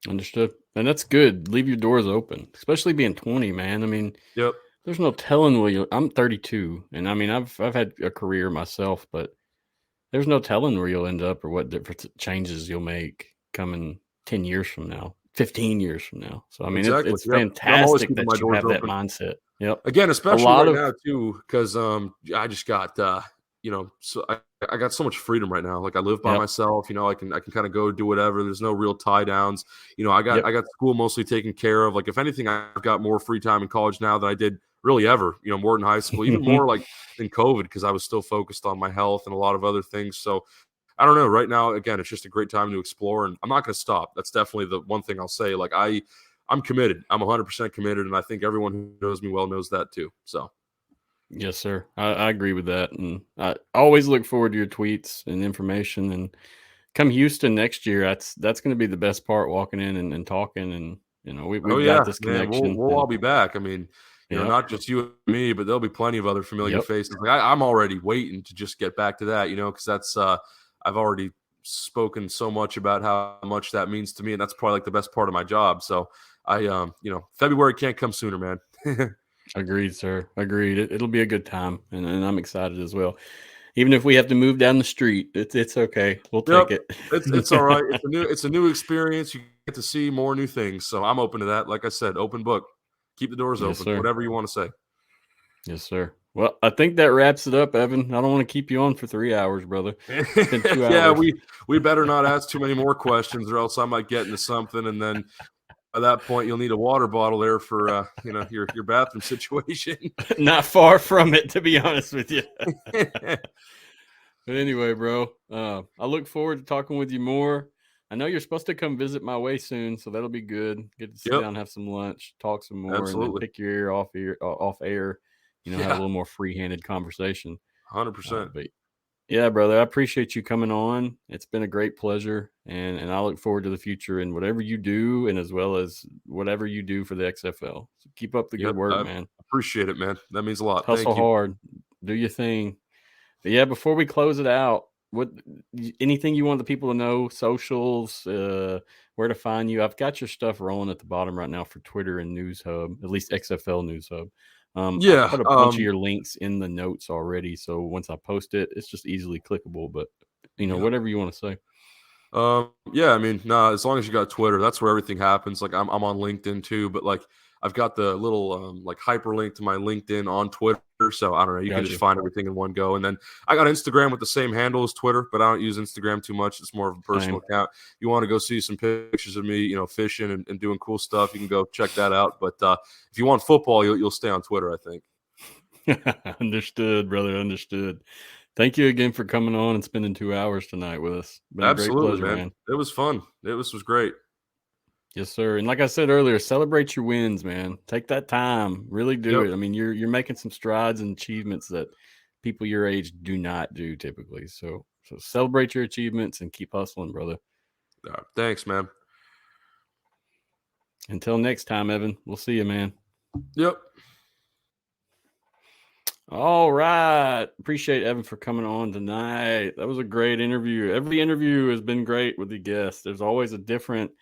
Understood. And that's good. Leave your doors open, especially being 20, man. I mean, yep. There's no telling where I'm 32, and I mean I've had a career myself, but there's no telling where you'll end up or what different changes you'll make coming 10 years from now, 15 years from now. So I mean it's fantastic that you have that mindset. Yep. Again, especially now too, because I just got so I got so much freedom right now. Like I live by myself, I can kind of go do whatever. There's no real tie downs. I got school mostly taken care of. Like if anything, I've got more free time in college now than I did really ever, more than high school, even more like in COVID, because I was still focused on my health and a lot of other things. So I don't know. Right now, again, it's just a great time to explore, and I'm not going to stop. That's definitely the one thing I'll say. Like I'm committed. I'm 100% committed, and I think everyone who knows me well knows that too. So. Yes, sir. I agree with that. And I always look forward to your tweets and information. And come Houston next year, that's going to be the best part, walking in and talking. And, Oh we've got yeah, this man. connection. We'll And all be back. I mean, yep, not just you and me, but there'll be plenty of other familiar yep, faces. Like I'm already waiting to just get back to that, because that's I've already spoken so much about how much that means to me, and that's probably like the best part of my job. So February can't come sooner, man. agreed, sir. Agreed. It'll be a good time. And I'm excited as well. Even if we have to move down the street, it's okay. We'll Yep. take it. It's all right. It's a new experience. You get to see more new things. So I'm open to that. Like I said, open book. Keep the doors Yes, open. sir. Whatever you want to say. Yes, sir. Well, I think that wraps it up, Evan. I don't want to keep you on for 3 hours, brother. It's been 2 Yeah, hours. we better not ask too many more questions, or else I might get into something, and then at that point you'll need a water bottle there for your bathroom situation. Not far from it, to be honest with you. But anyway, bro, I look forward to talking with you more. I know you're supposed to come visit my way soon, so that'll be good. Get to sit down, have some lunch, talk some more, and then Absolutely. pick your ear off air. Have a little more free-handed conversation. 100%. But yeah, brother, I appreciate you coming on. It's been a great pleasure, and I look forward to the future and whatever you do, and as well as whatever you do for the XFL. So keep up the good work, I man. appreciate it, man. That means a lot. Hustle Thank you. hard, do your thing. But yeah, before we close it out, anything you want the people to know, socials, where to find you? I've got your stuff rolling at the bottom right now for Twitter and News Hub, at least XFL News Hub. I put a bunch of your links in the notes already, so once I post it, it's just easily clickable. But whatever you want to say. Yeah, I mean, as long as you got Twitter, that's where everything happens. Like I'm on LinkedIn too, but like I've got the little like hyperlink to my LinkedIn on Twitter. So I don't know, you can just find everything in one go. And then I got Instagram with the same handle as Twitter, but I don't use Instagram too much. It's more of a personal account. You want to go see some pictures of me, fishing and doing cool stuff, you can go check that out. But if you want football, you'll stay on Twitter, I think. Understood, brother. Understood. Thank you again for coming on and spending 2 hours tonight with us. Been Absolutely, a great pleasure, man. It was fun. This was great. Yes, sir. And like I said earlier, celebrate your wins, man. Take that time. Really do it. I mean, you're making some strides and achievements that people your age do not do typically. So celebrate your achievements and keep hustling, brother. Thanks, man. Until next time, Evan. We'll see you, man. Yep. All right. Appreciate Evan for coming on tonight. That was a great interview. Every interview has been great with the guests. There's always a different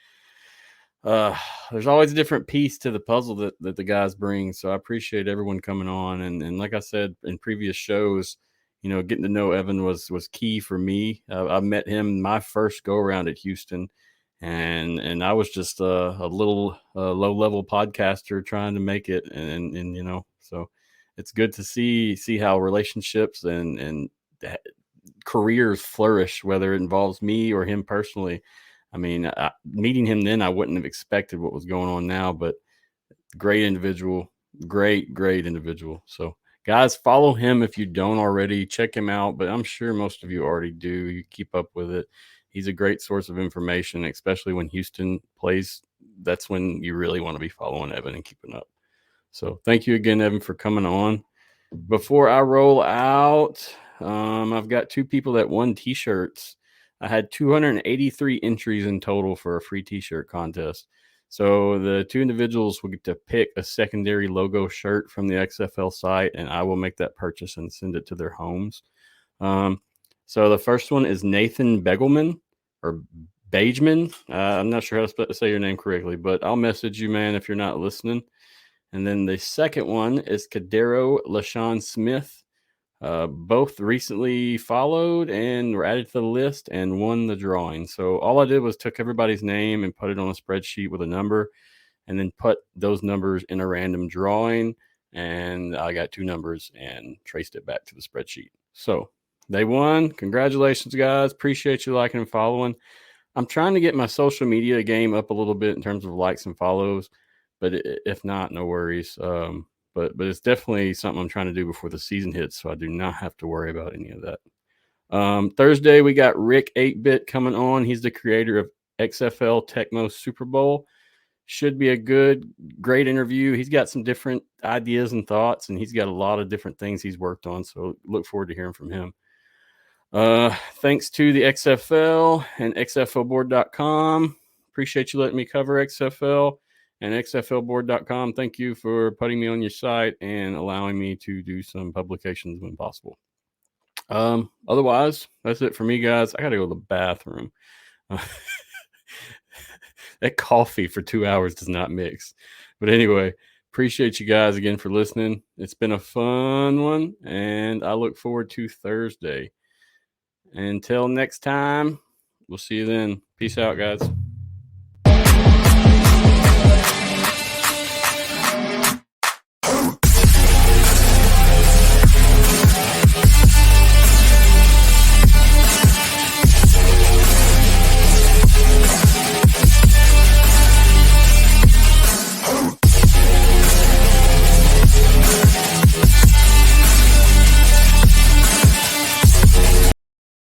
piece to the puzzle that the guys bring. So I appreciate everyone coming on. And like I said in previous shows, getting to know Evan was key for me. I met him my first go around at Houston, and I was just a little low level podcaster trying to make it. And so it's good to see how relationships and careers flourish, whether it involves me or him personally. I mean, meeting him then, I wouldn't have expected what was going on now, but great individual, great individual. So guys, follow him if you don't already. Check him out, but I'm sure most of you already do. You keep up with it. He's a great source of information, especially when Houston plays. That's when you really want to be following Evan and keeping up. So thank you again, Evan, for coming on. Before I roll out, I've got 2 people that won T-shirts. I had 283 entries in total for a free T-shirt contest. So the 2 individuals will get to pick a secondary logo shirt from the XFL site, and I will make that purchase and send it to their homes. So the first one is Nathan Begelman or Begelman. I'm not sure how to say your name correctly, but I'll message you, man, if you're not listening. And then the second one is Cordaro Leshaun Smith. Both recently followed and were added to the list and won the drawing. So all I did was took everybody's name and put it on a spreadsheet with a number, and then put those numbers in a random drawing. And I got 2 numbers and traced it back to the spreadsheet. So they won. Congratulations, guys. Appreciate you liking and following. I'm trying to get my social media game up a little bit in terms of likes and follows, but if not, no worries. But it's definitely something I'm trying to do before the season hits, so I do not have to worry about any of that. Thursday, we got Rick 8-Bit coming on. He's the creator of XFL Tecmo Super Bowl. Should be a great interview. He's got some different ideas and thoughts, and he's got a lot of different things he's worked on. So look forward to hearing from him. Thanks to the XFL and XFLboard.com. Appreciate you letting me cover XFL and XFLboard.com. Thank you for putting me on your site and allowing me to do some publications when possible. Otherwise, that's it for me, guys. I got to go to the bathroom. That coffee for 2 hours does not mix. But anyway, appreciate you guys again for listening. It's been a fun one, and I look forward to Thursday. Until next time, we'll see you then. Peace out, guys.